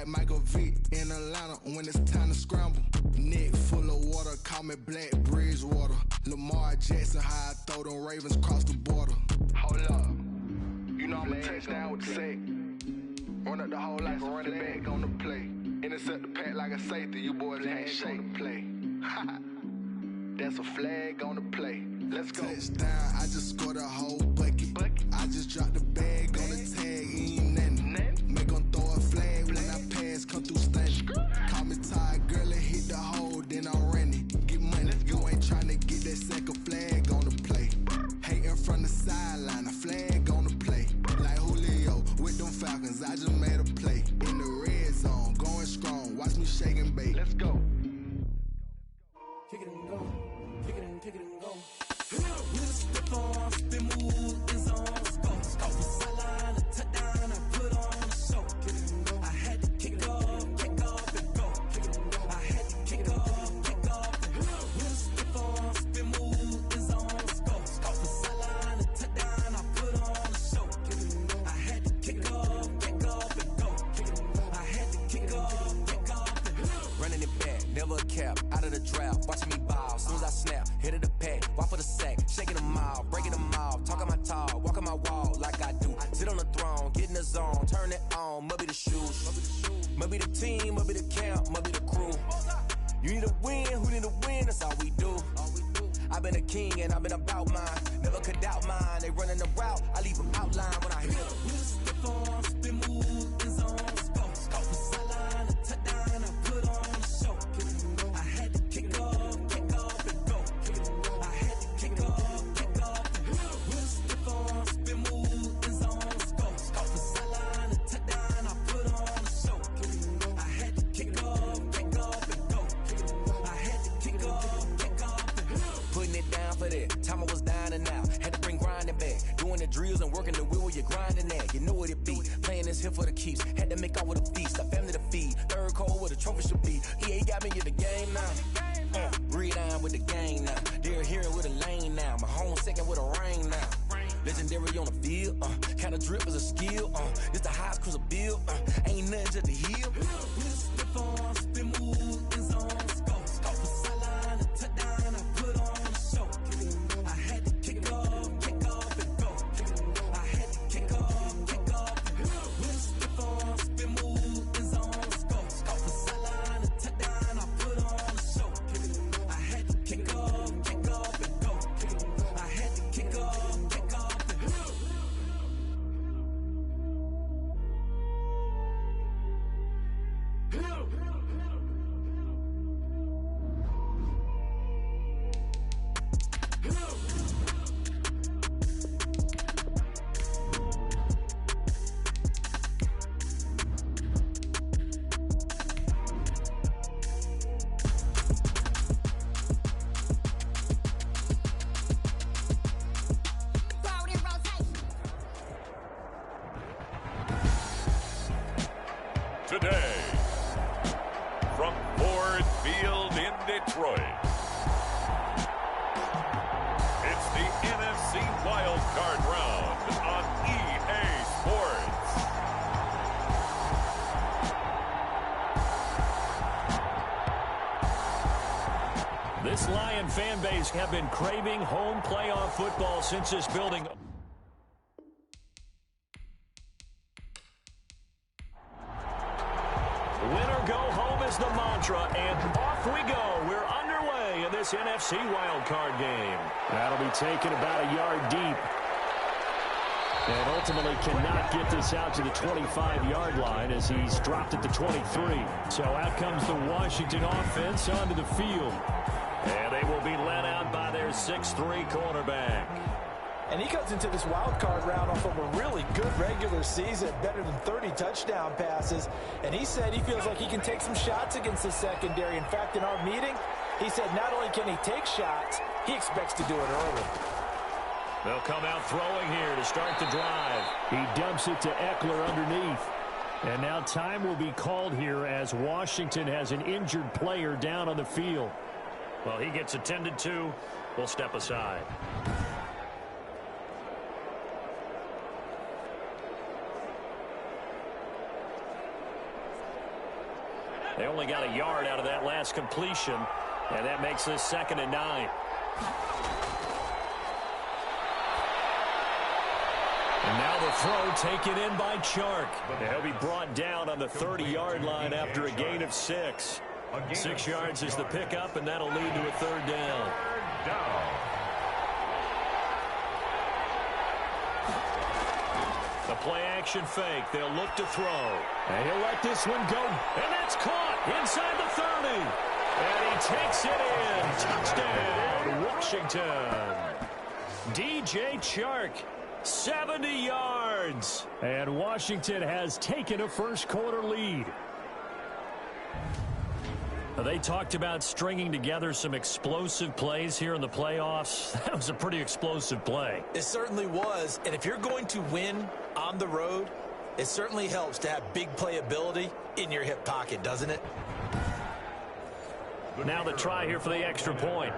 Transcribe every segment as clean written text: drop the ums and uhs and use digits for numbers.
like Michael Vick in Atlanta when it's time to scramble. Neck full of water, call me Black Bridgewater. Lamar Jackson, how I throw them Ravens across the border. Hold up, you know I'm a touchdown with the sack. Run up the whole like a running back on the play. Intercept the pack like a safety, you boys ain't shake the play. That's a flag on the play. Let's go. Touchdown, I just scored a whole bucket. I just dropped the bag on the tag, ain't nothing. Make them throw a flag when I pass, come through stunning. Call me tired, girl, and hit the hole, then I'm running. Get money, you ain't tryna get that second flag on the play. Hating from the sideline, a flag on the play. Like Julio with them Falcons, I just made a play. In the red zone, going strong, watch me shake and bake. Let's go. Kick it and go, kick it and go. With a stiff arm, spin move, in zone, let's go. Off the sideline, a touchdown, I put on a show. Kick it and go. I had to kick off and go. Kick it and go. I had to kick off and go. With a stiff arm, spin move, in zone, let's go. Off the sideline, a touchdown, I put on a show. Kick it and go. I had to kick off and go. Kick it and go. I had to kick off and go. Running it back, never a cap, out of the draft, watching me ball. Soon as I snap, hit of the pack, walk for the sack, shaking them off, breaking them off, talking my talk, walking my wall like I do. Sit on the throne, get in the zone, turn it on, must be the shoes, must be the team, must be the camp, must be the crew. You need a win, who need a win, that's all we do. I've been a king and I've been about mine, never could doubt mine. They running the route, I leave them outline when I hit them. With a stiff arm, spin move, in zone, let's go. Off the sideline, a touchdown, I put on a show. Kick it and go. I had to kick off and go. Kick it and go. I had to kick off and go. With a stiff arm, spin move, in zone, let's go. Off the sideline, a touchdown, I put on a show. Kick it and go. I had to kick off and go. Kick it and go. I had to kick off and go. Putting it down for that, time I was down and out. Had to bring grinding back, doing the drills and working the wheel where you're grinding at. You know what it be, playing this here for the keeps. Had to make out with a feast, a family to feed. Third cold where the trophy should be. EA got me in the game now. Breed on with the game now. They're here with a lane now. My home second with a ring now. Legendary on the field, kind of drip is a skill. It's the highest cruiser bill, ain't nothing just to heal. With a stiff arm, spin move, in zone, let's go. Off the sideline, a touchdown, I put on a show. Kick it and go. I had to kick off and go. Kick it and go. I had to kick off and go. With a stiff arm, spin move, in zone, let's go. Off the sideline, a touchdown, I put on a show. Kick it and go. I had to kick off and go. Kick it and go. I had to kick off and go. Today, from Ford Field in Detroit, it's the NFC Wild Card Round on EA Sports. This Lion fan base have been craving home playoff football since this building. Win or go home is the mantra, and off we go. We're underway in this NFC wildcard game. That'll be taken about a yard deep. And ultimately cannot get this out to the 25-yard line as he's dropped at the 23. So out comes the Washington offense onto the field. And they will be led out by their 6'3 quarterback. And he comes into this wild card round off of a really good regular season, better than 30 touchdown passes. And he said he feels like he can take some shots against the secondary. In fact, in our meeting, he said not only can he take shots, he expects to do it early. They'll come out throwing here to start the drive. He dumps it to Eckler underneath. And now time will be called here as Washington has an injured player down on the field. Well, he gets attended to. We'll step aside. They only got a yard out of that last completion, and that makes this 2nd and 9. And now the throw taken in by Chark. He'll be brought down on the 30-yard line after a gain of 6. 6 yards is the pickup, and that'll lead to a 3rd down. The play-action fake. They'll look to throw. And he'll let this one go. And that's caught inside the 30. And he takes it in. Touchdown, Washington. DJ Chark, 70 yards. And Washington has taken a first-quarter lead. They talked about stringing together some explosive plays here in the playoffs. That was a pretty explosive play. It certainly was. And if you're going to win on the road, it certainly helps to have big playability in your hip pocket, doesn't it? Now the try here for the extra point.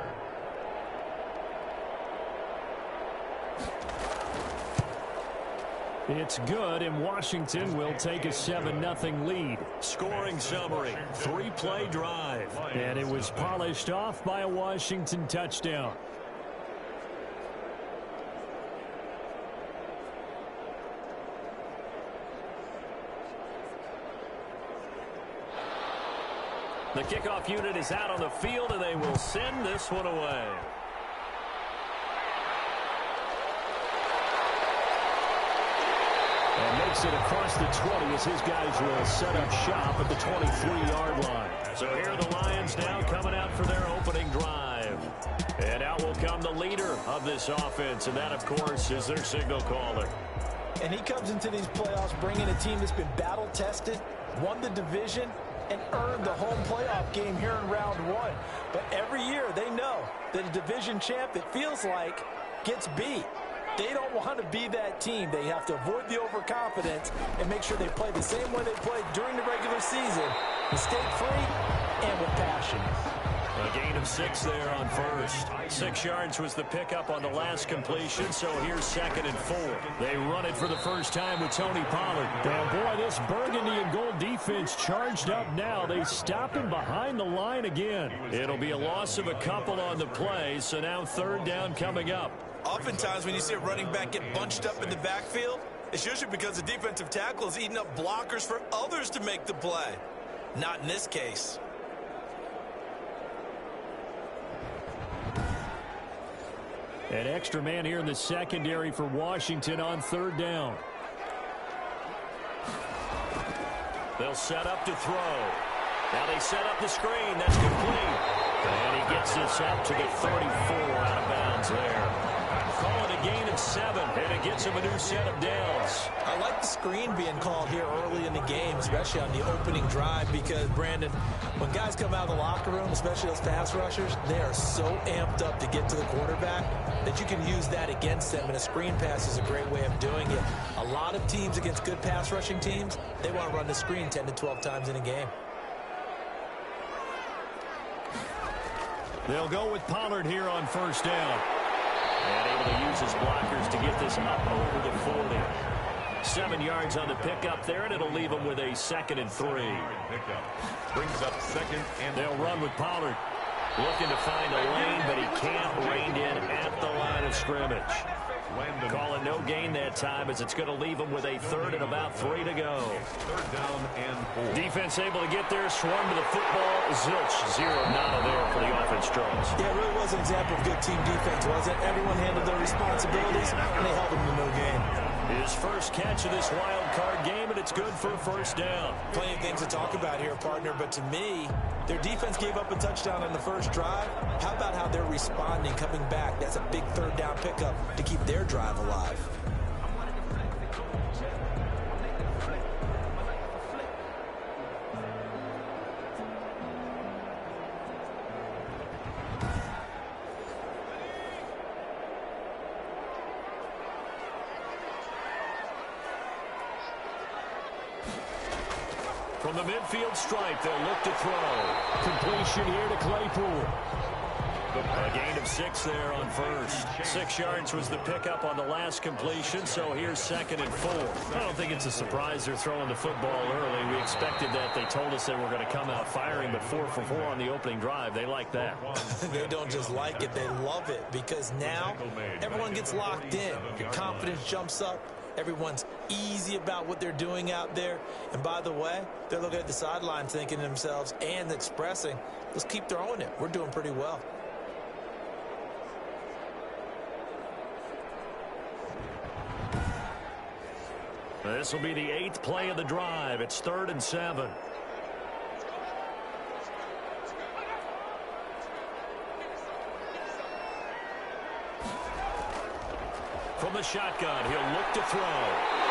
It's good, and Washington will take a 7-0 lead. Scoring summary, 3-play drive. And it was polished off by a Washington touchdown. The kickoff unit is out on the field, and they will send this one away. And makes it across the 20 as his guys will set up shop at the 23-yard line. So here are the Lions now coming out for their opening drive. And out will come the leader of this offense, and that, of course, is their signal caller. And he comes into these playoffs bringing a team that's been battle-tested, won the division, and earned the home playoff game here in round 1. But every year they know that a division champ, it feels like, gets beat. They don't want to be that team. They have to avoid the overconfidence and make sure they play the same way they played during the regular season, mistake-free and with passion. A gain of 6 there on first. 6 yards was the pickup on the last completion, so here's 2nd and 4. They run it for the first time with Tony Pollard. And boy, this burgundy and gold defense charged up now. They stop him behind the line again. It'll be a loss of a couple on the play, so now 3rd down coming up. Oftentimes when you see a running back get bunched up in the backfield, it's usually because the defensive tackle is eating up blockers for others to make the play. Not in this case. An extra man here in the secondary for Washington on 3rd down. They'll set up to throw. Now they set up the screen. That's complete. And he gets this up to the 34 out of bounds there. Call it a gain of 7, and it gets him a new set of downs. I like the screen being called here early in the game, especially on the opening drive, because, Brandon, when guys come out of the locker room, especially those pass rushers, they are so amped up to get to the quarterback that you can use that against them, and a screen pass is a great way of doing it. A lot of teams against good pass rushing teams, they want to run the screen 10 to 12 times in a game. They'll go with Pollard here on 1st down. And able to use his blockers to get this up over the 40. 7 yards on the pickup there, and it'll leave him with a 2nd and 3. Brings up 2nd and they'll run with Pollard. Looking to find a lane, but he can't rein in at the line of scrimmage. Calling no gain that time as it's going to leave him with a 3rd and about 3 to go. 3rd down and 4. Defense able to get there, swarm to the football. Zilch, 0 nada there for the offense draws. Yeah, it really was an example of good team defense, wasn't it? Everyone handled their responsibilities, and they held them to no gain. His first catch of this wild card game, and it's good for a 1st down. Plenty of things to talk about here, partner, but to me, their defense gave up a touchdown on the first drive. How about how they're responding, coming back? That's a big 3rd down pickup to keep their drive alive. From the midfield stripe, they'll look to throw. Completion here to Claypool. A gain of 6 there on first. 6 yards was the pickup on the last completion, so here's 2nd and 4. I don't think it's a surprise they're throwing the football early. We expected that. They told us they were going to come out firing, but 4 for 4 on the opening drive. They like that. They don't just like it, they love it, because now everyone gets locked in. Your confidence jumps up. Everyone's easy about what they're doing out there. And by the way, they're looking at the sideline thinking to themselves and expressing, let's keep throwing it. We're doing pretty well. This will be the 8th play of the drive. It's 3rd and 7. From the shotgun, he'll look to throw.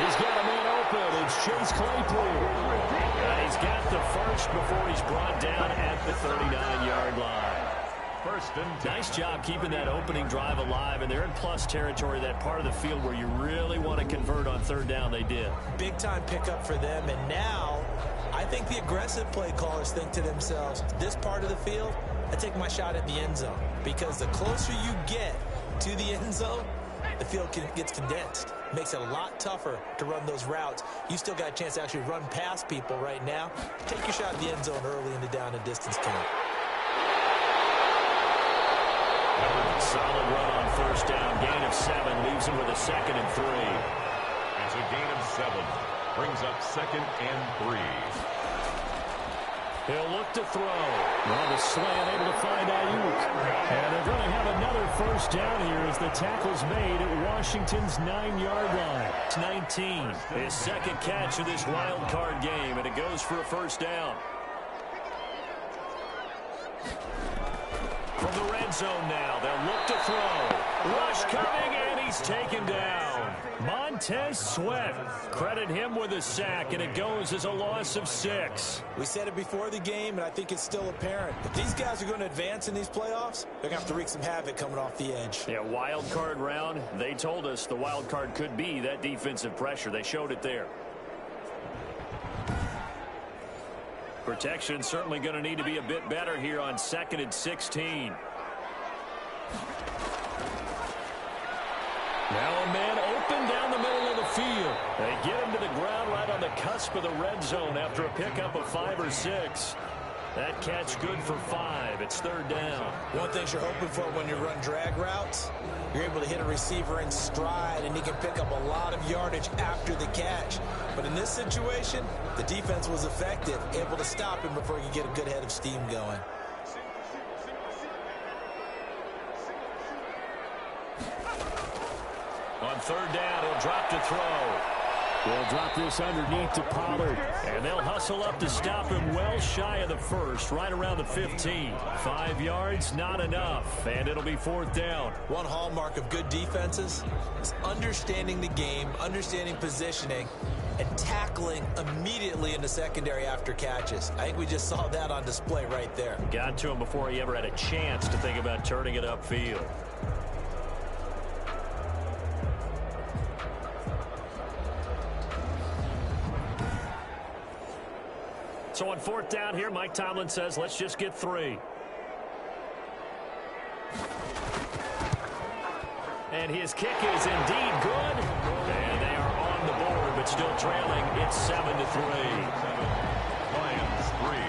He's got a man open. It's Chase Claypool. He's got the first before he's brought down at the 39-yard line. First and 10. Nice job keeping that opening drive alive, and they're in plus territory, that part of the field where you really want to convert on 3rd down. They did. Big-time pickup for them, and now I think the aggressive play callers think to themselves, this part of the field, I take my shot at the end zone, because the closer you get to the end zone, the field gets condensed. Makes it a lot tougher to run those routes. You still got a chance to actually run past people right now. Take your shot at the end zone early in the down and distance count. Solid run on 1st down. Gain of 7 leaves him with a 2nd and 3. It's a gain of 7. Brings up 2nd and 3. He'll look to throw. Well, the slant able to find Ayuk. And they're going to have another 1st down here as the tackle's made at Washington's 9-yard line. It's 19. His 2nd catch of this wild card game, and it goes for a 1st down. From the red zone now, they'll look to throw. Rush coming, and he's taken down. Montez Sweat. Credit him with a sack, and it goes as a loss of 6. We said it before the game, and I think it's still apparent. If these guys are going to advance in these playoffs, they're going to have to wreak some havoc coming off the edge. Yeah, wild card round. They told us the wild card could be that defensive pressure. They showed it there. Protection certainly going to need to be a bit better here on 2nd and 16. Now a man open down the middle of the field. They get him to the ground right on the cusp of the red zone after a pickup of 5 or 6. That catch good for 5. It's 3rd down. One thing you're hoping for when you run drag routes, you're able to hit a receiver in stride, and he can pick up a lot of yardage after the catch. But in this situation, the defense was effective, able to stop him before he could get a good head of steam going. On 3rd down, he'll drop to throw. They'll drop this underneath to Pollard, and they'll hustle up to stop him well shy of the 1st, right around the 15. 5 yards, not enough, and it'll be 4th down. One hallmark of good defenses is understanding the game, understanding positioning, and tackling immediately in the secondary after catches. I think we just saw that on display right there. Got to him before he ever had a chance to think about turning it upfield. So on 4th down here, Mike Tomlin says, let's just get 3. And his kick is indeed good. And they are on the board, but still trailing. It's 7-3. Lions 3.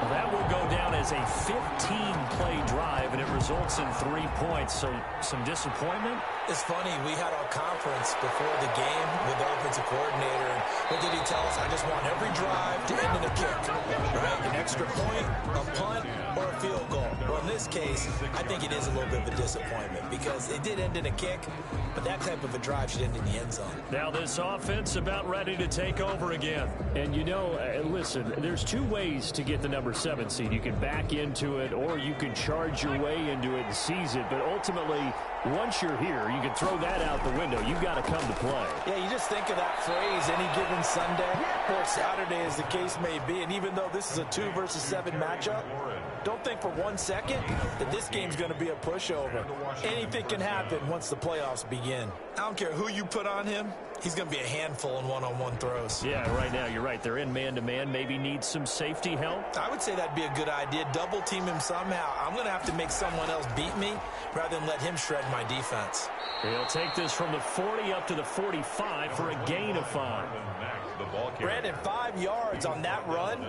Well, that will go down as a 15-play drive, and it results in 3 points. So some disappointment. It's funny, we had our conference before the game with the offensive coordinator, and what did he tell us? I just want every drive to end in a kick, right? An extra point, a punt, or a field goal. Well, in this case, I think it is a little bit of a disappointment because it did end in a kick, but that type of a drive should end in the end zone. Now this offense about ready to take over again. And you know, listen, there's 2 ways to get the number 7 seed. You can back into it, or you can charge your way into it and seize it. But ultimately, once you're here, you can throw that out the window. You've got to come to play. Yeah, you just think of that phrase, any given Sunday or Saturday as the case may be. And even though this is a 2 versus 7 matchup, don't think for 1 second that this game's going to be a pushover. Anything can happen once the playoffs begin. I don't care who you put on him. he's going to be a handful in one-on-one throws. Yeah, right now, you're right. They're in man-to-man. Maybe needs some safety help. I would say that'd be a good idea. Double team him somehow. I'm going to have to make someone else beat me rather than let him shred my defense. He'll take this from the 40 up to the 45 for a gain of 5. Brandon, 5 yards on that run.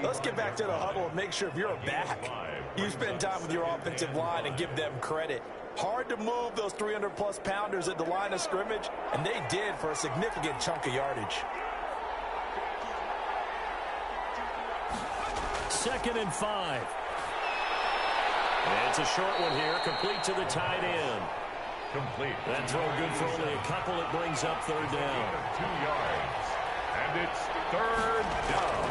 Let's get back to the huddle and make sure if you're a back, you spend time with your offensive line and give them credit. Hard to move those 300-plus pounders at the line of scrimmage, and they did for a significant chunk of yardage. 2nd and 5. And it's a short one here, complete to the tight end. Complete. That throw good for only a couple. It brings up 3rd down. 2 yards. And it's 3rd down.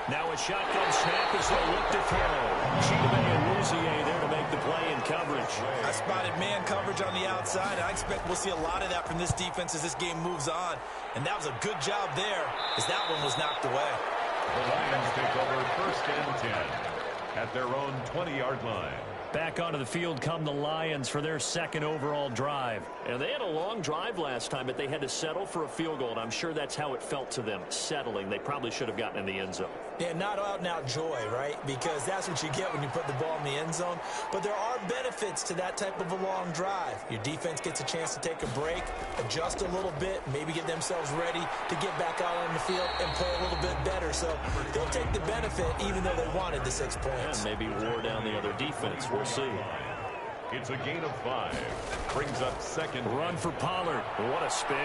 Now a shotgun snap as they look to throw. Chidobe and Luzier there to make the play in coverage. I spotted man coverage on the outside. I expect we'll see a lot of that from this defense as this game moves on. And that was a good job there as that one was knocked away. The Lions take over 1st and 10 at their own 20-yard line. Back onto the field come the Lions for their 2nd overall drive. And they had a long drive last time, but they had to settle for a field goal, and I'm sure that's how it felt to them, settling. They probably should have gotten in the end zone. Yeah, not out-and-out joy, right? Because that's what you get when you put the ball in the end zone. But there are benefits to that type of a long drive. Your defense gets a chance to take a break, adjust a little bit, maybe get themselves ready to get back out on the field and play a little bit better. So they'll take the benefit even though they wanted the 6 points. And maybe wore down the other defense. We'll see. It's a gain of 5. Brings up 2nd. Run for Pollard. What a spin.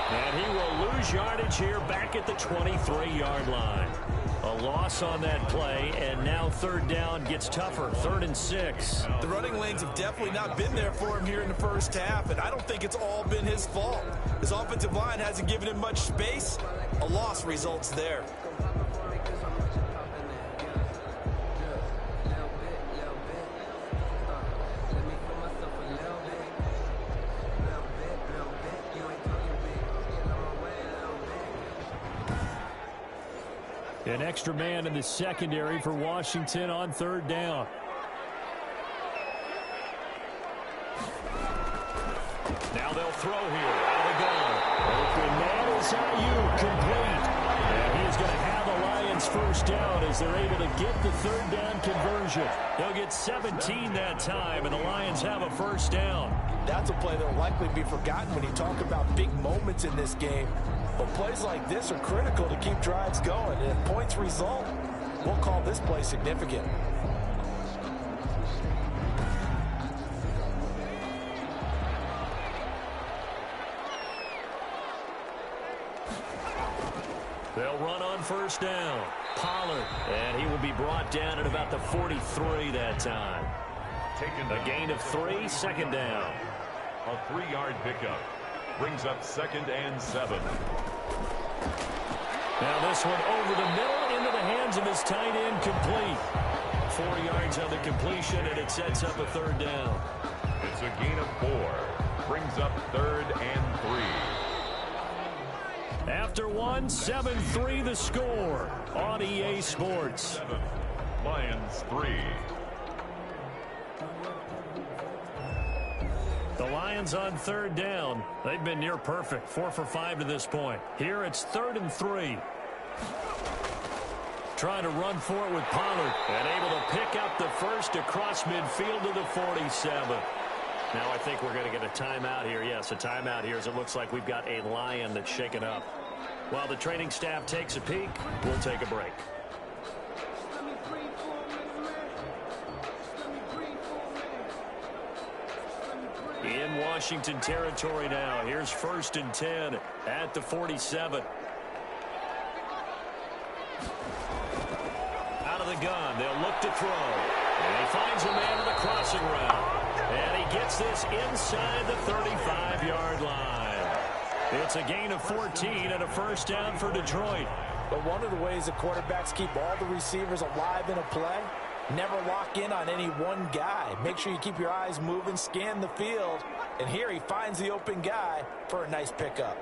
And he will lose yardage here back at the 23-yard line. A loss on that play, and now 3rd down gets tougher. 3rd and 6. The running lanes have definitely not been there for him here in the first half, and I don't think it's all been his fault. His offensive line hasn't given him much space. A loss results there. An extra man in the secondary for Washington on 3rd down. Now they'll throw here. Out of the gun. Open man is Ayuk, complete. And he is going to have the Lions 1st down as they're able to get the 3rd down conversion. They'll get 17 that time, and the Lions have a 1st down. That's a play that will likely be forgotten when you talk about big moments in this game. But plays like this are critical to keep drives going. And if points result, we'll call this play significant. They'll run on 1st down. Pollard, and he will be brought down at about the 43 that time. A gain of 3, 2nd down. A 3-yard pickup. Brings up 2nd and 7. Now this one over the middle into the hands of his tight end, complete. 4 yards on the completion, and it sets up a 3rd down. It's a gain of 4. Brings up 3rd and 3. After 1, 7-3 the score on EA Sports. Lions 3. The Lions on 3rd down. They've been near perfect. 4 for 5 to this point. Here it's 3rd and 3. Trying to run for it with Pollard. And able to pick up the 1st across midfield to the 47. Now I think we're going to get a timeout here. Yes, a timeout here as it looks like we've got a Lion that's shaken up. While the training staff takes a peek, we'll take a break. In Washington territory now. Here's 1st and 10 at the 47. Out of the gun. They'll look to throw. And he finds a man in the crossing route. And he gets this inside the 35-yard line. It's a gain of 14 and a 1st down for Detroit. But one of the ways the quarterbacks keep all the receivers alive in a play, never lock in on any one guy. Make sure you keep your eyes moving, scan the field. And here he finds the open guy for a nice pickup.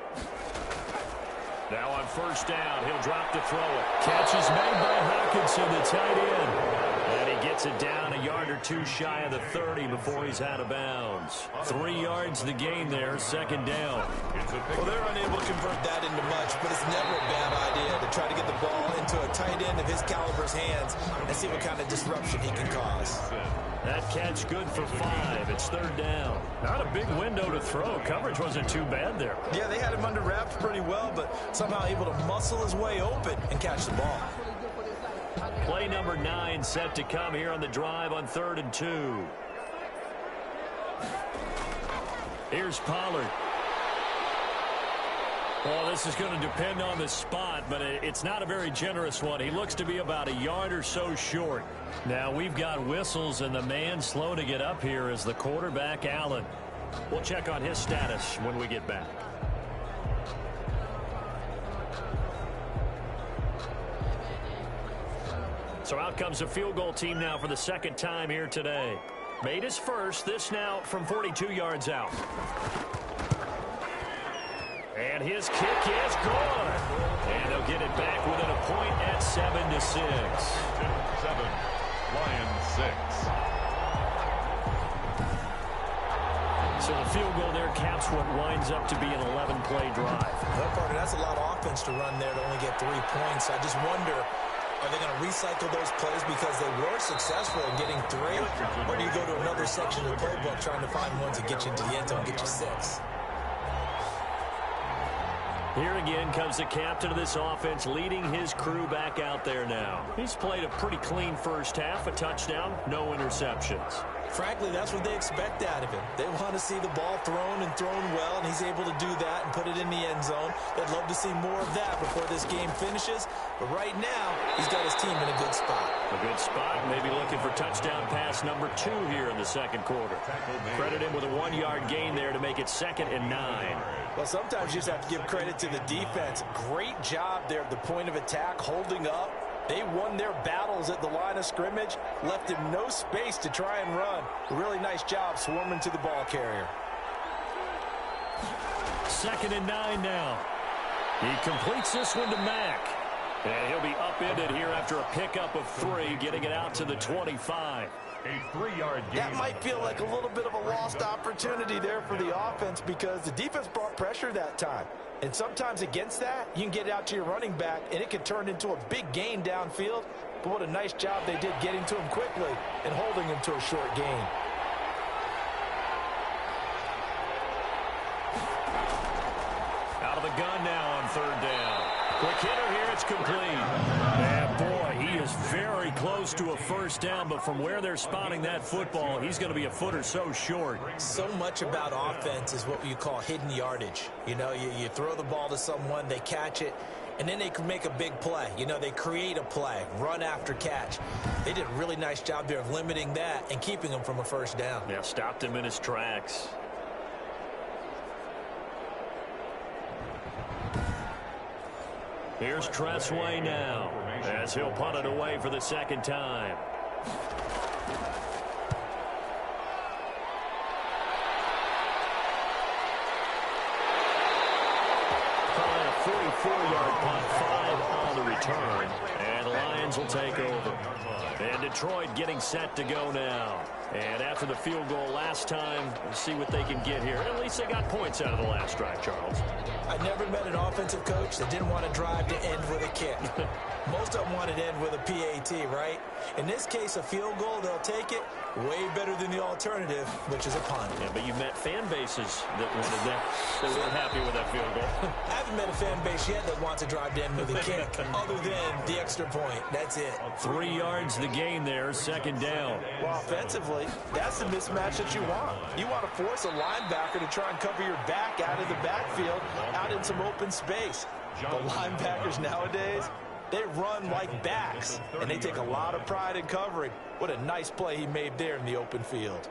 Now on 1st down, he'll drop to throw it. Catch is made by Hockenson, the tight end. And he gets it down a yard or two shy of the 30 before he's out of bounds. 3 yards the gain there, second down. Well, they're unable to convert that into much, but it's never a bad idea to try to get the ball into a tight end of his caliber's hands and see what kind of disruption he can cause. That catch good for 5. It's third down. Not a big window to throw. Coverage wasn't too bad there. Yeah, they had him under wraps pretty well, but somehow able to muscle his way open and catch the ball. Play number 9 set to come here on the drive on 3rd and 2. Here's Pollard. Well, this is going to depend on the spot, but it's not a very generous one. He looks to be about a yard or so short. Now we've got whistles, and the man slow to get up here is the quarterback, Allen. We'll check on his status when we get back. So out comes the field goal team now for the second time here today. Made his first, this now from 42 yards out. And his kick is good. And they'll get it back within a point at 7-6. 7, Lions 6. So the field goal there caps what winds up to be an 11-play drive. Well, partner, that's a lot of offense to run there to only get 3 points. I just wonder, are they going to recycle those plays because they were successful in getting 3? Or do you go to another section of the playbook trying to find one to get you into the end zone and get you 6? Here again comes the captain of this offense leading his crew back out there now. He's played a pretty clean first half, a touchdown, no interceptions. Frankly, that's what they expect out of him. They want to see the ball thrown and thrown well, and he's able to do that and put it in the end zone. They'd love to see more of that before this game finishes. But right now, he's got his team in a good spot. A good spot, maybe looking for touchdown pass number 2 here in the second quarter. Credit him with a 1-yard gain there to make it 2nd and 9. Well, sometimes you just have to give credit to the defense. Great job there at the point of attack, holding up. They won their battles at the line of scrimmage, left him no space to try and run. A really nice job swarming to the ball carrier. 2nd and 9 now. He completes this one to Mack. And he'll be upended here after a pickup of 3, getting it out to the 25. A 3-yard gain. That might feel like a little bit of a lost opportunity there for the offense because the defense brought pressure that time. And sometimes against that, you can get out to your running back, and it can turn into a big gain downfield. But what a nice job they did getting to him quickly and holding him to a short gain. Out of the gun now on 3rd down. Quick hitter here, it's complete. And boy, he is very close to a first down, but from where they're spotting that football, he's going to be a foot or so short. So much about offense is what you call hidden yardage. You know, you throw the ball to someone, they catch it, and then they can make a big play. You know, they create a play, run after catch. They did a really nice job there of limiting that and keeping him from a first down. Yeah, stopped him in his tracks. Here's Tressway now, as he'll punt it away for the second time. Probably a 44-yard punt, 5 on the return, and the Lions will take over. And Detroit getting set to go now. And after the field goal last time, we'll see what they can get here. At least they got points out of the last drive, Charles. I never met an offensive coach that didn't want to drive to end with a kick. Most of them want to end with a PAT, right? In this case, a field goal, they'll take it. Way better than the alternative, which is a punt. Yeah, but you met fan bases that wanted that, that weren't happy with that field goal. I haven't met a fan base yet that wants to drive to end with a kick, other than the extra point. That's it. 3 yards the gain there, second down. Well, offensively, that's the mismatch that you want. You want to force a linebacker to try and cover your back out of the backfield, out in some open space. The linebackers nowadays, they run like backs, and they take a lot of pride in covering. What a nice play he made there in the open field.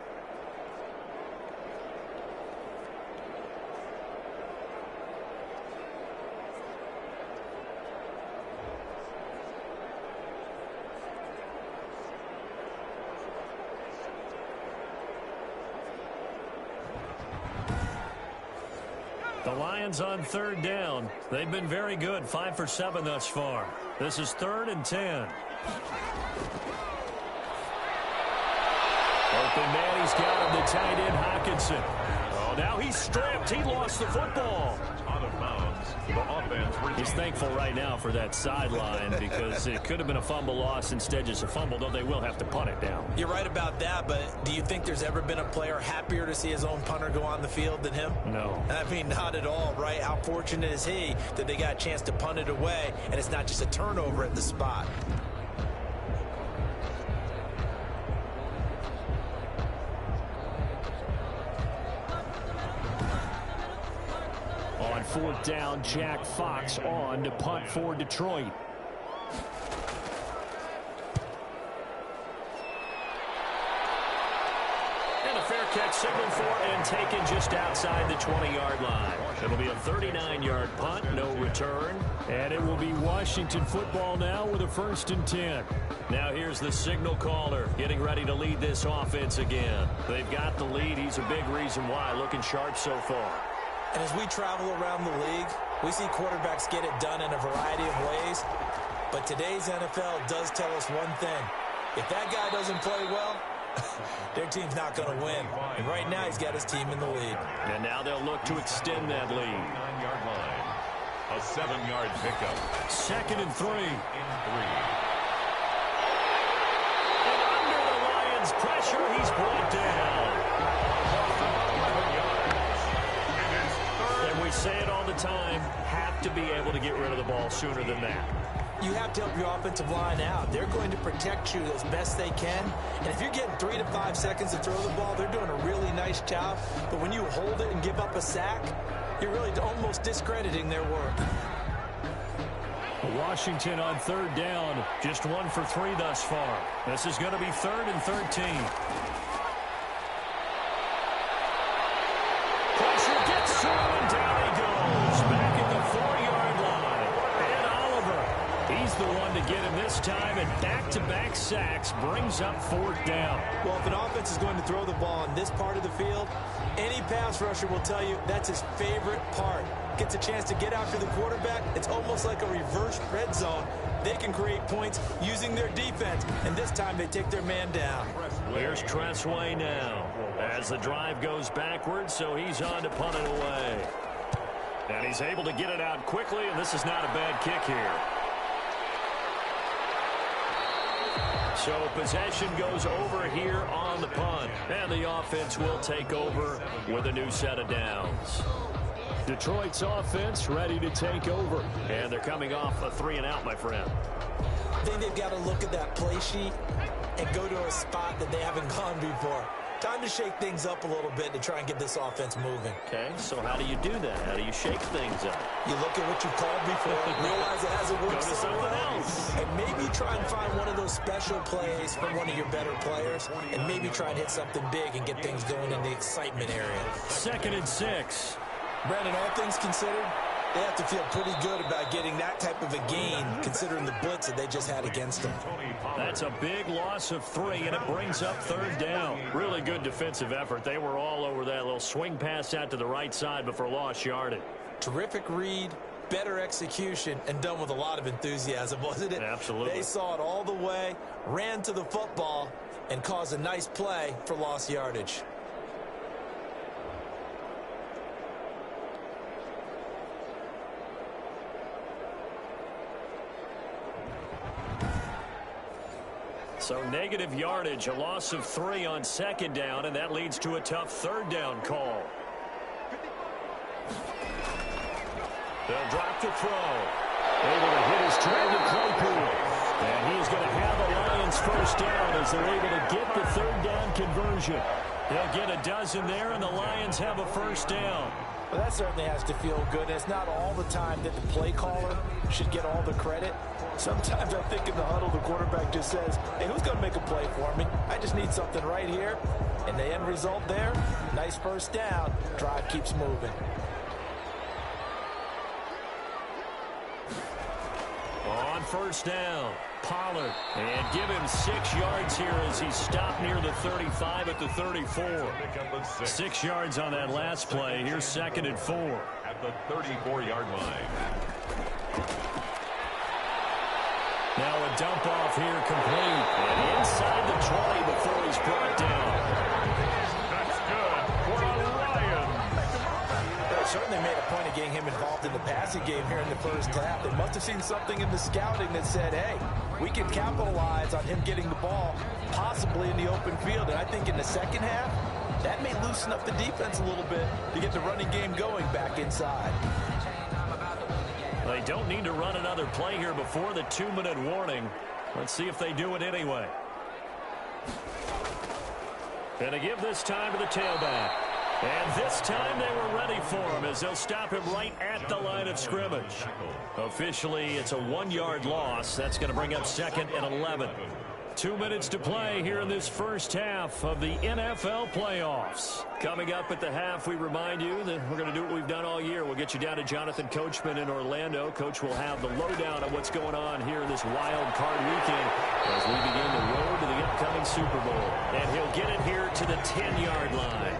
The Lions on 3rd down. They've been very good, 5 for 7 thus far. This is 3rd and 10. Open man, he's got him, the tight end, Hockenson. Oh, now he's stripped. He lost the football. Out of bounds. The offense retains. He's thankful right now for that sideline because it could have been a fumble loss, instead just a fumble, though they will have to punt it down. You're right about that, but do you think there's ever been a player happier to see his own punter go on the field than him? No. I mean, not at all, right? How fortunate is he that they got a chance to punt it away, and it's not just a turnover at the spot. On fourth down, Jack Fox on to punt for Detroit. And a fair catch signaled for and taken just outside the 20-yard line. It'll be a 39-yard punt, no return. And it will be Washington football now with a 1st and 10. Now here's the signal caller getting ready to lead this offense again. They've got the lead. He's a big reason why, looking sharp so far. And as we travel around the league, we see quarterbacks get it done in a variety of ways. But today's NFL does tell us one thing. If that guy doesn't play well, their team's not going to win. And right now, he's got his team in the lead. And now they'll look to extend that lead. 9-yard line. A 7-yard pickup. 2nd and 3. In 3. And under the Lions' pressure, he's brought down. And we say it all the time, have to be able to get rid of the ball sooner than that. You have to help your offensive line out. They're going to protect you as best they can. And if you're getting 3 to 5 seconds to throw the ball, they're doing a really nice job. But when you hold it and give up a sack, you're really almost discrediting their work. Washington on 3rd down, just 1 for 3 thus far. This is going to be 3rd and 13. Pressure gets to him, and down he goes. Back at the 4-yard line. And Oliver, he's the one to get him this time, and back-to-back sacks brings up 4th down. Well, if an offense is going to throw the ball in this part of the field, any pass rusher will tell you that's his favorite part. Gets a chance to get after the quarterback. It's almost like a reverse red zone. They can create points using their defense, and this time they take their man down. Here's Tressway now as the drive goes backwards, so he's on to punt it away. And he's able to get it out quickly, and this is not a bad kick here. So possession goes over here on the punt, and the offense will take over with a new set of downs. Detroit's offense ready to take over, and they're coming off a 3-and-out, my friend. I think they've got to look at that play sheet and go to a spot that they haven't gone before. Time to shake things up a little bit to try and get this offense moving. Okay, so how do you do that? How do you shake things up? You look at what you've called before, realize it hasn't worked Go to something else. and maybe try and find one of those special plays from one of your better players, and maybe try and hit something big and get things going in the excitement area. 2nd and 6. Brandon, all things considered, they have to feel pretty good about getting that type of a gain, considering the blitz that they just had against them. That's a big loss of 3, and it brings up 3rd down. Really good defensive effort. They were all over that little swing pass out to the right side before lost yardage. Terrific read, better execution, and done with a lot of enthusiasm, wasn't it? Absolutely. They saw it all the way, ran to the football, and caused a nice play for lost yardage. So negative yardage, a loss of 3 on 2nd down, and that leads to a tough 3rd down call. They'll drop the throw. Able to hit his target, Claypool. And he is going to have the Lions 1st down as they're able to get the 3rd down conversion. They'll get a dozen there, and the Lions have a 1st down. Well, that certainly has to feel good. It's not all the time that the play caller should get all the credit. Sometimes I think in the huddle, the quarterback just says, hey, who's going to make a play for me? I just need something right here. And the end result there, nice 1st down. Drive keeps moving. On 1st down, Pollard. And give him 6 yards here as he stopped near the 35 at the 34. 6 yards on that last play. Here's 2nd and 4. At the 34-yard line. Now a dump off here complete. And inside the 20 before he's brought down. That's good for a Lion. They certainly made a point of getting him involved in the passing game here in the first half. They must have seen something in the scouting that said, hey, we can capitalize on him getting the ball, possibly in the open field. And I think in the second half, that may loosen up the defense a little bit to get the running game going back inside. They don't need to run another play here before the 2-minute warning. Let's see if they do it anyway. Going to give this time to the tailback. And this time they were ready for him as they'll stop him right at the line of scrimmage. Officially, it's a 1-yard loss. That's going to bring up 2nd and 11. 2 minutes to play here in this first half of the NFL playoffs. Coming up at the half, we remind you that we're going to do what we've done all year. We'll get you down to Jonathan Coachman in Orlando. Coach will have the lowdown on what's going on here in this wild card weekend as we begin the road to the upcoming Super Bowl. And he'll get it here to the 10-yard line.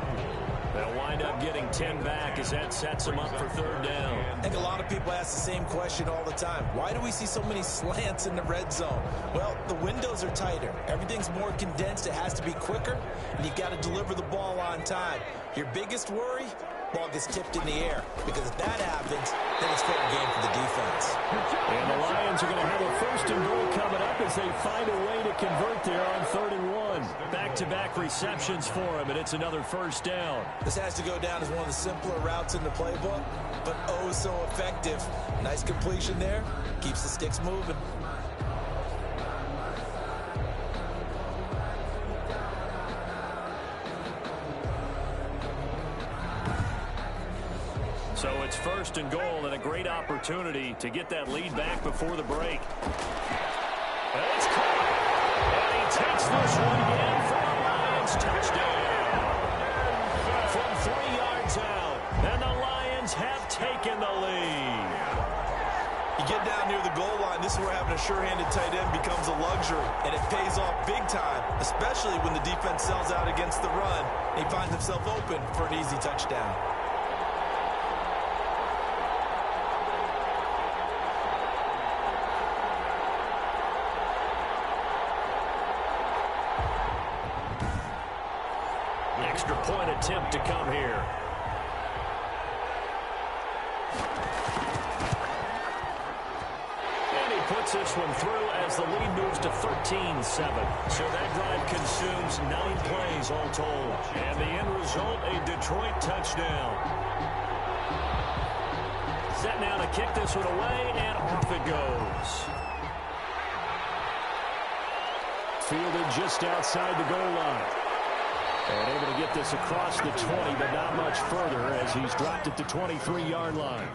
They'll wind up getting 10 back as that sets them up for 3rd down. I think a lot of people ask the same question all the time. Why do we see so many slants in the red zone? Well, the windows are tighter. Everything's more condensed. It has to be quicker, and you've got to deliver the ball on time. Your biggest worry? Ball gets tipped in the air, because if that happens, then it's fair game for the defense. And the Lions are going to have a 1st and goal coming up as they find a way to convert there on 3rd and 1. Back-to-back receptions for him, and it's another 1st down. This has to go down as one of the simpler routes in the playbook, but oh so effective. Nice completion there. Keeps the sticks moving. So it's 1st and goal and a great opportunity to get that lead back before the break. And it's caught. And he takes this one in for a Lions touchdown. From 3 yards out. And the Lions have taken the lead. You get down near the goal line, this is where having a sure-handed tight end becomes a luxury, and it pays off big time, especially when the defense sells out against the run, and he finds himself open for an easy touchdown. Extra point attempt to come here. And he puts this one through as the lead moves to 13-7. So that drive consumes 9 plays all told. And the end result, a Detroit touchdown. Set now to kick this one away, and off it goes. Fielded just outside the goal line. And able to get this across the 20, but not much further as he's dropped it to 23-yard line.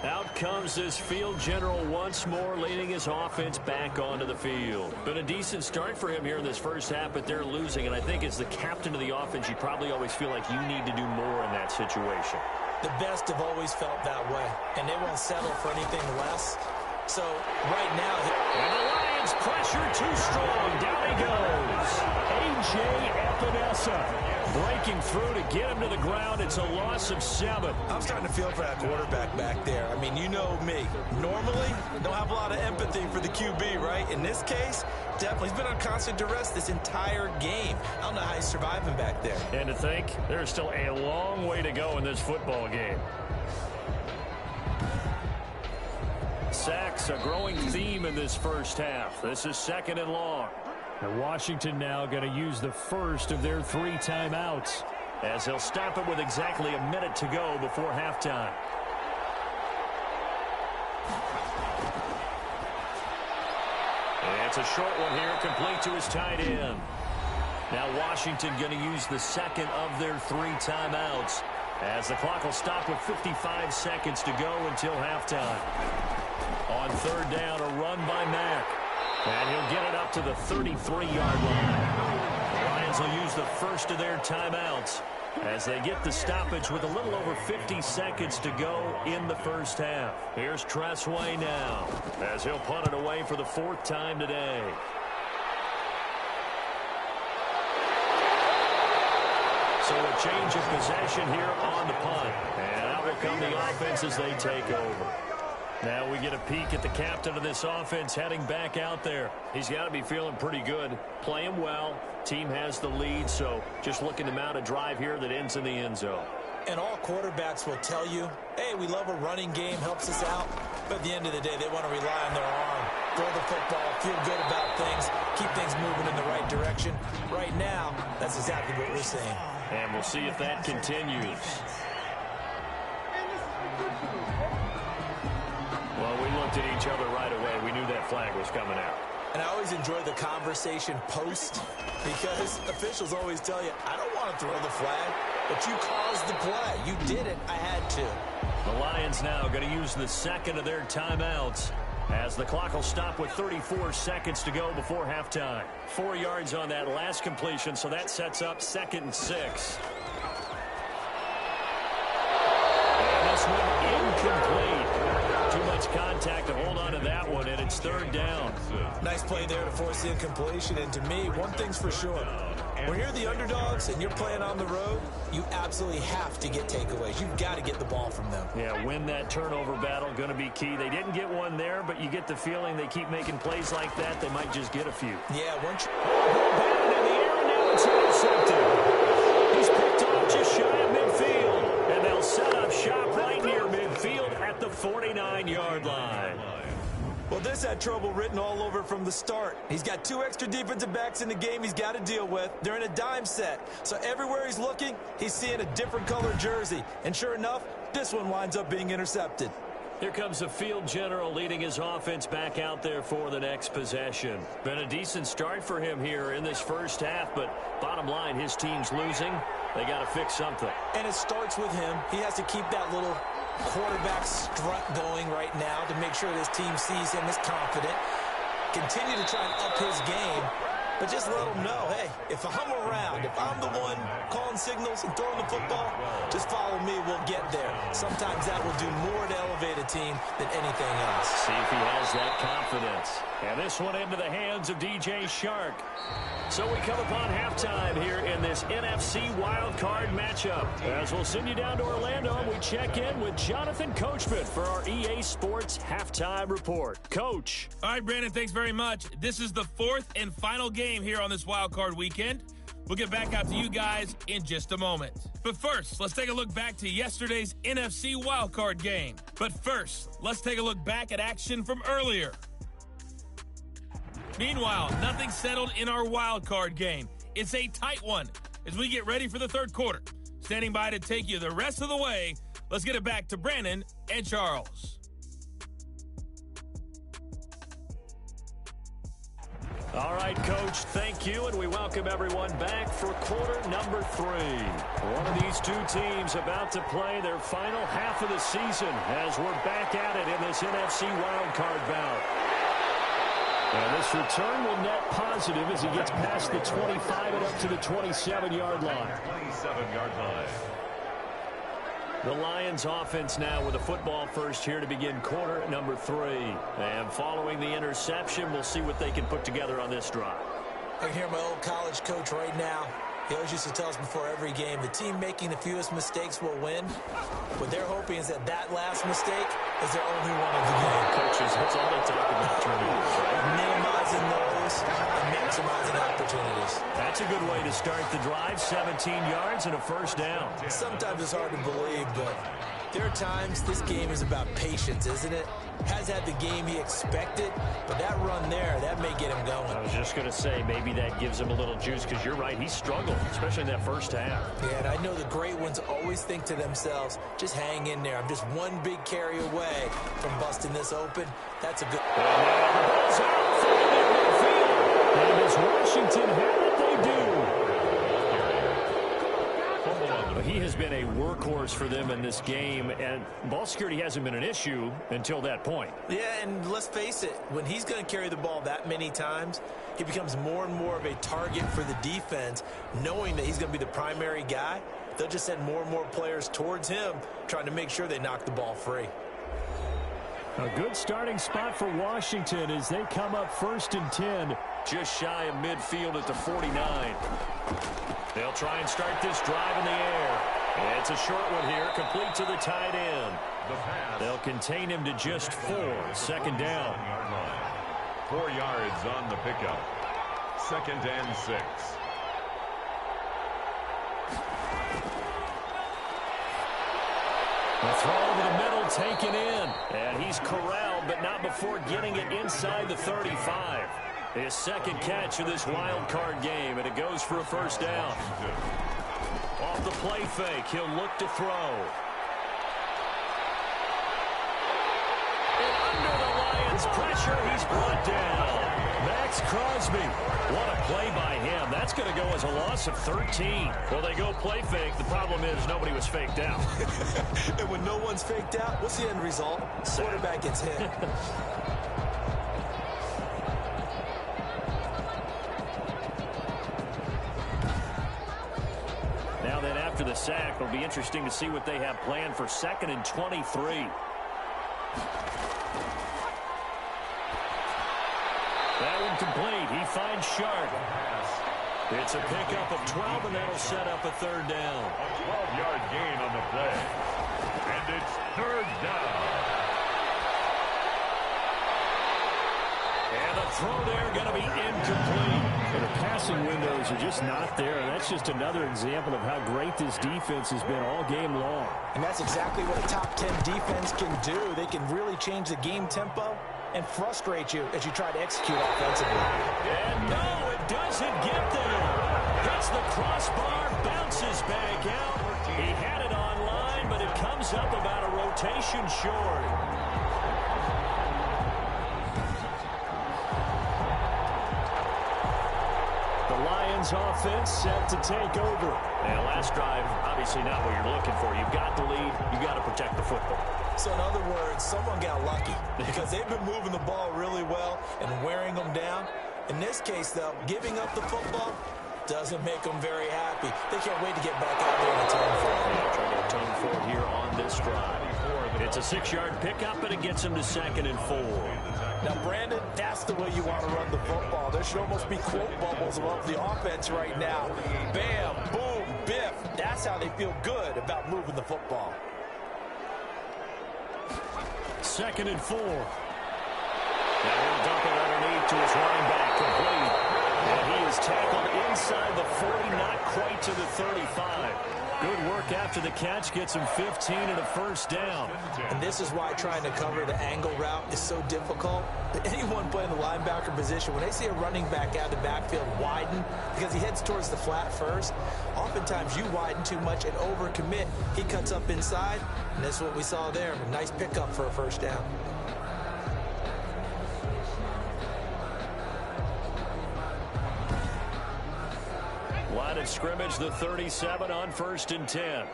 Out comes this field general once more, leading his offense back onto the field. Been a decent start for him here in this first half, but they're losing. And I think as the captain of the offense, you probably always feel like you need to do more in that situation. The best have always felt that way, and they won't settle for anything less. So right now, and the Lions pressure too strong. Down he goes. A.J. Epinesa breaking through to get him to the ground. It's a loss of 7. I'm starting to feel for that quarterback back there. I mean, you know me. Normally, don't have a lot of empathy for the QB, right? In this case, definitely. He's been on constant duress this entire game. I don't know how he's surviving back there. And to think, there's still a long way to go in this football game. Sacks, a growing theme in this first half. This is 2nd and long. And Washington now going to use the first of their 3 timeouts, as he'll stop it with exactly a minute to go before halftime. And it's a short one here, complete to his tight end. Now Washington going to use the 2nd of their 3 timeouts, as the clock will stop with 55 seconds to go until halftime. On 3rd down, a run by Mack. And he'll get it up to the 33-yard line. The Lions will use the first of their timeouts as they get the stoppage with a little over 50 seconds to go in the first half. Here's Tressway now as he'll punt it away for the 4th time today. So a change of possession here on the punt. And out will come the offense as they take over. Now we get a peek at the captain of this offense heading back out there. He's got to be feeling pretty good, playing well. Team has the lead, so just looking to mount a drive here that ends in the end zone. And all quarterbacks will tell you, hey, we love a running game, helps us out. But at the end of the day, they want to rely on their arm, throw the football, feel good about things, keep things moving in the right direction. Right now, that's exactly what we're seeing. And we'll see if that continues. Well, we looked at each other right away. We knew that flag was coming out. And I always enjoy the conversation post because officials always tell you, I don't want to throw the flag, but you caused the play. You did it. I had to. The Lions now going to use the second of their timeouts as the clock will stop with 34 seconds to go before halftime. 4 yards on that last completion, so that sets up 2nd and 6. And this one incomplete. Too much contact to hold on to that one, and it's 3rd down. Nice play there to force the incompletion. And to me, one thing's for sure. When you're the underdogs and you're playing on the road, you absolutely have to get takeaways. You've got to get the ball from them. Yeah, win that turnover battle, going to be key. They didn't get one there, but you get the feeling they keep making plays like that, they might just get a few. Yeah, once batted in the air, and now it's intercepted. He's picked off just shy of midfield, and they'll set up shop right near midfield at the 49-yard line. Well, this had trouble written all over from the start. He's got 2 extra defensive backs in the game he's got to deal with. They're in a dime set. So everywhere he's looking, he's seeing a different color jersey. And sure enough, this one winds up being intercepted. Here comes the field general leading his offense back out there for the next possession. Been a decent start for him here in this first half, but bottom line, his team's losing. They got to fix something. And it starts with him. He has to keep that little quarterback strut going right now to make sure this team sees him as confident. Continue to try and up his game, but just let him know, hey, if I'm around, if I'm the one calling signals and throwing the football, just follow me, we'll get there. Sometimes that will do more to elevate a team than anything else. See if he has that confidence. And this one into the hands of DJ Chark. So we come upon halftime here in this NFC wildcard matchup. As we'll send you down to Orlando, we check in with Jonathan Coachman for our EA Sports Halftime Report. Coach. All right, Brandon, thanks very much. This is the 4th and final game here on this wildcard weekend. We'll get back out to you guys in just a moment. But first, let's take a look back to yesterday's NFC wildcard game. But first, let's take a look back at action from earlier. Meanwhile, nothing settled in our wild card game. It's a tight one as we get ready for the 3rd quarter. Standing by to take you the rest of the way, let's get it back to Brandon and Charles. All right, Coach, thank you, and we welcome everyone back for quarter number 3. One of these two teams about to play their final half of the season as we're back at it in this NFC wildcard bout. And this return will net positive as he gets past the 25 and up to the 27-yard line. 27-yard line. The Lions offense now with a football first here to begin quarter number 3. And following the interception, we'll see what they can put together on this drive. I can hear my old college coach right now. He always used to tell us before every game, the team making the fewest mistakes will win. What they're hoping is that that last mistake is their only one of the game. Coaches, that's all they talk about, turnovers, right? Minimizing those and maximizing opportunities. That's a good way to start the drive. 17 yards and a first down. Sometimes it's hard to believe, but there are times this game is about patience, isn't it? Has had the game he expected, but that run there, that may get him going. I was just going to say, maybe that gives him a little juice, because you're right, he struggled, especially in that first half. Yeah, and I know the great ones always think to themselves, just hang in there. I'm just one big carry away from busting this open. That's a good... And now the ball's out for the midfield. And as Washington have it, they do. He has been a workhorse for them in this game, and ball security hasn't been an issue until that point. Yeah, and let's face it, when he's going to carry the ball that many times, he becomes more and more of a target for the defense, knowing that he's going to be the primary guy. They'll just send more and more players towards him, trying to make sure they knock the ball free. A good starting spot for Washington as they come up 1st and 10, just shy of midfield at the 49. They'll try and start this drive in the air. It's a short one here, complete to the tight end. They'll contain him to just 4. Second down. 4 yards on the pickup. 2nd and 6. The throw over the middle taken in. And he's corralled, but not before getting it inside the 35. His second catch of this wild card game, and it goes for a first down. Off the play fake, he'll look to throw. And under the Lions' pressure, he's brought down. Max Crosby. What a play by him. That's going to go as a loss of 13. Well, they go play fake. The problem is nobody was faked out. And when no one's faked out, what's the end result? Quarterback gets hit. Now then, after the sack, it'll be interesting to see what they have planned for 2nd and 23. That one complete. He finds Sharp. It's a pickup of 12, and that'll set up a third down. A 12-yard gain on the play. And it's third down. And the throw there going to be incomplete. And the passing windows are just not there. That's just another example of how great this defense has been all game long. And that's exactly what a top 10 defense can do. They can really change the game tempo and frustrate you as you try to execute offensively. And no, it doesn't get there. Hits the crossbar, bounces back out. He had it online, but it comes up about a rotation short. The Lions offense set to take over. And last drive, obviously not what you're looking for. You've got the lead. You've got to protect the football. So in other words, someone got lucky because they've been moving the ball really well and wearing them down. In this case, though, giving up the football doesn't make them very happy. They can't wait to get back out there and atone for it. Yeah, trying to atone for it here on this drive. It's a 6-yard pickup, and it gets them to 2nd and 4. Now, Brandon, that's the way you want to run the football. There should almost be quote bubbles above the offense right now. Bam, boom, biff. That's how they feel good about moving the football. 2nd and 4. Now he'll dump it underneath to his running back, complete. And he is tackled inside the 40, not quite to the 35. Good work after the catch, gets him 15 and a first down. And this is why trying to cover the angle route is so difficult. Anyone playing the linebacker position, when they see a running back out of the backfield widen, because he heads towards the flat first, oftentimes you widen too much and overcommit. He cuts up inside, and that's what we saw there. A nice pickup for a first down. Line of scrimmage, the 37 on 1st and 10.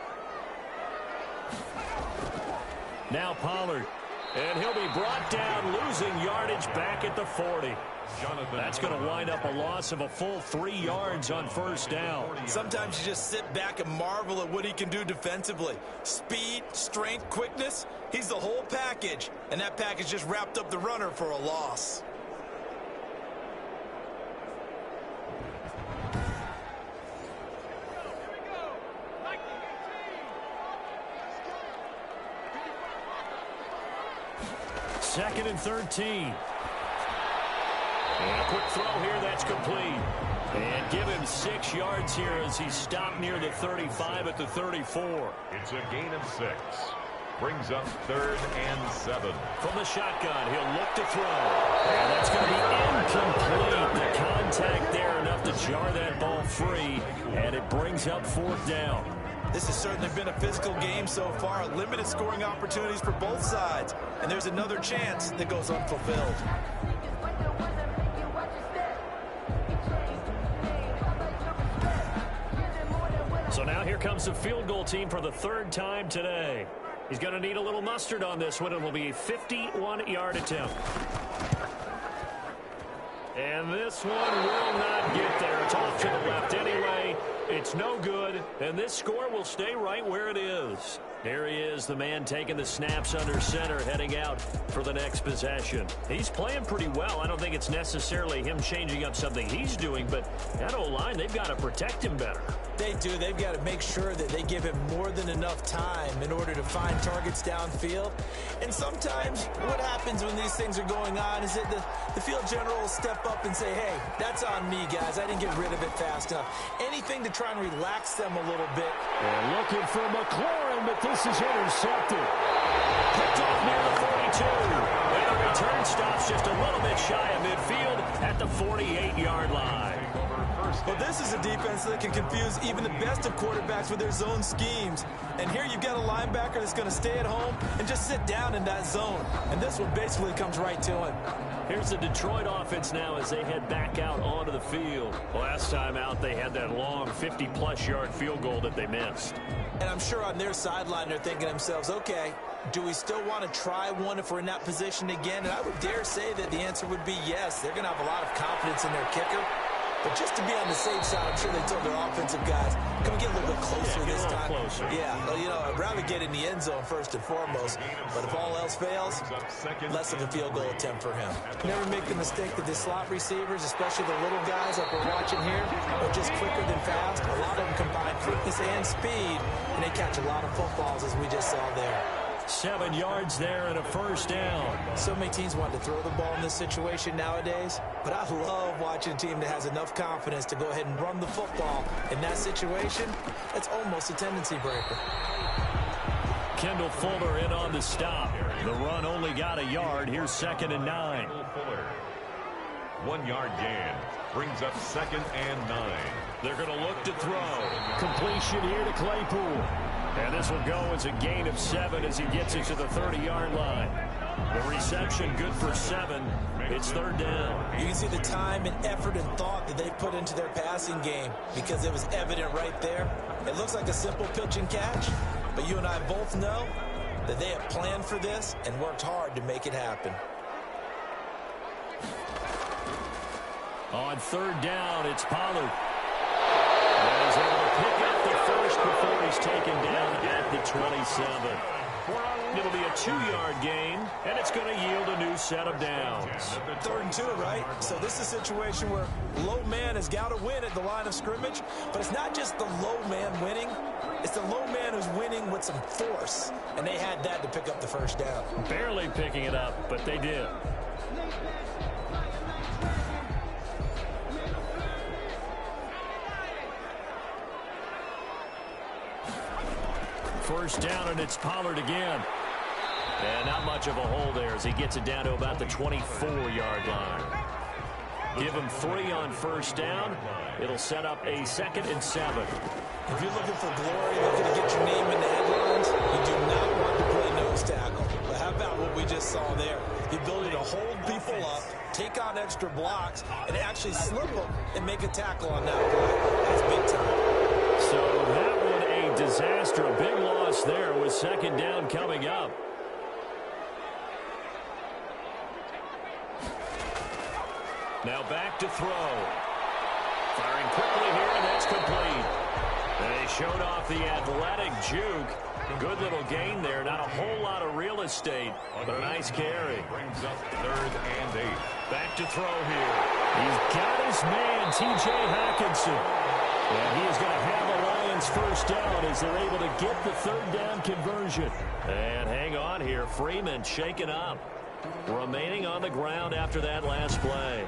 Now Pollard. And he'll be brought down, losing yardage back at the 40. That's going to wind up a loss of a full 3 yards on first down. Sometimes you just sit back and marvel at what he can do defensively. Speed, strength, quickness, he's the whole package. And that package just wrapped up the runner for a loss. Second and 13. And a quick throw here, that's complete. And give him 6 yards here as he stopped near the 35 at the 34. It's a gain of 6. Brings up 3rd and 7. From the shotgun, he'll look to throw. And that's going to be incomplete. The contact there enough to jar that ball free. And it brings up 4th down. This has certainly been a physical game so far. Limited scoring opportunities for both sides. And there's another chance that goes unfulfilled. So now here comes the field goal team for the 3rd time today. He's going to need a little mustard on this one. It will be a 51-yard attempt. And this one will not get there. It's off to the left anyway. It's no good, and this score will stay right where it is. Here he is, the man taking the snaps under center, heading out for the next possession. He's playing pretty well. I don't think it's necessarily him changing up something he's doing, but that O-line, they've got to protect him better. They do. They've got to make sure that they give him more than enough time in order to find targets downfield. And sometimes what happens when these things are going on is that the field general will step up and say, hey, that's on me, guys. I didn't get rid of it fast enough. Anything to try and relax them a little bit. And looking for McLaurin, but this is intercepted. Picked off near the 42. And the return stops just a little bit shy of midfield at the 48-yard line. Well, this is a defense that can confuse even the best of quarterbacks with their zone schemes. And here you've got a linebacker that's going to stay at home and just sit down in that zone. And this one basically comes right to him. Here's the Detroit offense now as they head back out onto the field. Last time out, they had that long 50-plus yard field goal that they missed. And I'm sure on their sideline they're thinking to themselves, okay, do we still want to try one if we're in that position again? And I would dare say that the answer would be yes. They're going to have a lot of confidence in their kicker. But just to be on the safe side, I'm sure they told their offensive guys, can we get a little bit closer this time? Closer. Yeah, well, you know, I'd rather get in the end zone first and foremost. But if all else fails, less of a field goal attempt for him. Never make the mistake that the slot receivers, especially the little guys like we're watching here, are just quicker than fast. A lot of them combine quickness and speed, and they catch a lot of footballs, as we just saw there. 7 yards there and a first down. So many teams want to throw the ball in this situation nowadays, but I love watching a team that has enough confidence to go ahead and run the football. In that situation, that's almost a tendency breaker. Kendall Fuller in on the stop. The run only got a yard. Here's 2nd and 9. 1 yard gain brings up 2nd and 9. They're going to look to throw. Completion here to Claypool. And this will go as a gain of 7 as he gets it to the 30-yard line. The reception good for 7. It's 3rd down. You can see the time and effort and thought that they put into their passing game because it was evident right there. It looks like a simple pitch and catch, but you and I both know that they have planned for this and worked hard to make it happen. On 3rd down, it's Pollard. And he's able to pick up the first before he's taken down at the 27. It'll be a 2-yard gain, and it's going to yield a new set of downs. 3rd and 2, right? So this is a situation where low man has got to win at the line of scrimmage, but it's not just the low man winning. It's the low man who's winning with some force, and they had that to pick up the first down. Barely picking it up, but they did. First down, and it's Pollard again. And not much of a hole there as he gets it down to about the 24-yard line. Give him 3 on first down. It'll set up a 2nd and 7. If you're looking for glory, looking to get your name in the headlines, you do not want to play nose tackle. But how about what we just saw there? The ability to hold people up, take on extra blocks, and actually slip them and make a tackle on that block. That's big time. So that one a disaster. A big loss there with 2nd down coming up. Now back to throw. Firing quickly here, and that's complete. And they showed off the athletic juke. Good little gain there. Not a whole lot of real estate, but a nice carry. Brings up 3rd and 8. Back to throw here. He's got his man, T.J. Hockenson. And he is going to have the Lions first down as they're able to get the 3rd down conversion. And hang on here. Freeman shaken up. Remaining on the ground after that last play.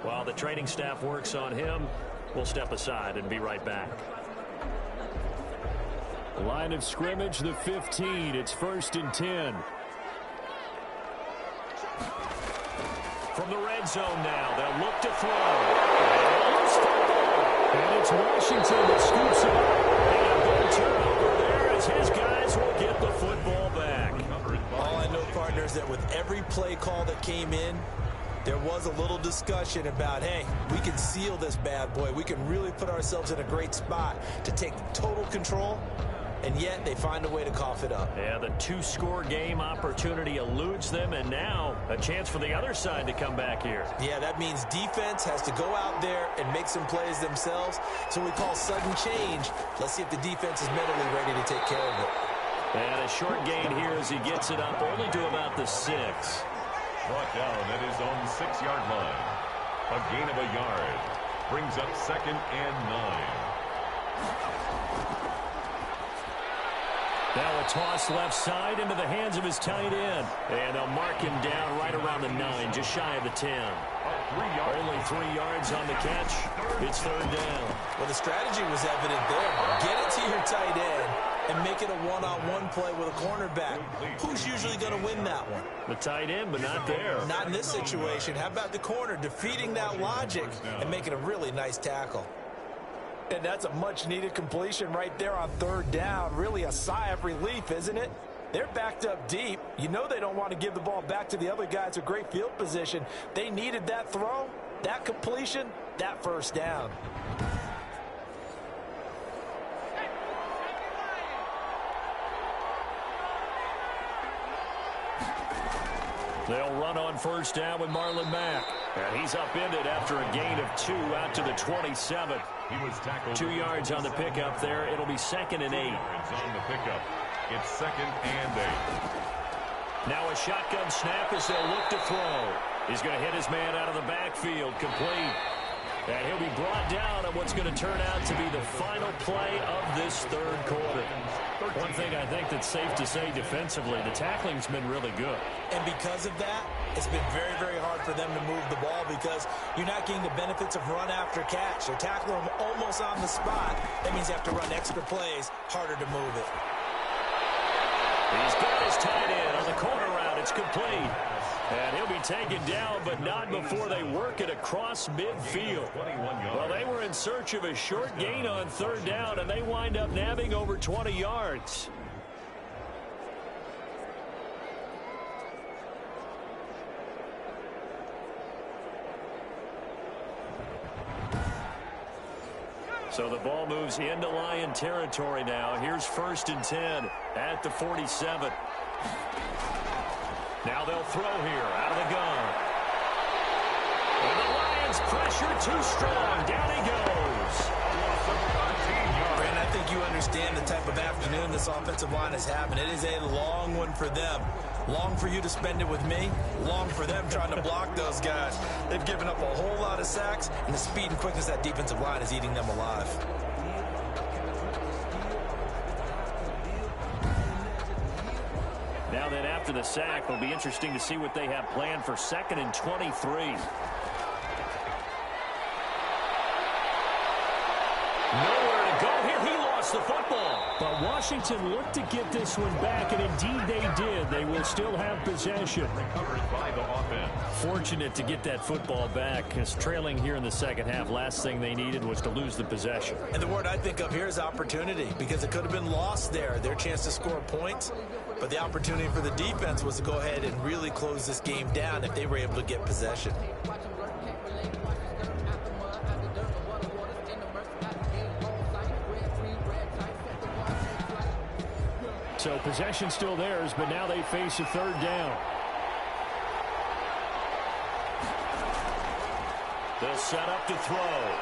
While the training staff works on him, we'll step aside and be right back. Line of scrimmage, the 15. It's 1st and 10. From the red zone now, they'll look to throw. And it's Washington that scoops it up. And a good turnover there as his guys will get the football back. All I know, partners, that with every play call that came in, there was a little discussion about, hey, we can seal this bad boy. We can really put ourselves in a great spot to take total control. and yet they find a way to cough it up. Yeah, the two-score game opportunity eludes them, and now a chance for the other side to come back here. Yeah, that means defense has to go out there and make some plays themselves. So we call sudden change. Let's see if the defense is mentally ready to take care of it. And a short gain here as he gets it up only to about the 6. Brought down at his own 6-yard line. A gain of a yard. Brings up 2nd and 9. Now a toss left side into the hands of his tight end. And they'll mark him down right around the 9, just shy of the 10. Only 3 yards on the catch. It's 3rd down. Well, the strategy was evident there. Get it to your tight end and make it a one-on-one play with a cornerback. Who's usually going to win that one? The tight end, but not there. Not in this situation. How about the corner defeating that logic and making a really nice tackle? And that's a much-needed completion right there on 3rd down. Really a sigh of relief, isn't it? They're backed up deep. You know they don't want to give the ball back to the other guys with great field position. They needed that throw, that completion, that 1st down. They'll run on 1st down with Marlon Mack. And he's upended after a gain of 2 out to the 27. He was tackled 2 yards on the pickup there. It'll be 2nd and 8. On the pickup. It's 2nd and 8. Now a shotgun snap as they'll look to throw. He's going to hit his man out of the backfield, complete. And he'll be brought down on what's going to turn out to be the final play of this 3rd quarter. One thing I think that's safe to say defensively, the tackling's been really good. And because of that, it's been very, very hard for them to move the ball because you're not getting the benefits of run after catch. They're tackling them almost on the spot. That means you have to run extra plays, harder to move it. He's got his tight end on the corner route. It's complete. And he'll be taken down, but not before they work it across midfield. Well, they were in search of a short gain on 3rd down, and they wind up nabbing over 20 yards. So the ball moves into Lion territory now. Here's 1st and 10 at the 47. Now they'll throw here out of the gun. And the Lions pressure too strong. Down he goes. Brandon, I think you understand the type of afternoon this offensive line is having. It is a long one for them. Long for you to spend it with me. Long for them trying to block those guys. They've given up a whole lot of sacks, and the speed and quickness of that defensive line is eating them alive. Now then, after the sack, it'll be interesting to see what they have planned for 2nd and 23. Nowhere to go here. He lost the football. But Washington looked to get this one back, and indeed they did. They will still have possession. Recovered by the offense. Fortunate to get that football back, because trailing here in the 2nd half, last thing they needed was to lose the possession. And the word I think of here is opportunity, because it could have been lost there, their chance to score points. But the opportunity for the defense was to go ahead and really close this game down if they were able to get possession. So possession still theirs, but now they face a 3rd down. They'll set up to throw.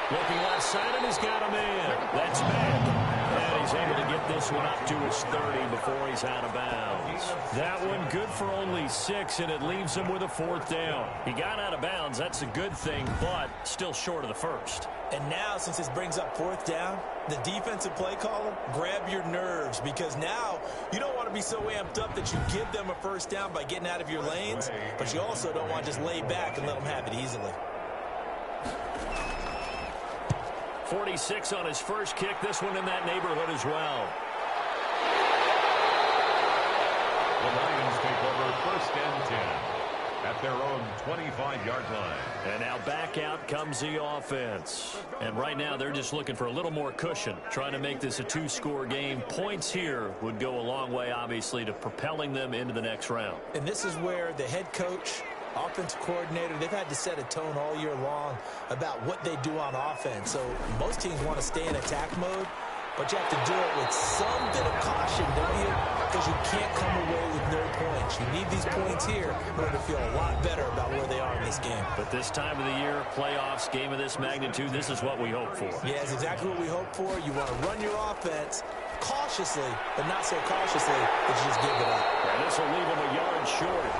Looking left side, and he's got a man. That's Mack. And he's able to get this one up to his 30 before he's out of bounds. That one good for only 6, and it leaves him with a 4th down. He got out of bounds. That's a good thing, but still short of the 1st. And now, since this brings up 4th down, the defensive play caller, grab your nerves, because now you don't want to be so amped up that you give them a 1st down by getting out of your lanes, but you also don't want to just lay back and let them have it easily. 46 on his first kick. This one in that neighborhood as well. The Lions take over 1st and 10 at their own 25-yard line. And now back out comes the offense. And right now they're just looking for a little more cushion, trying to make this a 2-score game. Points here would go a long way, obviously, to propelling them into the next round. And this is where the head coach, offensive coordinator, they've had to set a tone all year long about what they do on offense. So most teams want to stay in attack mode. but you have to do it with some bit of caution, don't you? Because you can't come away with no points. You need these points here in order to feel a lot better about where they are in this game. But this time of the year, playoffs, game of this magnitude, this is what we hope for. Yeah, it's exactly what we hope for. You want to run your offense cautiously, but not so cautiously that you just give it up. And this will leave them a yard short.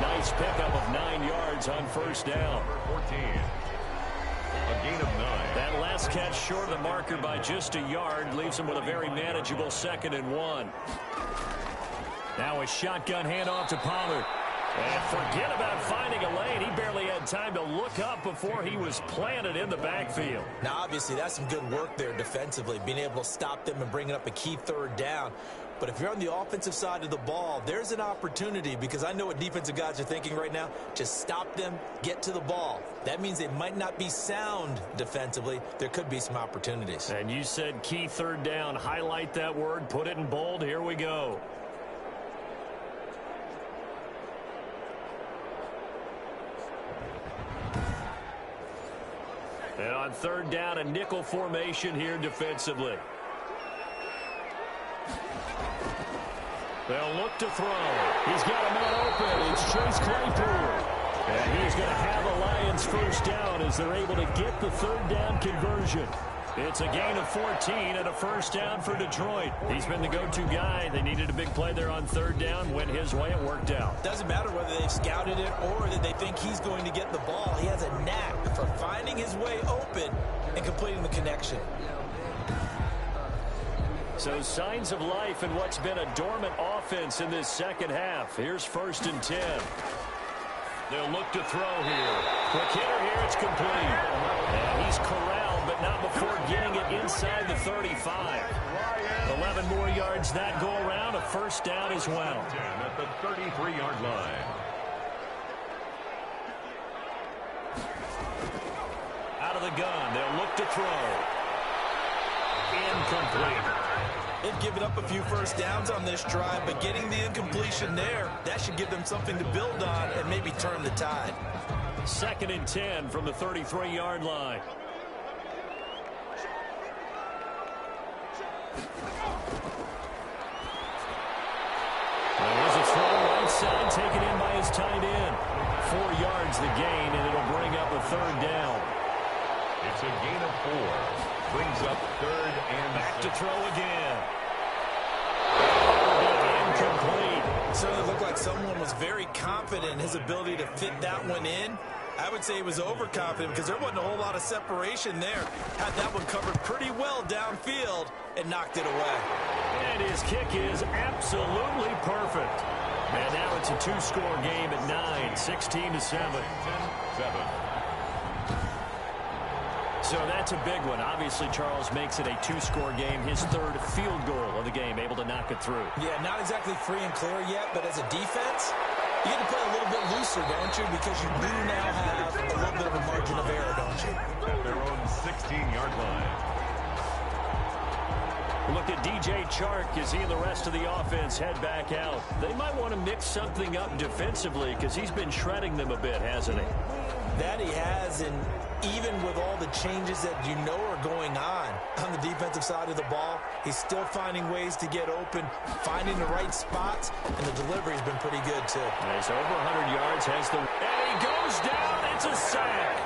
Nice pickup of 9 yards on first down. 14. A gain of 9. That last catch short of the marker by just a yard leaves him with a very manageable 2nd and 1. Now a shotgun handoff to Pollard. And forget about finding a lane. He barely had time to look up before he was planted in the backfield. Now, obviously, that's some good work there defensively, being able to stop them and bringing up a key 3rd down. But if you're on the offensive side of the ball, there's an opportunity, because I know what defensive guys are thinking right now. Just stop them, get to the ball. That means they might not be sound defensively. There could be some opportunities. And you said key 3rd down. Highlight that word, put it in bold. Here we go. And on 3rd down, a nickel formation here defensively. They'll look to throw. He's got a man open. It's Chase Claypool. And he's going to have a Lions first down as they're able to get the 3rd down conversion. It's a gain of 14 and a first down for Detroit. He's been the go-to guy. They needed a big play there on 3rd down. Went his way. It worked out. Doesn't matter whether they've scouted it or that they think he's going to get the ball. He has a knack for finding his way open and completing the connection. So signs of life in what's been a dormant offense in this second half. Here's 1st and 10. They'll look to throw here. Quick hitter here. It's complete. And he's corralled, but not before getting it inside the 35. 11 more yards that go around. A first down as well. At the 33-yard line. Out of the gun. They'll look to throw. Incomplete. They've given up a few first downs on this drive, but getting the incompletion there, that should give them something to build on and maybe turn the tide. 2nd and 10 from the 33-yard line. There's a throw right side, taken in by his tight end. 4 yards the gain, and it'll bring up a 3rd down. It's a gain of 4. Brings up 3rd and back 6. to throw again. Incomplete. Certainly looked like someone was very confident in his ability to fit that one in. I would say he was overconfident because there wasn't a whole lot of separation there. Had that one covered pretty well downfield and knocked it away. And his kick is absolutely perfect. And now it's a 2-score game at 9, 16-7. 7. So that's a big one. Obviously, Charles makes it a 2-score game. His 3rd field goal of the game, able to knock it through. Yeah, not exactly free and clear yet, but as a defense, you get to play a little bit looser, don't you? Because you do now have a little bit of a margin of error, don't you? At their own 16-yard line. Look at DJ Chark as he and the rest of the offense head back out. They might want to mix something up defensively because he's been shredding them a bit, hasn't he? That he has, and even with all the changes that you know are going on the defensive side of the ball, he's still finding ways to get open, finding the right spots, and the delivery's been pretty good, too. He's over 100 yards, has the... And he goes down, it's a sack.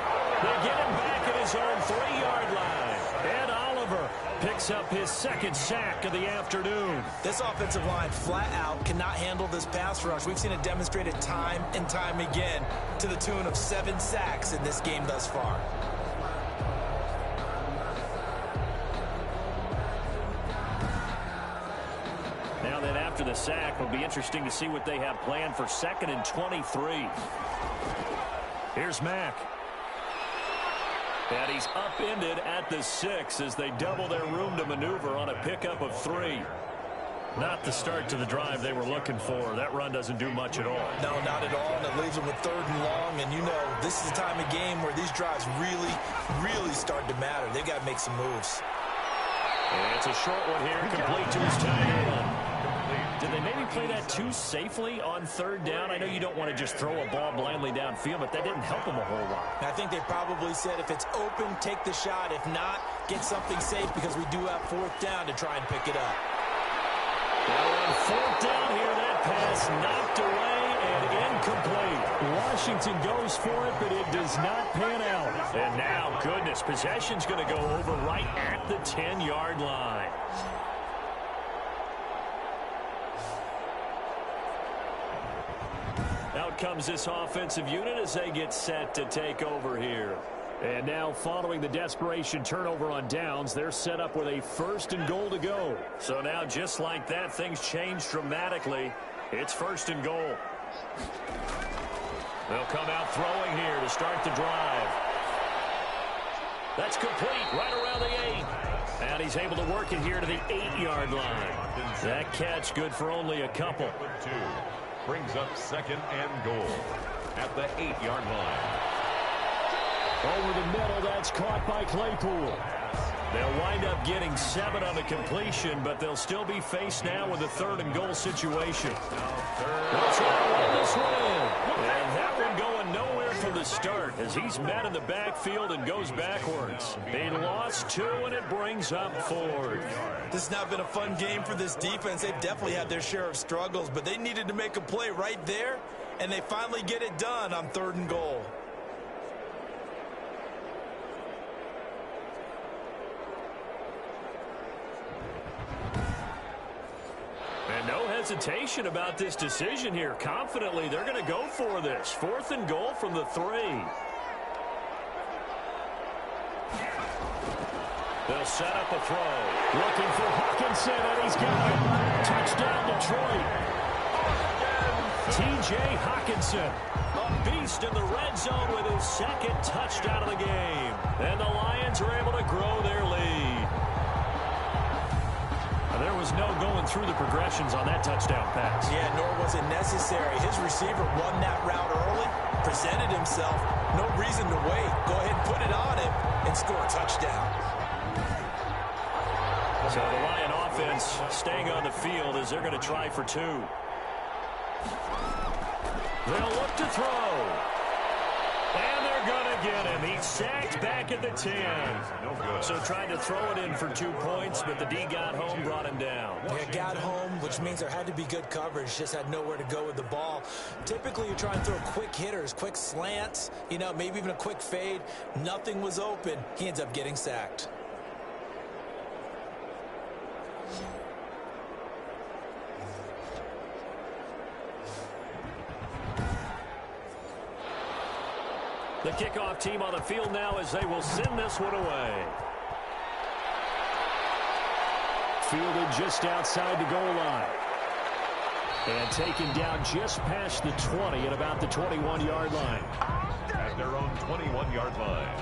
They get him back at his own 3-yard line. And Oliver picks up his 2nd sack of the afternoon. This offensive line flat out cannot handle this pass rush. We've seen it demonstrated time and time again to the tune of 7 sacks in this game thus far. Now then, after the sack, it'll be interesting to see what they have planned for 2nd and 23. Here's Mack. And he's upended at the 6 as they double their room to maneuver on a pickup of 3. Not the start to the drive they were looking for. That run doesn't do much at all. No, not at all, and it leaves them with 3rd and long. And you know, this is the time of game where these drives really start to matter. They've got to make some moves. And it's a short one here, complete to his tight end. Did they maybe play that too safely on third down? I know you don't want to just throw a ball blindly downfield, but that didn't help them a whole lot. I think they probably said if it's open, take the shot. If not, get something safe because we do have fourth down to try and pick it up. Now on fourth down here, that pass knocked away and incomplete. Washington goes for it, but it does not pan out. And now, goodness, possession's going to go over right at the 10-yard line. Out comes this offensive unit as they get set to take over here. And now following the desperation turnover on downs, they're set up with a 1st and goal to go. So now just like that, things change dramatically. It's 1st and goal. They'll come out throwing here to start the drive. That's complete right around the 8. And he's able to work it here to the 8-yard line. That catch good for only a couple. Brings up 2nd and goal at the 8-yard line. Over the middle, that's caught by Claypool. They'll wind up getting 7 on the completion, but they'll still be faced now with a 3rd and goal situation. They'll try to run this one. And that one going nowhere from the start as he's met in the backfield and goes backwards. They lost 2, and it brings up 4. This has not been a fun game for this defense. They've definitely had their share of struggles, but they needed to make a play right there, and they finally get it done on 3rd and goal. And no hesitation about this decision here. Confidently, they're going to go for this. 4th and goal from the 3. They'll set up a throw. Looking for Hawkinson, and he's got it. Touchdown, Detroit. T.J. Hawkinson, a beast in the red zone with his 2nd touchdown of the game. And the Lions are able to grow their lead. There was no going through the progressions on that touchdown pass. Yeah, nor was it necessary. His receiver won that route early, presented himself. No reason to wait. Go ahead and put it on him and score a touchdown. So the Lion offense staying on the field as they're going to try for 2. They'll look to throw. And they're going to get him. He's sacked back at the 10. So tried to throw it in for 2 points, but the D got home, brought him down. Yeah, got home, which means there had to be good coverage. Just had nowhere to go with the ball. Typically, you're trying to throw quick hitters, quick slants, maybe even a quick fade. Nothing was open. He ends up getting sacked. The kickoff team on the field now as they will send this one away. Fielded just outside the goal line. And taken down just past the 20 at about the 21-yard line. At their own 21-yard line.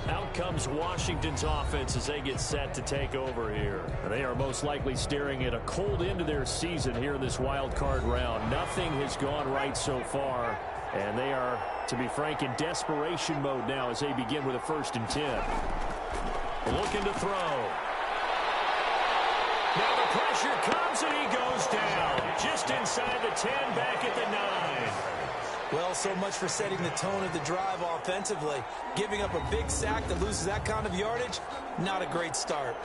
Out comes Washington's offense as they get set to take over here. They are most likely staring at a cold end to their season here in this wild card round. Nothing has gone right so far. And they are, to be frank, in desperation mode now as they begin with a 1st and 10. Looking to throw. Now the pressure comes and he goes down. Just inside the 10, back at the 9. Well, so much for setting the tone of the drive offensively. Giving up a big sack that loses that kind of yardage, not a great start.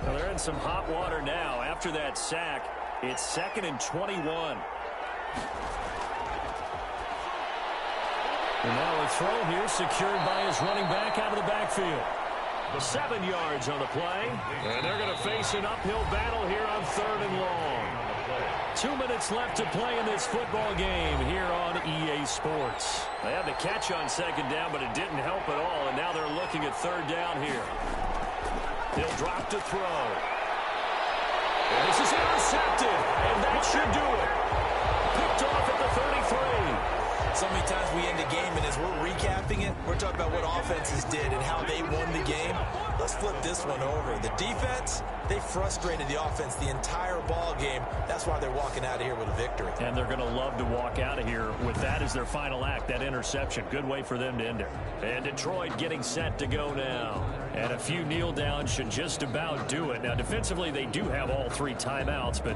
Well, they're in some hot water now. After that sack, it's 2nd and 21. And now a throw here secured by his running back out of the backfield. 7 yards on the play. And they're going to face an uphill battle here on 3rd and long. 2 minutes left to play in this football game here on EA Sports. They had the catch on 2nd down, but it didn't help at all. And now they're looking at 3rd down here. He'll drop to throw. And this is intercepted. And that should do it. Picked off at the 33. So many times we end a game, and as we're recapping it, we're talking about what offenses did and how they won the game. Let's flip this one over. The defense, they frustrated the offense the entire ball game. That's why they're walking out of here with a victory. And they're going to love to walk out of here with that as their final act, that interception. Good way for them to end it. And Detroit getting set to go now. And a few kneel downs should just about do it. Now, defensively, they do have all 3 timeouts, but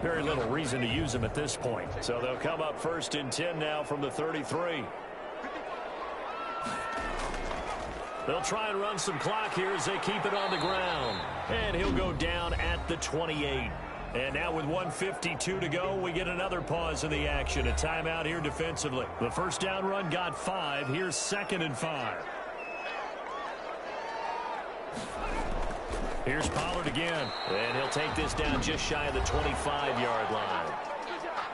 very little reason to use them at this point. So they'll come up 1st and 10 now from the 33. They'll try and run some clock here as they keep it on the ground. And he'll go down at the 28. And now with 1:52 to go, we get another pause in the action. A timeout here defensively. The first down run got 5. Here's 2nd and 5. Here's Pollard again. And he'll take this down just shy of the 25-yard line.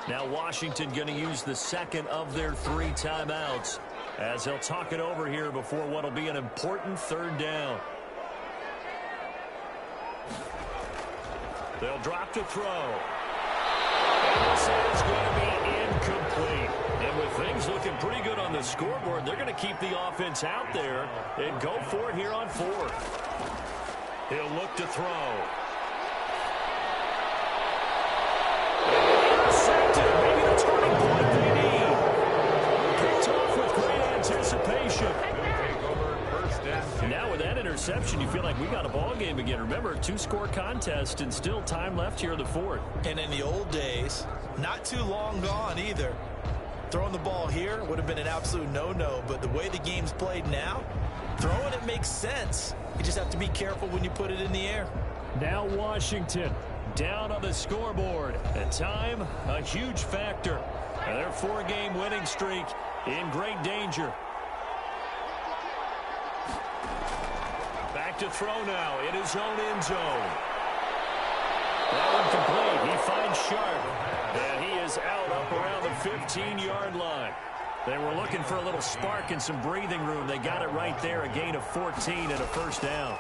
Now Washington going to use the second of their 3 timeouts as they'll talk it over here before what will be an important 3rd down. They'll drop to throw. And this is going to be incomplete. And with things looking pretty good on the scoreboard, they're going to keep the offense out there and go for it here on 4th. He'll look to throw. Intercepted. Maybe the turning point they need. Picked off with great anticipation. Now with that interception, you feel like we got a ball game again. Remember, 2-score contest and still time left here in the 4th. And in the old days, not too long gone either. Throwing the ball here would have been an absolute no-no, but the way the game's played now, throwing it makes sense. You just have to be careful when you put it in the air. Now Washington down on the scoreboard. And time, a huge factor. And their 4-game winning streak in great danger. Back to throw now in his own end zone. That one complete. He finds Sharp. And he is out up around the 15-yard line. They were looking for a little spark and some breathing room. They got it right there. A gain of 14 and a 1st down.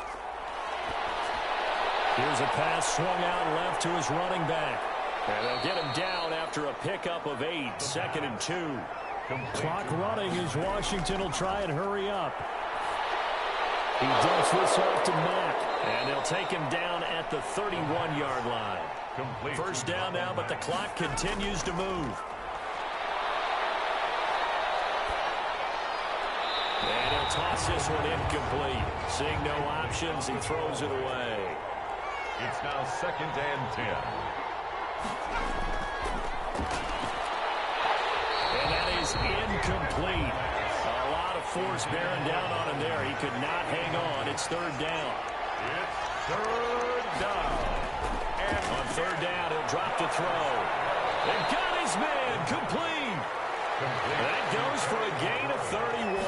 Here's a pass swung out left to his running back. And they'll get him down after a pickup of 8. 2nd and 2. Clock running as Washington will try and hurry up. He dumps this off to Mack. And they'll take him down at the 31-yard line. First down now, but the clock continues to move. And he'll toss this one incomplete. Seeing no options, he throws it away. It's now 2nd and 10. And that is incomplete. A lot of force bearing down on him there. He could not hang on. It's 3rd down. It's 3rd down. And on 3rd down, he'll drop to throw. And got his man complete. That goes for a gain of 31.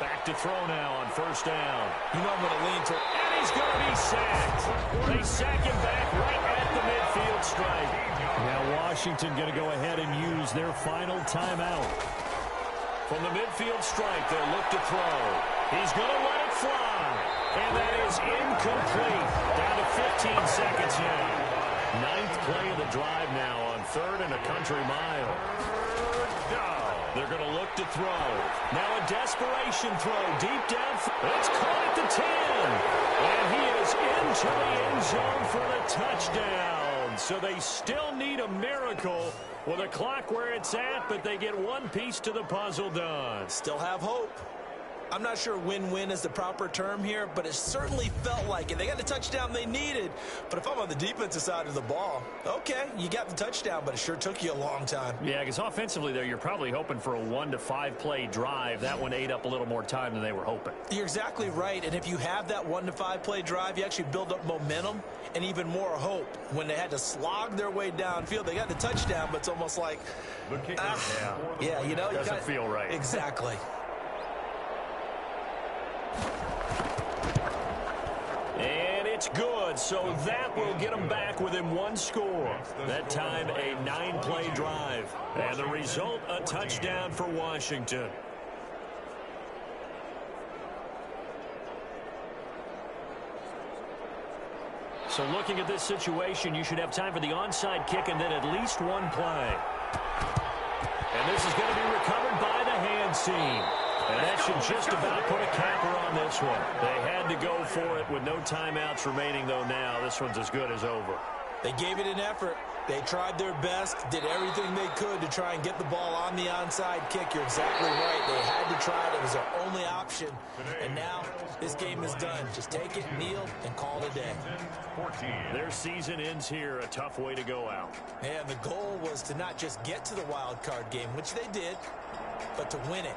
Back to throw now on 1st down. You know I'm going to lean to. And he's going to be sacked. They sack him back right at the midfield stripe. Now Washington going to go ahead and use their final timeout. From the midfield stripe, they'll look to throw. He's going to let it fly. And that is incomplete. Down to 15 seconds now. 9th play of the drive now on 3rd and a country mile. They're going to look to throw. Now a desperation throw deep down. It's caught at the 10. And he is into the end zone for the touchdown. So they still need a miracle with a clock where it's at, but they get one piece to the puzzle done. Still have hope. I'm not sure win-win is the proper term here, but it certainly felt like it. They got the touchdown they needed. But if I'm on the defensive side of the ball, okay, you got the touchdown, but it sure took you a long time. Yeah, because offensively there, you're probably hoping for a 1 to 5 play drive. That one ate up a little more time than they were hoping. You're exactly right. And if you have that 1 to 5 play drive, you actually build up momentum and even more hope. When they had to slog their way downfield, they got the touchdown, but it's almost like, yeah, you know, it doesn't feel right. Exactly. And it's good, so that will get them back within 1 score. That time, a 9-play drive. And the result, a touchdown for Washington. So looking at this situation, you should have time for the onside kick and then at least 1 play. And this is going to be recovered by the hands team. And that should just about put a capper on this one. They had to go for it with no timeouts remaining, though now this one's as good as over. They gave it an effort. They tried their best, did everything they could to try and get the ball on the onside kick. You're exactly right. They had to try it. It was their only option. And now this game is done. Just take it, kneel, and call it a day. Their season ends here. A tough way to go out. And the goal was to not just get to the wild card game, which they did, but to win it.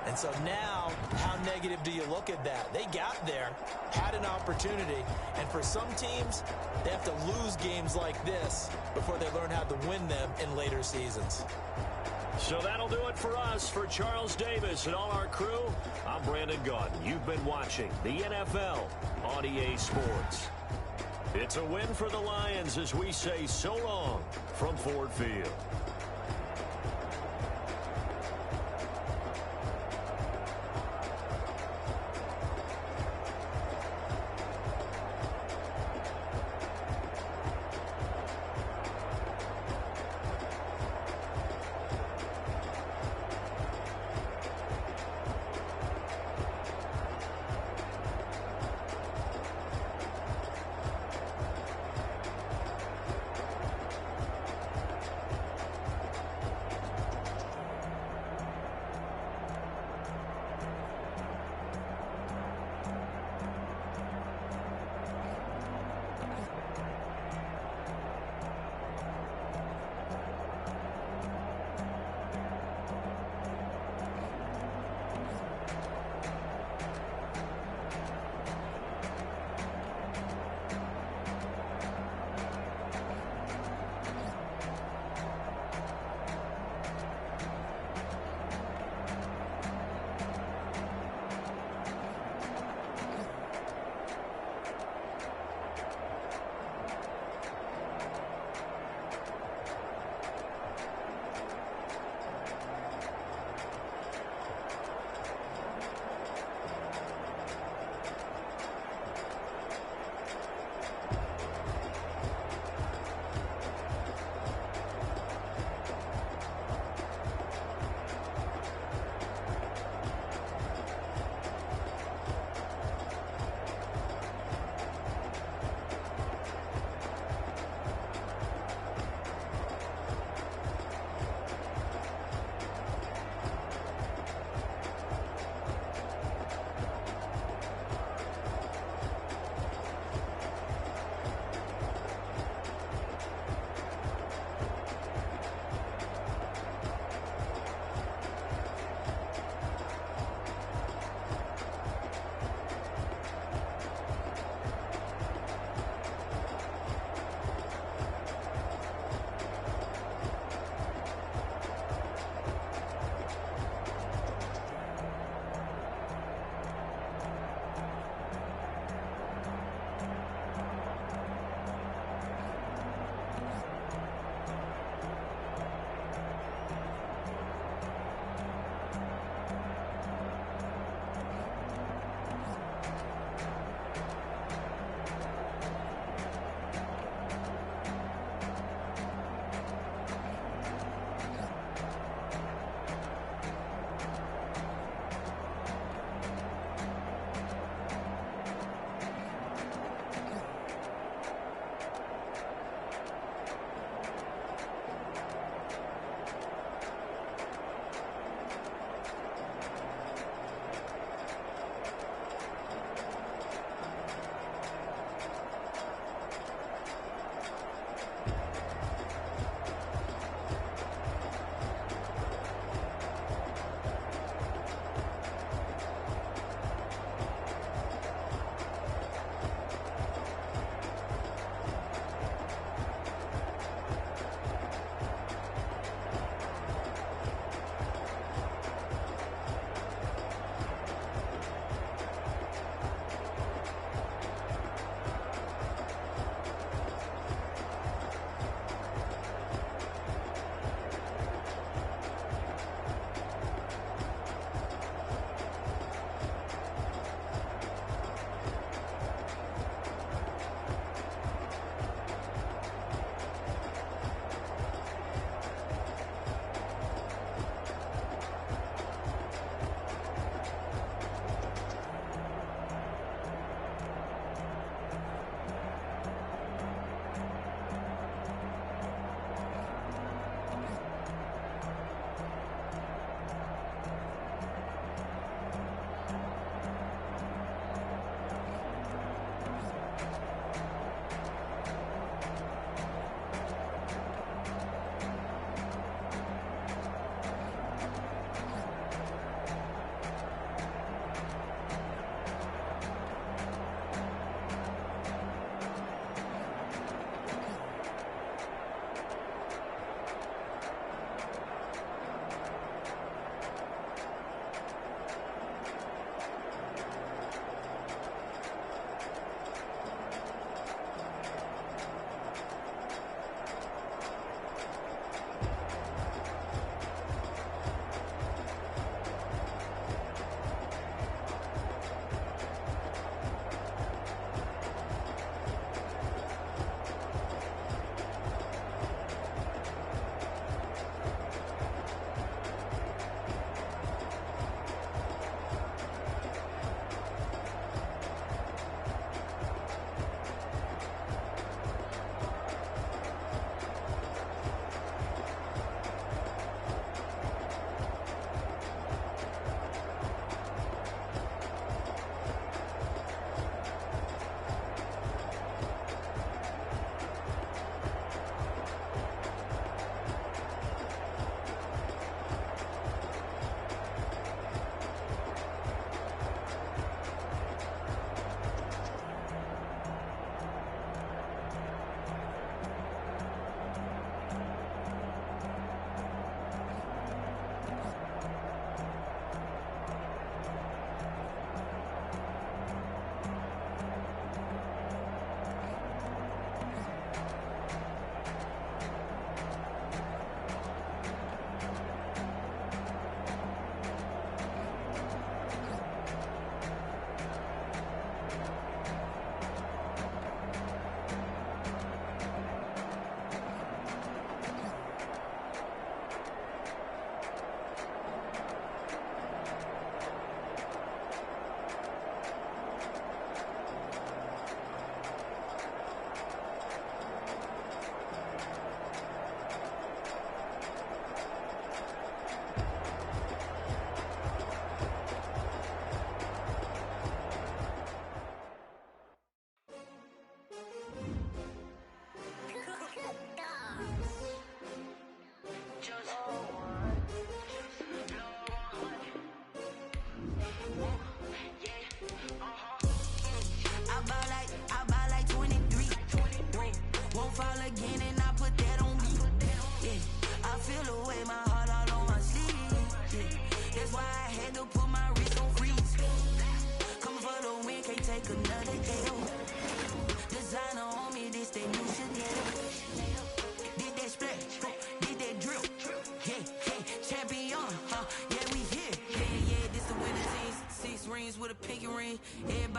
And so now, how negative do you look at that? They got there, had an opportunity, and for some teams, they have to lose games like this before they learn how to win them in later seasons. So that'll do it for us. For Charles Davis and all our crew, I'm Brandon Gaudin. You've been watching the NFL on EA Sports. It's a win for the Lions as we say so long from Ford Field.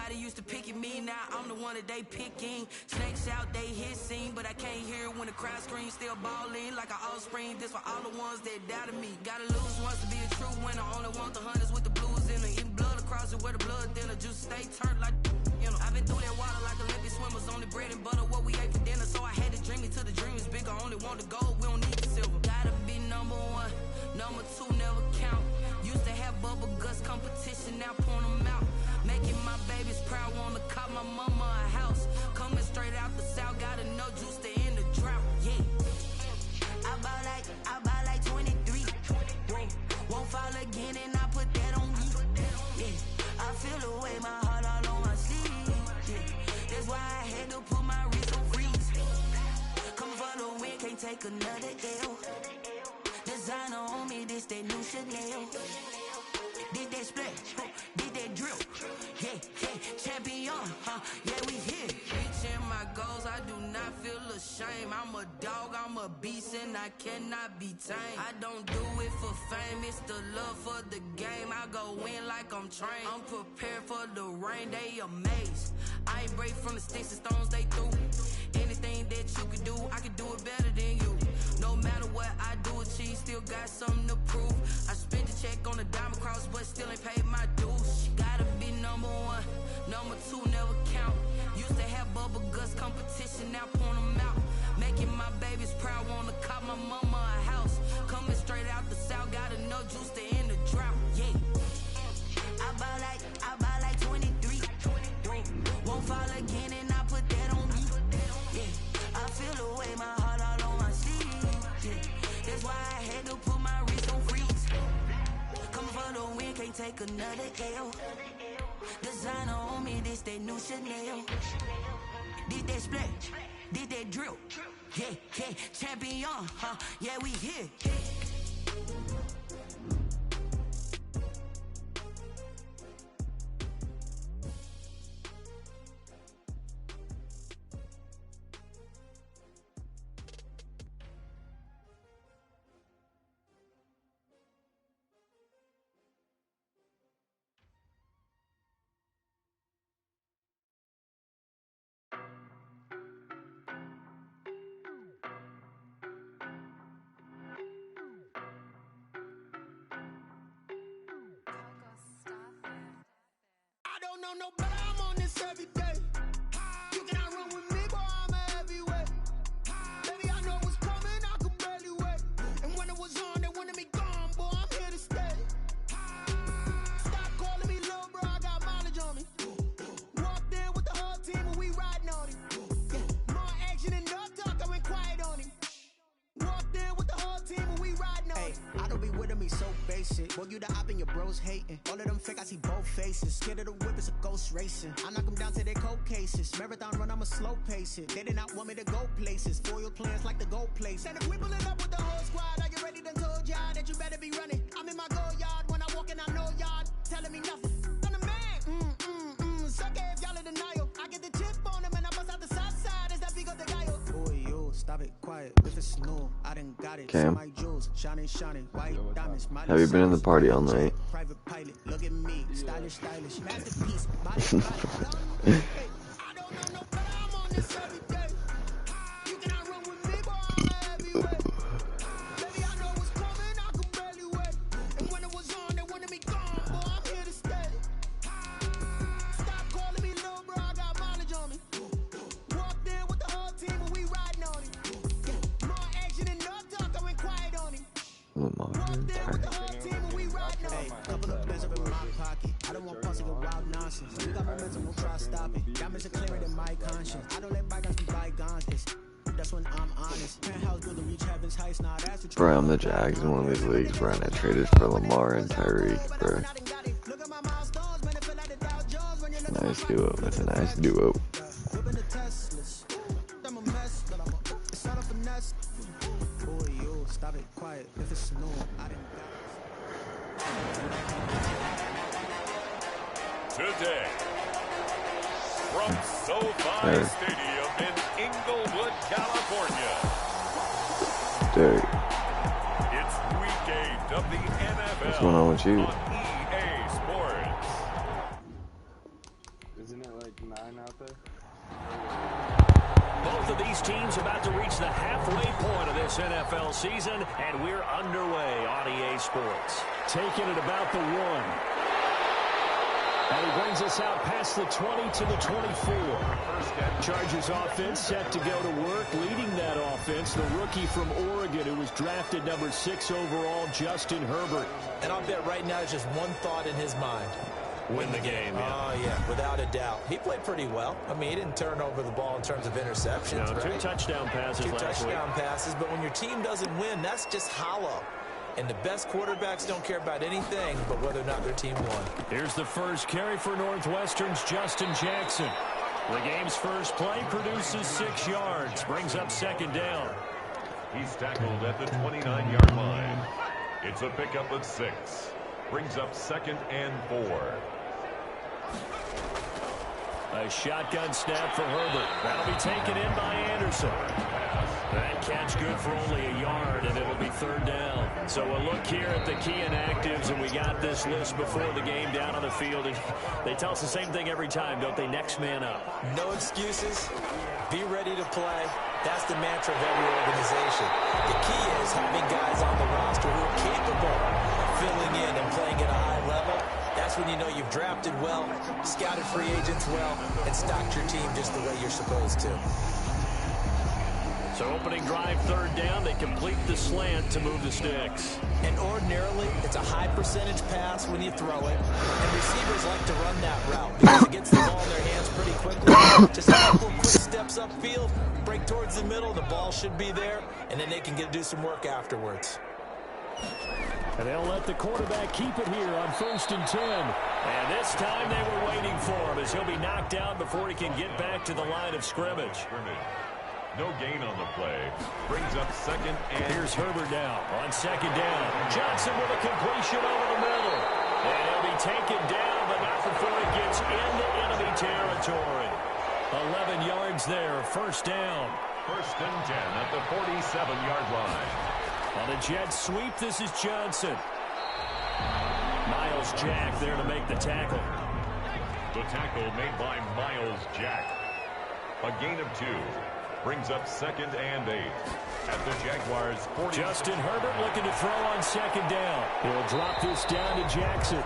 Everybody used to pick at me, now I'm the one that they picking. Snakes out, they hissing, but I can't hear it when the crowd screams. Still balling like an offspring. This for all the ones that doubted me. Gotta lose once to be a true winner. Only want the hunters with the blues in it. Eating blood across it where the blood thinner. Juice stay turned like, you know. I've been through that water like Olympic swimmers. Only bread and butter what we ate for dinner. So I had to dream it till the dream is bigger. Only want the gold, we don't need the silver. Gotta be number one, number two never count. Used to have bubble guts competition, now point them out. Making my babies proud, wanna cop my mama a house. Coming straight out the south, gotta know juice to end the drought. Yeah, I bought like 23. Won't fall again and I put that on me. Yeah, I feel the way, my heart all on my sleeve. Yeah, that's why I had to put my wrist on freeze. Come for the win, can't take another L. Designer on me, this that new Chanel. Did that splash, did that drill. Yeah, champion, yeah, we here. Reaching my goals, I do not feel ashamed. I'm a dog, I'm a beast, and I cannot be tamed. I don't do it for fame, it's the love for the game. I go in like I'm trained. I'm prepared for the rain, they amazed. I ain't break from the sticks and stones they threw. Anything that you can do, I can do it better than you. No matter what I do, achieve, still got something to prove. I spent the check on the diamond cross, but still ain't paid my dues. Gotta be number one, number two never count. Used to have bubble guts competition, now point them out. Making my babies proud, wanna cop my mama a house. Coming straight out the south, gotta know juice to end the drought. Yeah, I bought like 23. Won't fall again and I put that on me. Yeah, I feel the way, my heart all on my sleeve. Yeah, that's why I had to put my wrist on freeze. Come for the win, can't take another L. Designer on me, this that new Chanel. Did that splash, did that drill. Yeah, champion, yeah, we here. No, but I'm on this every day. You cannot run with me, boy, I'm a heavyweight. Baby, I know what's coming, I could barely wait. And when it was on, they wanted me gone, boy, I'm here to stay. Stop calling me little bro, I got mileage on me. Walked in with the whole team and we riding on him. Yeah. More action and no talk, I went quiet on him. Walked in with the whole team and we riding on him. I don't be with him, he's so basic. Boy, you the op and your bros hating. All of them fake, I see both faces. Scared of the whip, it's a ghost racing. I knock them down to their cold cases. Marathon run, I'ma slow pace it. They did not want me to go places. Foil plans like the gold place. And if we pulling up with the whole squad, are you ready? Done told y'all that you better be running. I'm in my go yard. When I walk in, I know y'all telling me nothing. I'm the man. Suck it if y'all in denial. I get the chip on them and I bust out the south side. Is that big of the guy? Boy, yo, stop it, quiet. If it's new, I done got it. Cam, my jewels, shining, white diamonds. have you been in the party all night? Private pilot, look at me, stylish, masterpiece, body. I don't know, no, but I'm on this every day. You cannot run with me, boy, I'm a heavyweight. Baby, I know what's coming, I could barely wait. And when it was on, they wanted me gone, boy, I'm here to stay. Stop calling me little bro, I got mileage on me. Walked in with the whole team and we riding on him. Yeah. More action and no talk, I went quiet on him. Walked in with the whole team and we riding on him. Couple of bands up in my pocket. I don't want pussy with wild nonsense. We got momentum, we'll try stopping. Diamonds are clearer than my conscience. I don't let bygones be bygones. That's when I'm honest. Penthouse build to reach heaven's heights. Now that's the Bro, I'm the Jags in one of these leagues, bro, and I traded for Lamar and Tyreek, bro. Nice duo. That's a nice duo. Boy, yo, stop it, quiet. If it's snow, I didn't Today, from SoFi Stadium in Inglewood, California. Dude. It's week 8 of the NFL. What's going on with you? On EA Sports. Isn't NFL season, and we're underway on EA Sports. Taking it about the 1. And he brings us out past the 20 to the 24. Chargers offense set to go to work. Leading that offense, the rookie from Oregon who was drafted number 6 overall, Justin Herbert. And I'll bet right now there's just one thought in his mind. Win the game, yeah. Oh, yeah, without a doubt. He played pretty well. I mean, he didn't turn over the ball in terms of interceptions, no, right? 2 touchdown passes last week. 2 touchdown passes, but when your team doesn't win, that's just hollow. And the best quarterbacks don't care about anything but whether or not their team won. Here's the first carry for Northwestern's Justin Jackson. The game's first play produces 6 yards, brings up 2nd down. He's tackled at the 29-yard line. It's a pickup of 6. Brings up 2nd and 4. A shotgun snap for Herbert. That'll be taken in by Anderson. That catch good for only a yard, and it'll be 3rd down. So a look here at the key inactives, and we got this list before the game down on the field. They tell us the same thing every time, don't they? Next man up. No excuses. Be ready to play. That's the mantra of every organization. The key is having guys on the roster who are capable of filling in and playing at a high level. That's when you know you've drafted well, scouted free agents well, and stocked your team just the way you're supposed to. So opening drive, 3rd down. They complete the slant to move the sticks. And ordinarily, it's a high percentage pass when you throw it. And receivers like to run that route because it gets the ball in their hands pretty quickly. Just a couple quick steps upfield, break towards the middle, the ball should be there, and then they can do some work afterwards. And they'll let the quarterback keep it here on 1st and 10. And this time they were waiting for him as he'll be knocked down before he can get back to the line of scrimmage. No gain on the play. Brings up 2nd and... Here's Herbert now on 2nd down. Johnson with a completion over the middle. And he'll be taken down, but not before he gets into enemy territory. 11 yards there, 1st down. 1st and 10 at the 47-yard line. On a jet sweep, this is Johnson. Miles Jack there to make the tackle. The tackle made by Miles Jack. A gain of 2. Brings up 2nd and 8 at the Jaguars' 40. Justin Herbert looking to throw on 2nd down. He'll drop this down to Jackson.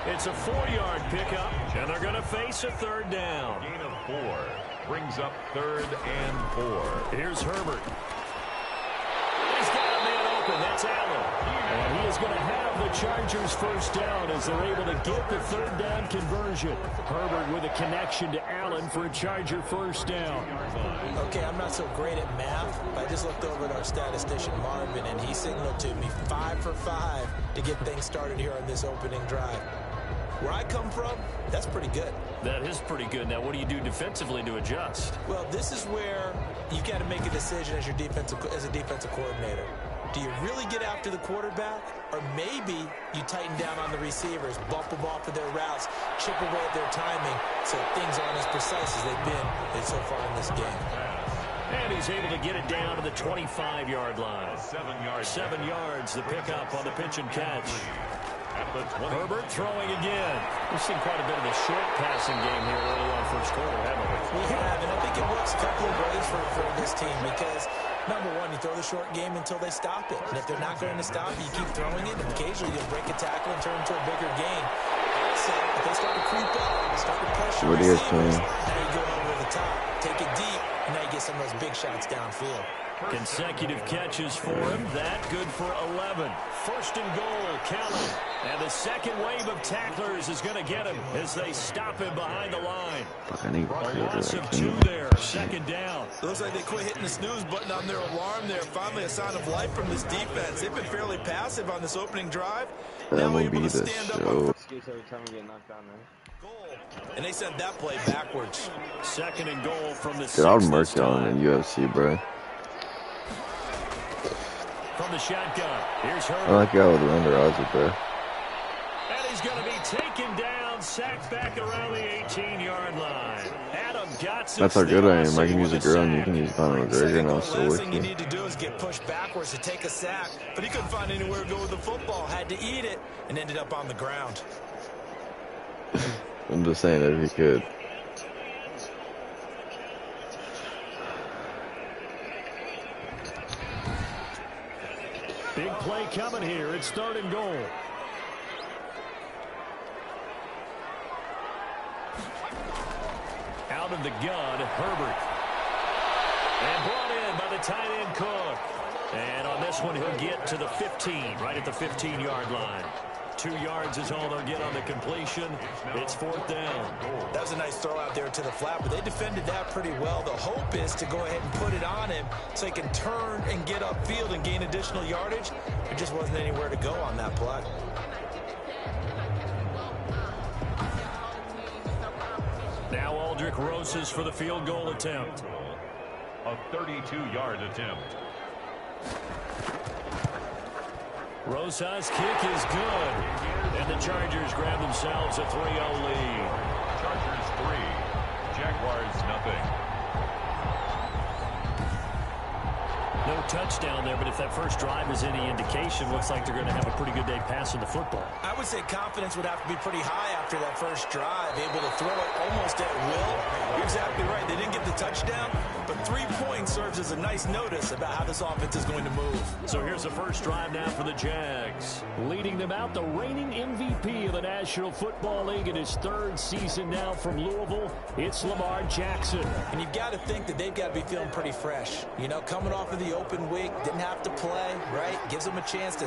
It's a 4-yard pickup, and they're going to face a 3rd down. Gain of 4. Brings up 3rd and 4. Here's Herbert. He's got a man open. That's Allen. And he is going to have the Chargers 1st down as they're able to get the 3rd down conversion. Herbert with a connection to Allen for a Charger 1st down. Okay, I'm not so great at math, but I just looked over at our statistician Marvin, and he signaled to me 5 for 5 to get things started here on this opening drive. Where I come from, that's pretty good. That is pretty good. Now, what do you do defensively to adjust? Well, this is where you've got to make a decision as a defensive coordinator. Do you really get after the quarterback? Or maybe you tighten down on the receivers, bump them off of their routes, chip away at their timing so things aren't as precise as they've been so far in this game. And he's able to get it down to the 25-yard line. 7 yards, the pickup on the pitch and catch. Herbert throwing again. We've seen quite a bit of a short passing game here early on 1st quarter, haven't we? We have, and I think it works a couple of ways for this team because, number one, you throw the short game until they stop it. And if they're not going to stop it, you keep throwing it, and occasionally you'll break a tackle and turn into a bigger gain. So if they start to creep up, start to pressure receivers, now you go over the top, take it deep, and now you get some of those big shots downfield. Consecutive catches for him. That good for 11. 1st and goal, Kellen. And the second wave of tacklers is going to get him as they stop him behind the line. A loss of 2 there. 2nd down. It looks like they quit hitting the snooze button on their alarm there. Finally a sign of life from this defense. They've been fairly passive on this opening drive. That will be the show. And they sent that play backwards. 2nd and goal from the 6th. Dude, I would murk y'all in the UFC, bro. From the shotgun, here's Herbert. I like y'all with the under odds, bro. And he's going to be taken down, sacked back around the 18-yard line. Adam Gotson. That's how good I am. I can use a girl and you can use Conor McGregor and I'll still The last work thing you need to do is get pushed backwards to take a sack. But he couldn't find anywhere to go with the football. Had to eat it and ended up on the ground. I'm just saying if he could. Big play coming here. It's 3rd and goal. Out of the gun, Herbert. And brought in by the tight end Cook. And on this one, he'll get to the 15, right at the 15-yard line. 2 yards is all they'll get on the completion. It's 4th down. That was a nice throw out there to the flat, but they defended that pretty well. The hope is to go ahead and put it on him so he can turn and get upfield and gain additional yardage. There just wasn't anywhere to go on that play. Now Aldrick Rosas for the field goal attempt. A 32-yard attempt. Rosas' kick is good. And the Chargers grab themselves a 3-0 lead. Chargers 3, Jaguars nothing. No touchdown there, but if that first drive is any indication, looks like they're going to have a pretty good day passing the football. I would say confidence would have to be pretty high after that first drive, able to throw it almost at will. You're exactly right. They didn't get the touchdown, but 3 points serves as a nice notice about how this offense is going to move. So here's the first drive now for the Jags. Leading them out, the reigning MVP of the National Football League in his 3rd season now from Louisville. It's Lamar Jackson. And you've got to think that they've got to be feeling pretty fresh. You know, coming off of the open week, didn't have to play, right? Gives them a chance to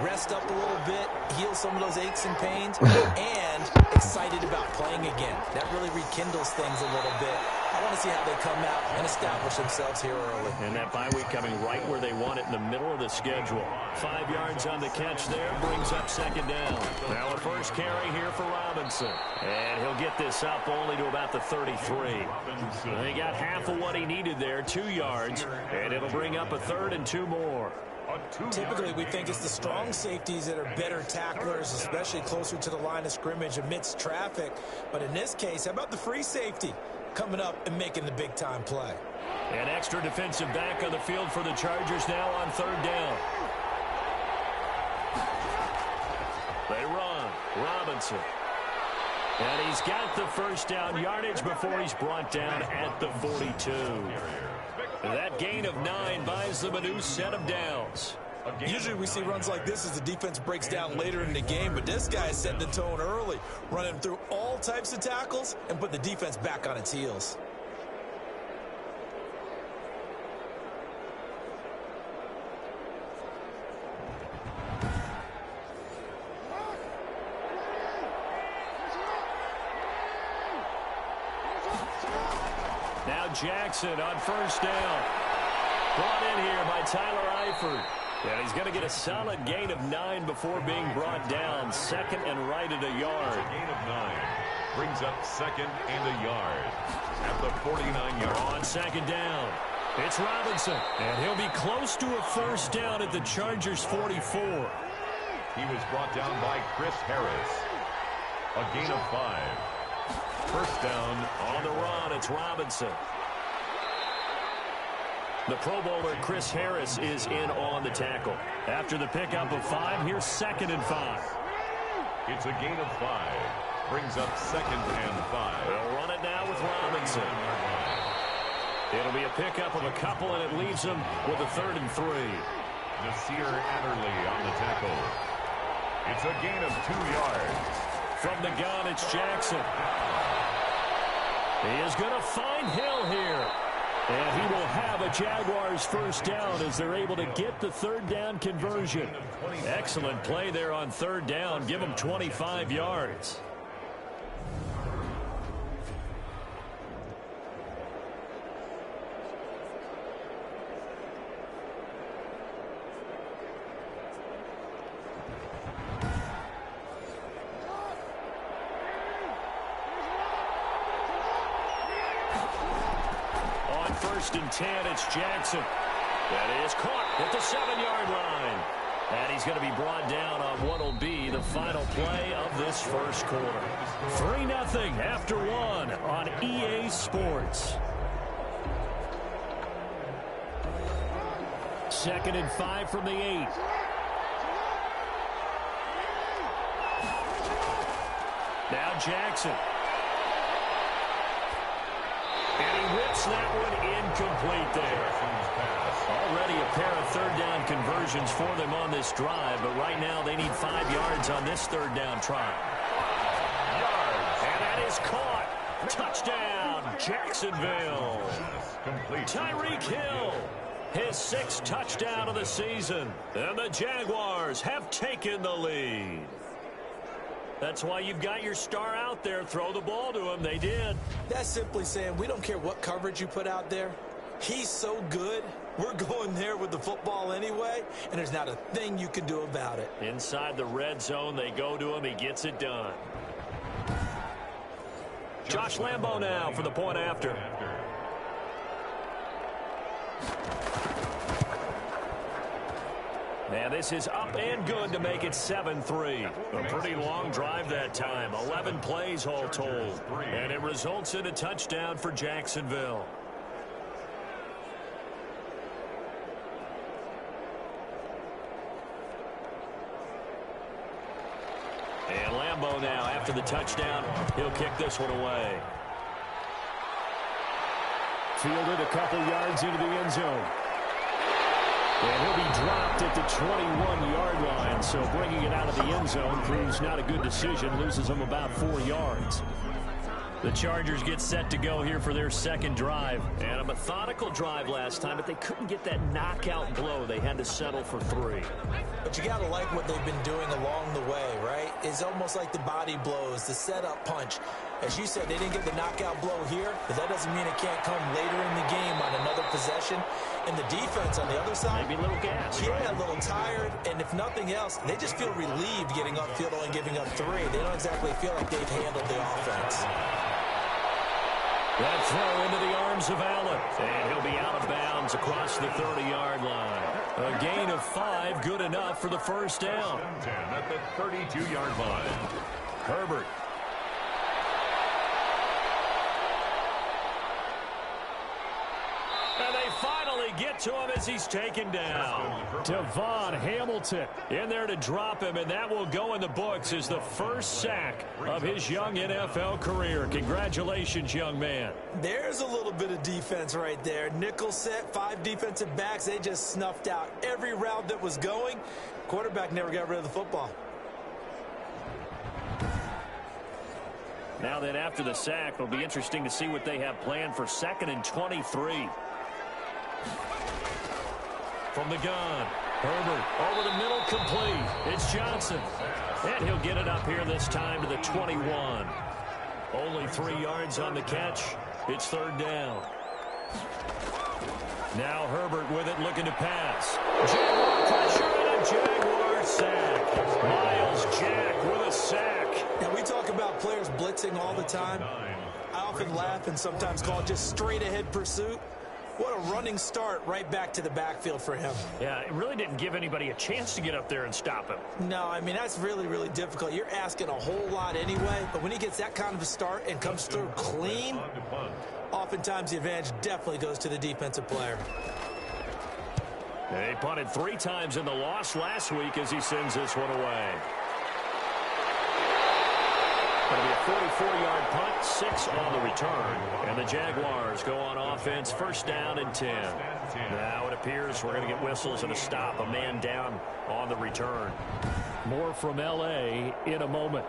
rest up a little bit, heal some of those aches and pains, and excited about playing again. That really rekindles things a little bit. I want to see how they come out and establish themselves here early. And that bye week coming right where they want it, in the middle of the schedule. 5 yards on the catch there, brings up 2nd down. Now a first carry here for Robinson. And he'll get this up only to about the 33. He got half of what he needed there, 2 yards, and it'll bring up a 3rd and 2 more. Typically, we think it's the strong safeties that are better tacklers, especially closer to the line of scrimmage amidst traffic. But in this case, how about the free safety coming up and making the big-time play? An extra defensive back on the field for the Chargers now on 3rd down. They run. Robinson. And he's got the first down yardage before he's brought down at the 42. That gain of 9 buys them a new set of downs. Usually we see runs like this as the defense breaks down later in the game, but this guy is setting the tone early, running through all types of tackles and put the defense back on its heels. Now Jackson on first down. Brought in here by Tyler Eifert. And he's going to get a solid gain of 9 before being brought down. 2nd and right at a yard. A gain of 9 brings up 2nd and a yard at the 49-yard. On 2nd down, it's Robinson. And he'll be close to a first down at the Chargers' 44. He was brought down by Chris Harris. A gain of 5. First down on the run. It's Robinson. The Pro Bowler Chris Harris is in on the tackle. After the pickup of 5, here's 2nd and 5. It's a gain of 5. Brings up 2nd and 5. They'll run it now with Robinson. It'll be a pickup of a couple, and it leaves them with a 3rd and 3. Nasir Adderley on the tackle. It's a gain of 2 yards. From the gun, it's Jackson. He is going to find Hill here. And he will have a Jaguars first down as they're able to get the 3rd down conversion. Excellent play there on 3rd down. Give them 25 yards. First and 10, it's Jackson. That is caught at the 7-yard line. And he's going to be brought down on what will be the final play of this first quarter. 3-0 after 1 on EA Sports. 2nd and 5 from the 8. Now Jackson. And he whips that one incomplete there. Already a pair of third-down conversions for them on this drive, but right now they need 5 yards on this third-down try. And that is caught. Touchdown, Jacksonville. Tyreek Hill, his 6th touchdown of the season. And the Jaguars have taken the lead. That's why you've got your star out there. Throw the ball to him. They did. That's simply saying we don't care what coverage you put out there. He's so good. We're going there with the football anyway, and there's not a thing you can do about it. Inside the red zone, they go to him. He gets it done. Josh Lambo now for the point after. And this is up and good to make it 7-3. A pretty long drive that time. 11 plays all told. And it results in a touchdown for Jacksonville. And Lambo now, after the touchdown, he'll kick this one away. Fielded a couple yards into the end zone. And he'll be dropped at the 21-yard line, so bringing it out of the end zone proves not a good decision, loses him about 4 yards. The Chargers get set to go here for their second drive. And a methodical drive last time, but they couldn't get that knockout blow. They had to settle for 3. But you got to like what they've been doing along the way, right? It's almost like the body blows, the setup punch. As you said, they didn't get the knockout blow here, but that doesn't mean it can't come later in the game on another possession. And the defense on the other side, maybe a little gas. Yeah, right? A little tired. And if nothing else, they just feel relieved getting upfield and giving up 3. They don't exactly feel like they've handled the offense. That throw into the arms of Allen. And he'll be out of bounds across the 30-yard line. A gain of 5, good enough for the first down. 10 at the 32-yard line. Herbert. And they finally get to him as he's taken down. Devon Hamilton in there to drop him, and that will go in the books as the first sack of his young NFL career. Congratulations, young man. There's a little bit of defense right there. Nickel set, 5 defensive backs. They just snuffed out every route that was going. Quarterback never got rid of the football. Now then, after the sack, it'll be interesting to see what they have planned for 2nd and 23. From the gun, Herbert over the middle, complete. It's Johnson. And he'll get it up here this time to the 21. Only 3 yards on the catch. It's 3rd down. Now Herbert with it, looking to pass. Jaguar pressure and a Jaguar sack. Myles Jack with a sack. Now we talk about players blitzing all the time. I often laugh and sometimes call it just straight ahead pursuit. What a running start right back to the backfield for him. Yeah, it really didn't give anybody a chance to get up there and stop him. No, I mean, that's really, really difficult. You're asking a whole lot anyway, but when he gets that kind of a start and comes through clean, oftentimes the advantage definitely goes to the defensive player. They punted 3 times in the loss last week as he sends this one away. It'll be a 44-yard punt, 6 on the return. And the Jaguars go on offense, 1st down and 10. Now it appears we're going to get whistles and a stop, a man down on the return. More from L.A. in a moment.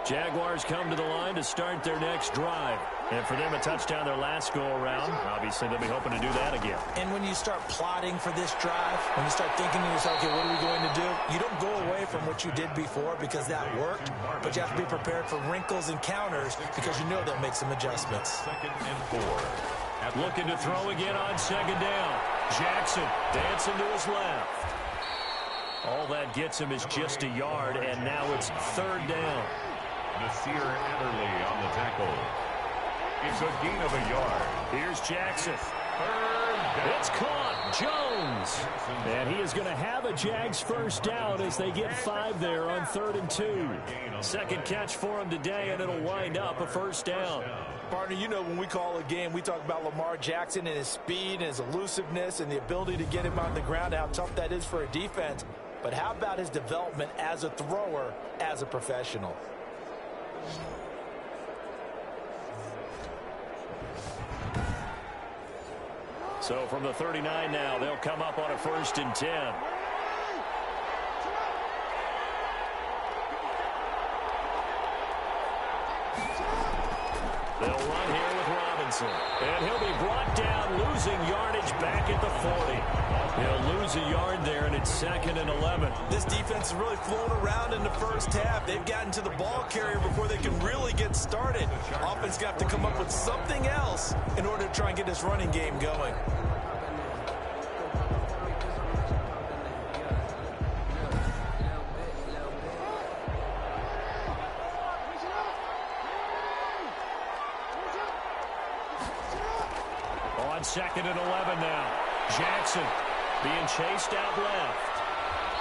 Jaguars come to the line to start their next drive. And for them, a touchdown their last go-around. Obviously, they'll be hoping to do that again. And when you start plotting for this drive, when you start thinking to yourself, okay, what are we going to do? You don't go away from what you did before because that worked, but you have to be prepared for wrinkles and counters because you know they'll make some adjustments. 2nd and 4. Looking to throw again on 2nd down. Jackson dancing to his left. All that gets him is just a yard, and now it's 3rd down. Nasir Adderley on the tackle. It's a gain of a yard. Here's Jackson. It's caught. Jones. And he is going to have a Jags 1st down as they get 5 there on 3rd and 2. Second catch for him today, and it'll wind up a 1st down. Partner, you know when we call a game, we talk about Lamar Jackson and his speed and his elusiveness and the ability to get him on the ground, how tough that is for a defense. But how about his development as a thrower, as a professional? So from the 39 now, they'll come up on a 1st and 10. They'll run here with Robinson. And he'll be brought down, losing yardage back at the 40. He'll lose a yard there, and it's 2nd and 11. This defense is really flown around in the first half. They've gotten to the ball carrier before they can really get started. Offense got to come up with something else in order to try and get this running game going. On 2nd and 11 now. Jackson being chased out left.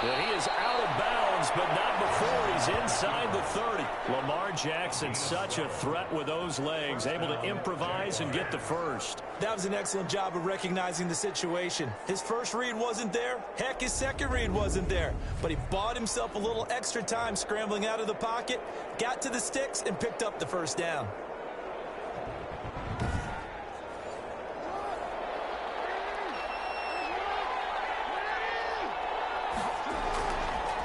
And he is out of bounds, but not before he's inside the 30. Lamar Jackson, such a threat with those legs, able to improvise and get the first. That was an excellent job of recognizing the situation. His first read wasn't there. Heck, his second read wasn't there. But he bought himself a little extra time scrambling out of the pocket, got to the sticks, and picked up the first down.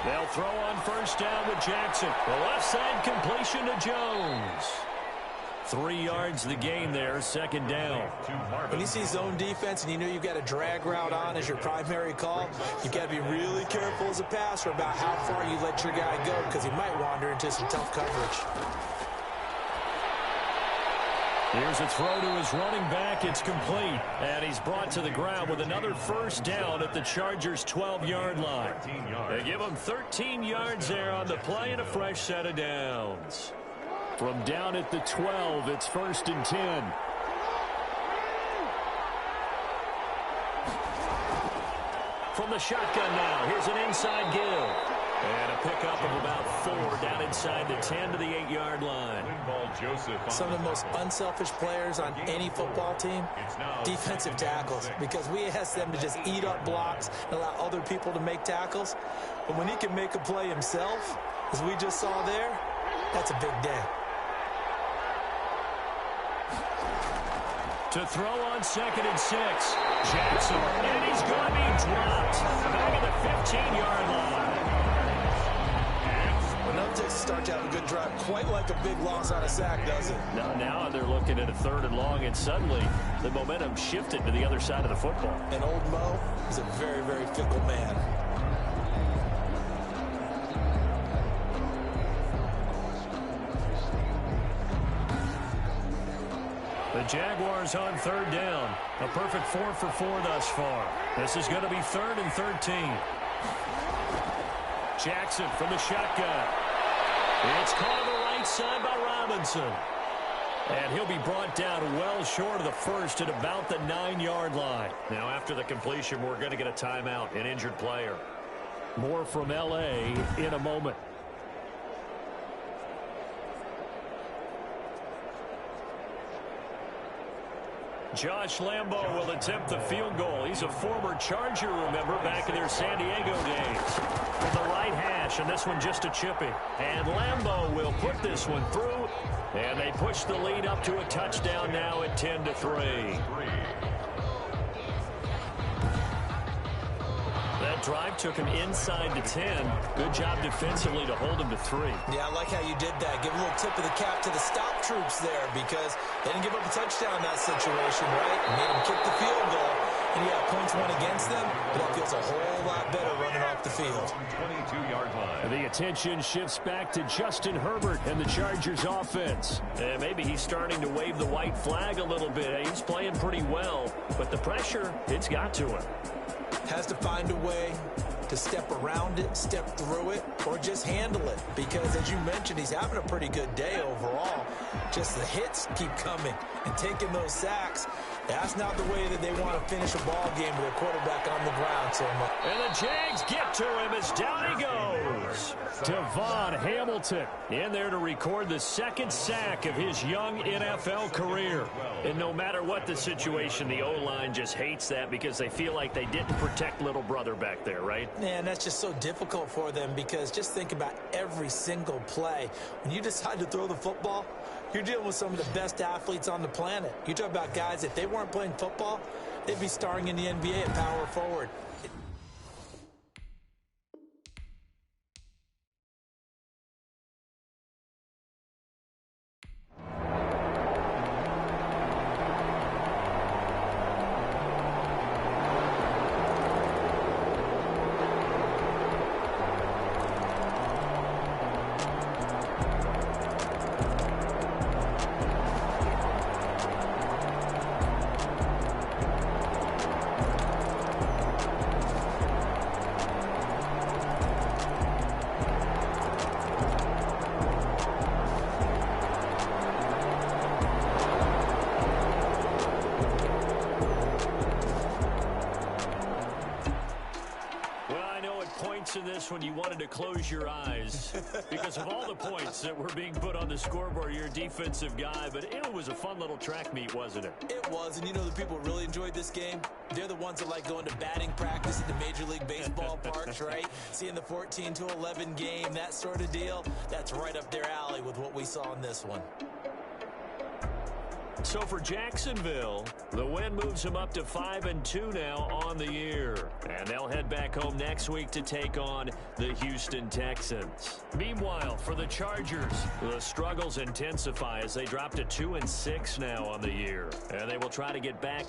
They'll throw on 1st down with Jackson. The left side completion to Jones. 3 yards the gain there, 2nd down. When you see zone defense and you know you've got a drag route on as your primary call, you've got to be really careful as a passer about how far you let your guy go because he might wander into some tough coverage. Here's a throw to his running back. It's complete. And he's brought to the ground with another 1st down at the Chargers' 12-yard line. They give him 13 yards there on the play and a fresh set of downs. From down at the 12, it's 1st and 10. From the shotgun now, here's an inside give. And a pickup of about 4 down inside the 10 to the 8-yard line. Some of the most unselfish players on any football team, defensive tackles, because we ask them to just eat up blocks and allow other people to make tackles. But when he can make a play himself, as we just saw there, that's a big day. To throw on 2nd and 6. Jackson, and he's going to be dropped back at the 15-yard line. Another start to have a good drive, quite like a big loss on a sack, does it? Now they're looking at a 3rd and long, and suddenly the momentum shifted to the other side of the football. And old Mo is a very, very fickle man. The Jaguars on 3rd down. A perfect 4 for 4 thus far. This is going to be 3rd and 13. Jackson from the shotgun. It's caught on the right side by Robinson. And he'll be brought down well short of the 1st at about the 9-yard line. Now after the completion, we're going to get a timeout, an injured player. More from L.A. in a moment. Josh Lambo will attempt the field goal. He's a former Charger, remember, back in their San Diego days. From the right hash, and this one just a chippy. And Lambo will put this one through, and they push the lead up to a touchdown now at 10-3. That drive took him inside the 10. Good job defensively to hold him to 3. Yeah, I like how you did that. Give a little tip of the cap to the stop troops there because they didn't give up a touchdown in that situation, right? Made them kick the field goal. And yeah, points went against them, but that feels a whole lot better running off the field. 22-yard line. The attention shifts back to Justin Herbert and the Chargers offense. And maybe he's starting to wave the white flag a little bit. He's playing pretty well, but the pressure, it's got to him. Has to find a way to step around it, step through it, or just handle it. Because, as you mentioned, he's having a pretty good day overall. Just the hits keep coming and taking those sacks. That's not the way that they want to finish a ball game with a quarterback on the ground so much. And the Jags get to him as down he goes. Devon Hamilton in there to record the 2nd sack of his young NFL career. And no matter what the situation, the O-line just hates that because they feel like they didn't protect little brother back there, right? Man, that's just so difficult for them because just think about every single play. When you decide to throw the football, you're dealing with some of the best athletes on the planet. You talk about guys, if they weren't playing football, they'd be starring in the NBA at power forward. In this when you wanted to close your eyes because of all the points that were being put on the scoreboard. You're a defensive guy, but it was a fun little track meet, wasn't it? It was, and you know the people really enjoyed this game? They're the ones that like going to batting practice at the Major League Baseball parks, right? Seeing the 14-11 game, that sort of deal, that's right up their alley with what we saw in this one. So for Jacksonville, the win moves them up to 5-2 now on the year. And they'll head back home next week to take on the Houston Texans. Meanwhile, for the Chargers, the struggles intensify as they drop to 2-6 now on the year. And they will try to get back.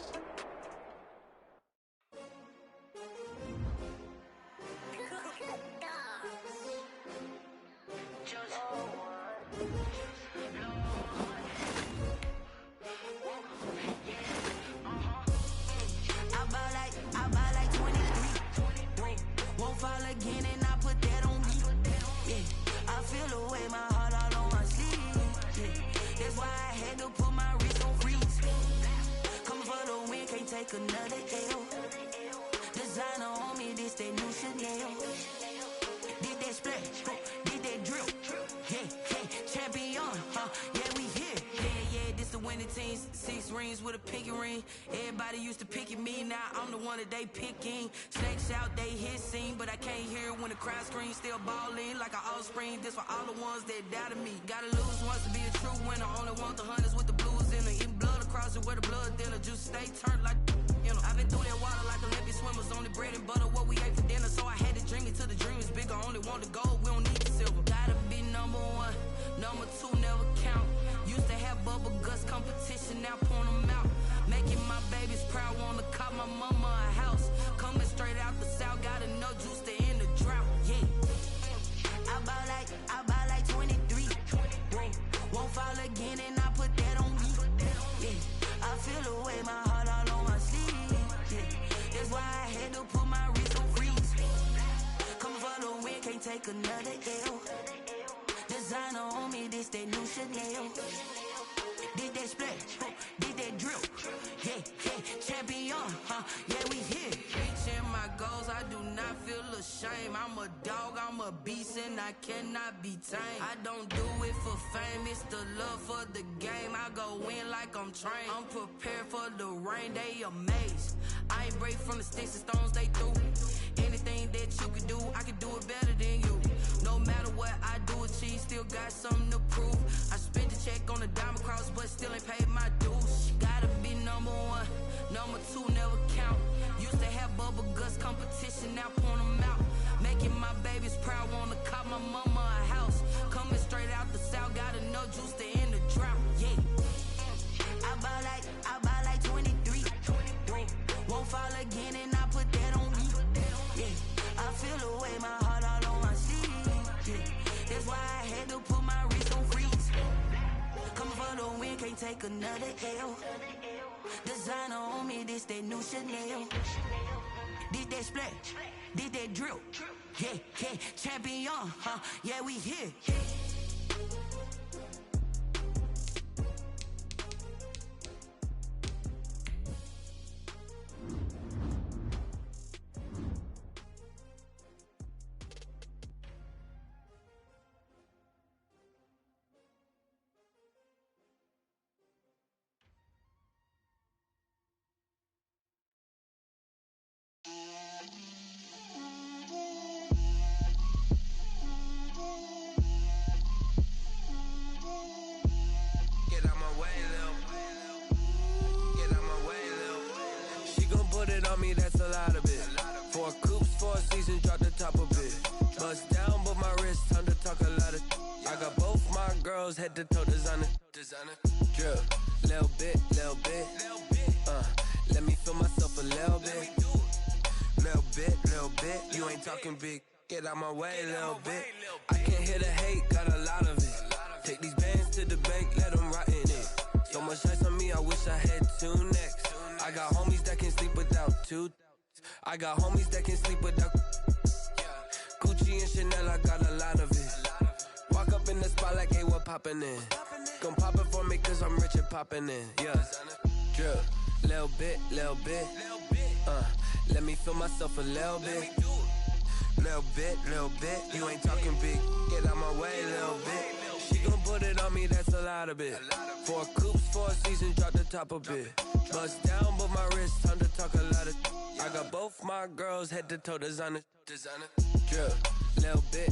Another L. Designer on me, this that new Chanel. Did that splash, did that drill. Yeah, champion, yeah, we here. Yeah, this the winning team. 6 rings with a pinky ring. Everybody used to pick at me, now I'm the one that they picking. Snakes out, they hit scene, but I can't hear it when the crowd screams. Still balling like an offspring. This for all the ones that doubted me. Gotta lose once to be a true winner. Only want the hunters with the blues in it. Eating blood across it where the blood thinner. Just stay turned like, you know. I've been through that water like Olympic swimmers. Only bread and butter, what we ate for dinner. So I had to dream it till the dream is bigger. Only want the gold, we don't need the silver. Gotta be number 1, number 2 never count. Used to have bubble guts competition, now point them out. Making my babies proud, wanna cop my mama a house. Coming straight out the south, gotta know juice to end the drought. Yeah, I buy like 23. Won't fall again, and I put that on me. Yeah, I feel the way, my heart all on my sleeve. Yeah, that's why I had to put my wrist on freeze. Coming for the win, can't take another L. Designer on me, this that new Chanel. Did that splash, did that drill. Yeah, champion, yeah, we here. Reaching my goals, I do not feel ashamed. I'm a dog, I'm a beast, and I cannot be tamed. I don't do it for fame, it's the love for the game. I go in like I'm trained. I'm prepared for the rain, they amazed. I ain't break from the sticks and stones they threw. Anything that you can do, I can do it better than you. No matter what I do, achieve, still got something to prove. I spent the check on the diamond cross, but still ain't paid my dues. Gotta be number 1, number 2 never count. Used to have bubble guts competition, now point them out. Making my babies proud, wanna cop my mama a house. Coming straight out the south, gotta know juice to end the drought. Yeah, I buy like 23. Won't fall again, and I put that on me. Yeah, I feel the way, my heart all on my sleeve. Yeah, that's why I had to put my wrist on freeze. Coming for the win, can't take another L. Designer on me, this that new Chanel. Did that splash, did that drill. Yeah, champion, yeah, we here. girls head to toe designer. Drip, little bit. Let me feel myself a little bit. Little bit. You ain't talking big. Get out my way a little bit. I can't hear the hate, got a lot of it. Take these bands to the bank, let them rot in it. So much ice on me, I wish I had 2 necks. I got homies that can sleep without 2. I got homies that can sleep without Gucci and Chanel, I got a lot of it. Walk up in the spot like, hey, what poppin' in? Gon' pop it for me cause I'm rich and poppin' in. Yeah, drip, little bit. Let me feel myself a little bit. Little bit. You ain't talking big. Get out my way a little bit. She gon' put it on me, that's a lot of it. 4 coops, 4 seasons, drop the top a bit. Bust down, but my wrist, time to talk a lot of. I got both my girls head to toe designer. Drip, little bit.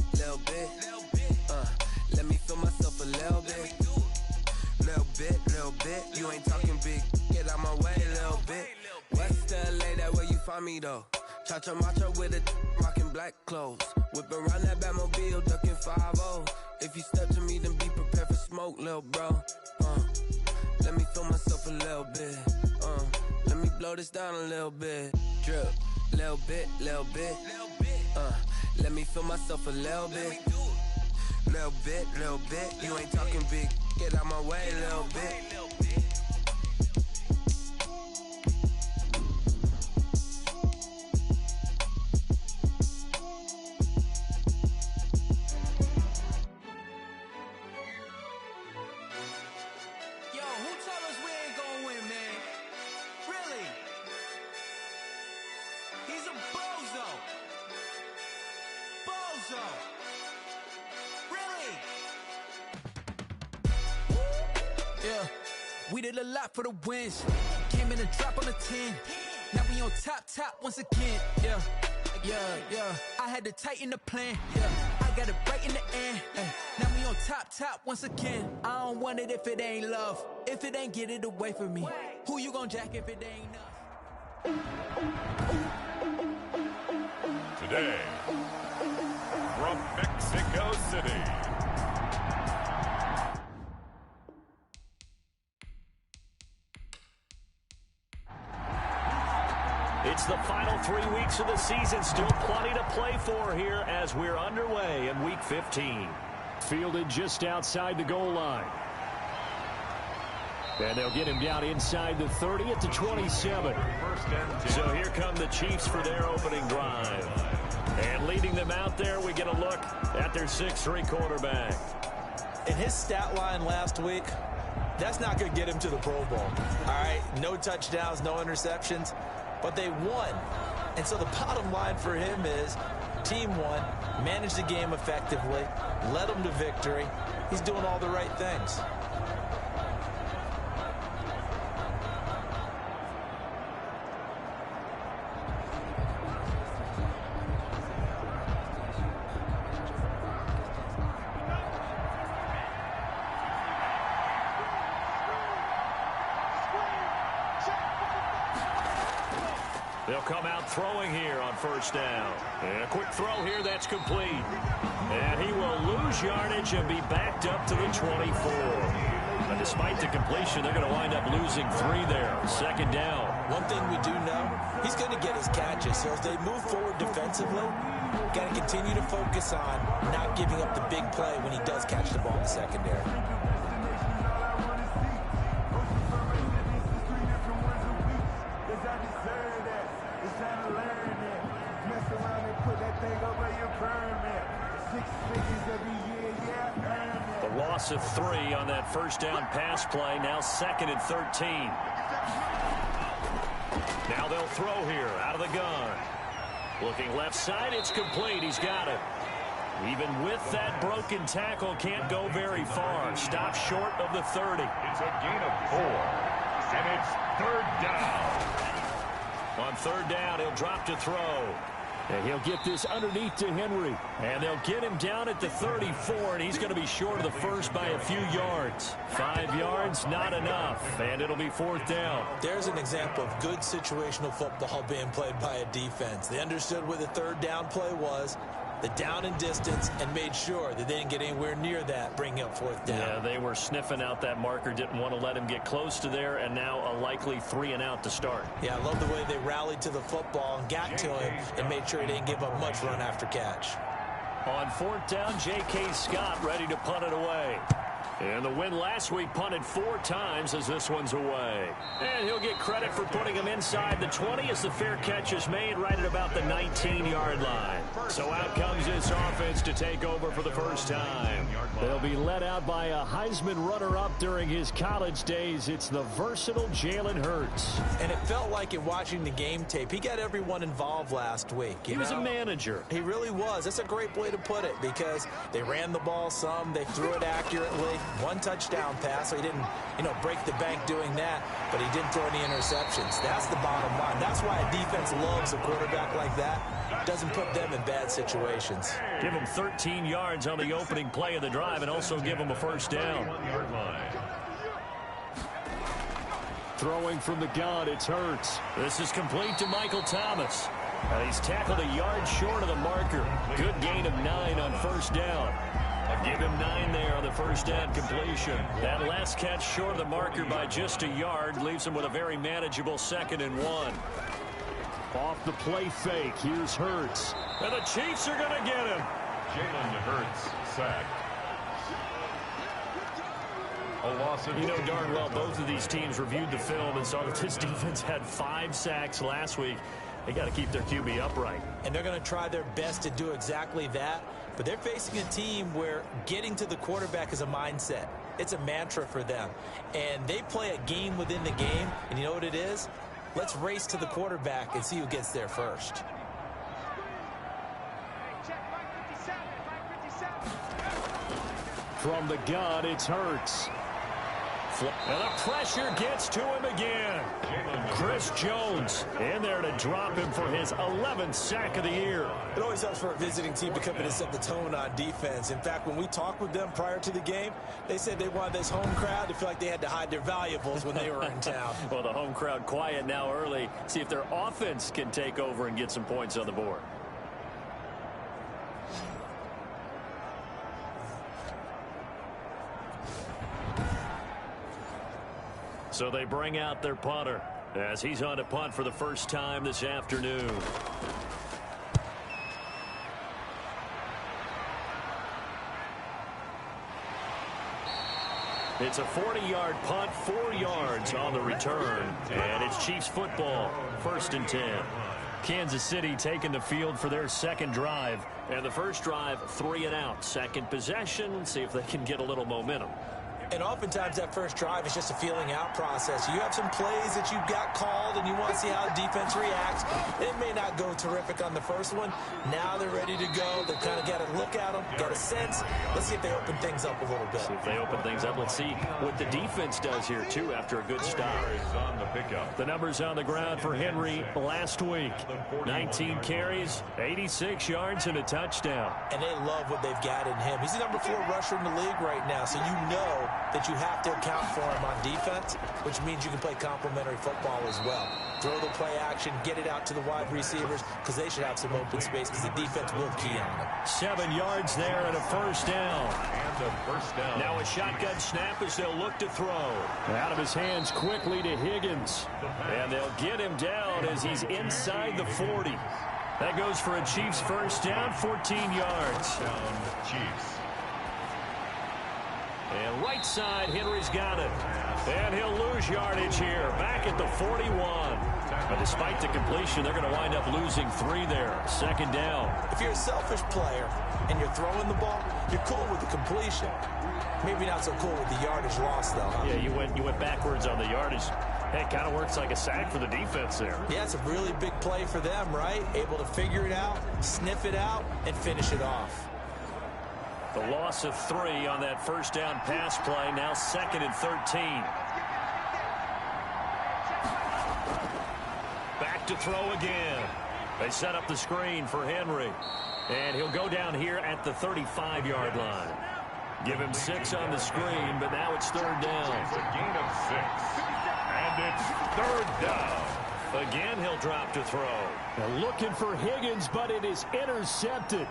Let me feel myself a little bit. Little bit. You ain't talking big. Get out my way a little bit. West LA, that where you find me though. Cha-cha macha with it, rockin' black clothes. Whippin' around that Batmobile, duckin' 5-0. If you step to me, then be prepared for smoke, lil' bro. Let me feel myself a little bit. Let me blow this down a little bit. Drip, little bit. Let me feel myself a little bit. Little bit. You ain't talking big. Get out my way a little bit. We did a lot for the wins. Came in and drop on the 10. Now we on top once again. Yeah. I had to tighten the plan. Yeah, I got it right in the end. Now we on top once again. I don't want it if it ain't love. If it ain't, get it away from me. Who you gon' jack if it ain't us? Today, from Mexico City, it's the final 3 weeks of the season. Still plenty to play for here as we're underway in Week 15. Fielded just outside the goal line. And they'll get him down inside the 30 at the 27. So here come the Chiefs for their opening drive. And leading them out there, we get a look at their 6'3" quarterback. In his stat line last week, that's not going to get him to the Pro Bowl. All right, no touchdowns, no interceptions. But they won. And so the bottom line for him is team won, managed the game effectively, led them to victory. He's doing all the right things. They'll come out throwing here on first down. And a quick throw here that's complete. And he will lose yardage and be backed up to the 24. But despite the completion, they're going to wind up losing 3 there. Second down. One thing we do know, he's going to get his catches. So as they move forward defensively, got to continue to focus on not giving up the big play when he does catch the ball in the secondary. The loss of 3 on that first down pass play. Now 2nd and 13. Now they'll throw here out of the gun. Looking left side, it's complete. He's got it. Even with that broken tackle, can't go very far. Stops short of the 30. It's a gain of 4, and it's 3rd down. On 3rd down, he'll drop to throw. And he'll get this underneath to Henry. And they'll get him down at the 34, and he's going to be short of the first by a few yards. 5 yards, not enough, and it'll be 4th down. There's an example of good situational football being played by a defense. They understood where the 3rd down play was. the down and distance and made sure that they didn't get anywhere near that, bringing up fourth down. Yeah, they were sniffing out that marker, didn't want to let him get close to there, and now a likely 3-and-out to start. Yeah, I love the way they rallied to the football and got to him and made sure he didn't give up much run after catch. On fourth down, J.K. Scott ready to punt it away. And the win last week punted 4 times as this one's away. And he'll get credit for putting him inside the 20 as the fair catch is made right at about the 19-yard line. So out comes this offense to take over for the first time. They'll be led out by a Heisman runner-up during his college days. It's the versatile Jalen Hurts. And it felt like in watching the game tape, he got everyone involved last week. He was a manager. He really was. That's a great way to put it because they ran the ball some, they threw it accurately. 1 touchdown pass, so he didn't, break the bank doing that, but he didn't throw any interceptions. That's the bottom line. That's why a defense loves a quarterback like that. Doesn't put them in bad situations. Give him 13 yards on the opening play of the drive and also give him a first down. Throwing from the gun, it's Hurts. This is complete to Michael Thomas. He's tackled a yard short of the marker. Good gain of 9 on first down. Give him 9 there on the first down completion. That last catch short of the marker by just a yard leaves him with a very manageable 2nd and 1. Off the play fake, here's Hurts. And the Chiefs are going to get him. Jalen Hurts sacked. A loss of darn well both of these teams reviewed the film and saw that this defense had 5 sacks last week. They got to keep their QB upright. And they're going to try their best to do exactly that. But they're facing a team where getting to the quarterback is a mindset. It's a mantra for them. And they play a game within the game. And you know what it is? Let's race to the quarterback and see who gets there first. From the gun, it's Hurts. And the pressure gets to him again. Chris Jones in there to drop him for his 11th sack of the year. It always helps for a visiting team to come in and set the tone on defense. In fact, when we talked with them prior to the game, they said they wanted this home crowd to feel like they had to hide their valuables when they were in town. Well, the home crowd quiet now early. See if their offense can take over and get some points on the board. So they bring out their punter as he's on to punt for the first time this afternoon. It's a 40-yard punt, 4 yards on the return, and it's Chiefs football, 1st and 10. Kansas City taking the field for their second drive, and the first drive 3-and-out. Second possession, see if they can get a little momentum. And oftentimes that first drive is just a feeling out process. You have some plays that you've got called and you want to see how the defense reacts. It may not go terrific on the first one. Now they're ready to go. They've kind of got to look at them, got a sense. Let's see if they open things up a little bit. See if they open things up. Let's see what the defense does here, too, after a good stop. The numbers on the ground for Henry last week. 19 carries, 86 yards, and a touchdown. And they love what they've got in him. He's the number 4 rusher in the league right now, so you know that you have to account for him on defense, which means you can play complementary football as well. Throw the play action, get it out to the wide receivers, because they should have some open space, because the defense will key on them. 7 yards there and a first down. Now a shotgun snap as they'll look to throw. Out of his hands quickly to Higgins. And they'll get him down as he's inside the 40. That goes for a Chiefs first down, 14 yards. Chiefs. And right side, Henry's got it. And he'll lose yardage here, back at the 41. But despite the completion, they're going to wind up losing 3 there. Second down. If you're a selfish player and you're throwing the ball, you're cool with the completion. Maybe not so cool with the yardage loss, though. Huh? Yeah, you went backwards on the yardage. It kind of works like a sack for the defense there. Yeah, it's a really big play for them, right? Able to figure it out, sniff it out, and finish it off. The loss of 3 on that first down pass play, now 2nd and 13. Back to throw again. They set up the screen for Henry. And he'll go down here at the 35-yard line. Give him 6 on the screen, but now it's 3rd down. It's a gain of 6. And it's 3rd down. Again, he'll drop to throw. Now looking for Higgins, but it is intercepted.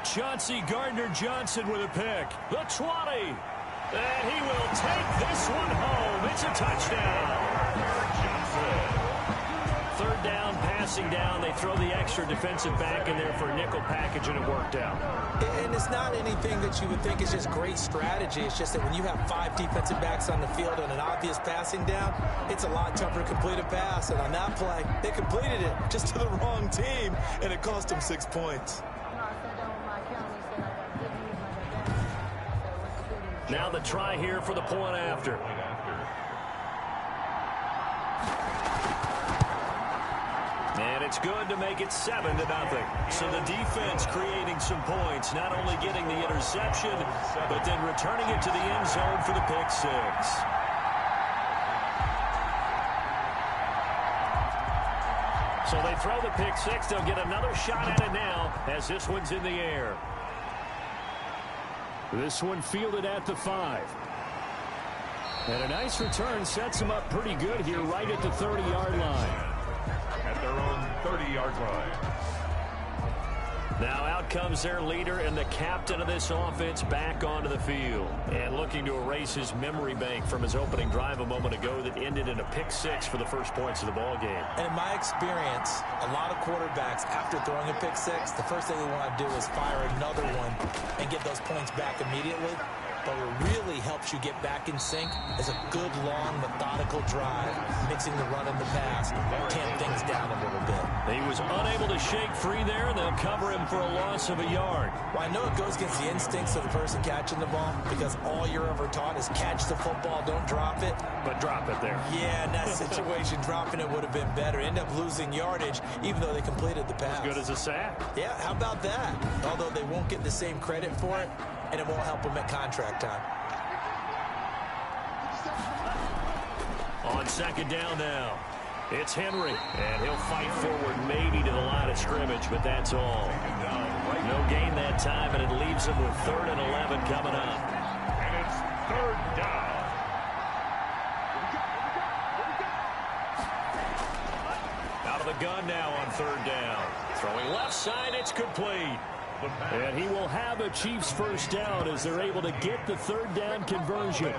Chauncey Gardner-Johnson with a pick. The 20. And he will take this one home. It's a touchdown. Johnson. Third down, passing down. They throw the extra defensive back in there for a nickel package, and it worked out. And it's not anything that you would think is just great strategy. It's just that when you have 5 defensive backs on the field and an obvious passing down, it's a lot tougher to complete a pass. And on that play, they completed it just to the wrong team, and it cost them 6 points. Now the try here for the point after. And it's good to make it 7-0. So the defense creating some points, not only getting the interception, but then returning it to the end zone for the pick 6. So they throw the pick 6. They'll get another shot at it now as this one's in the air. This one fielded at the 5. And a nice return sets them up pretty good here right at the 30-yard line. At their own 30-yard line. Now out comes their leader and the captain of this offense back onto the field. And looking to erase his memory bank from his opening drive a moment ago that ended in a pick 6 for the first points of the ball game. And in my experience, a lot of quarterbacks, after throwing a pick 6, the first thing they want to do is fire another one and get those points back immediately. But what really helps you get back in sync is a good, long, methodical drive, mixing the run and the pass, tamp things down a little bit. He was unable to shake free there, and they'll cover him for a loss of a yard. Well, I know it goes against the instincts of the person catching the ball because all you're ever taught is catch the football, don't drop it. But drop it there. Yeah, in that situation, dropping it would have been better. End up losing yardage, even though they completed the pass. As good as a sack. Yeah, how about that? Although they won't get the same credit for it, and it won't help them at contract time. On second down now, it's Henry, and he'll fight forward maybe to the line of scrimmage, but that's all. No gain that time, and it leaves him with 3rd and 11 coming up. And it's 3rd down. Out of the gun now on 3rd down. Throwing left side, it's complete. And he will have a Chiefs first down as they're able to get the 3rd down conversion.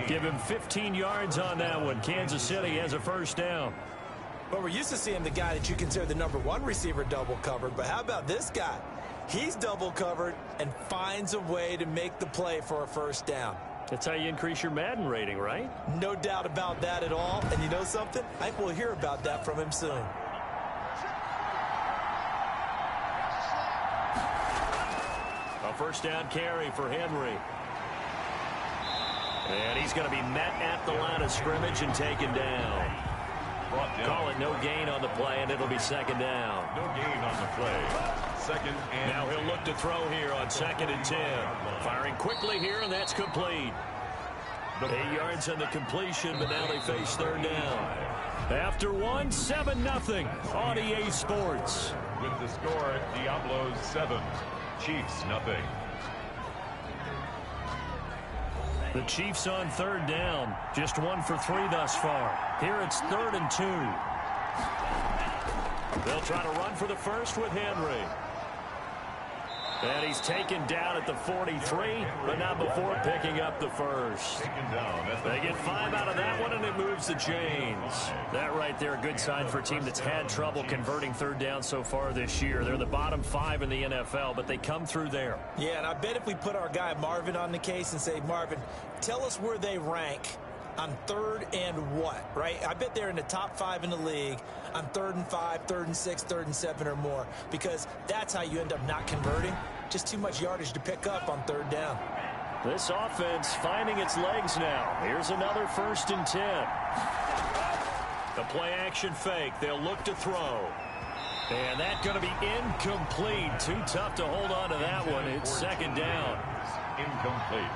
Give him 15 yards on that one. Kansas City has a first down. But we're used to seeing the guy that you consider the #1 receiver double covered. But how about this guy? He's double covered and finds a way to make the play for a first down. That's how you increase your Madden rating, right? No doubt about that at all. And you know something? I think we'll hear about that from him soon. A first down carry for Henry. And he's going to be met at the line of scrimmage and taken down. Call it no gain on the play, and it'll be second down. No gain on the play. Second and now he'll look to throw here on 2nd and 10. Firing quickly here, and that's complete. 8 yards on the completion, but now they face 3rd down. After one, 7-0 on EA Sports. With the score, Diablos 7, Chiefs 0. The Chiefs on 3rd down. Just 1 for 3 thus far. Here it's 3rd and 2. They'll try to run for the first with Henry. And he's taken down at the 43, but not before picking up the first. They get 5 out of that one, and it moves the chains. That right there, a good sign for a team that's had trouble converting 3rd down so far this year. They're the bottom 5 in the NFL, but they come through there. Yeah, and I bet if we put our guy Marvin on the case and say, Marvin, tell us where they rank on 3rd and what, right? I bet they're in the top 5 in the league on 3rd and 5, 3rd and 6, 3rd and 7 or more, because that's how you end up not converting. Just too much yardage to pick up on 3rd down. This offense finding its legs now. Here's another 1st and 10. The play action fake. They'll look to throw. And that's going to be incomplete. Too tough to hold on to that one. It's 2nd down. Incomplete.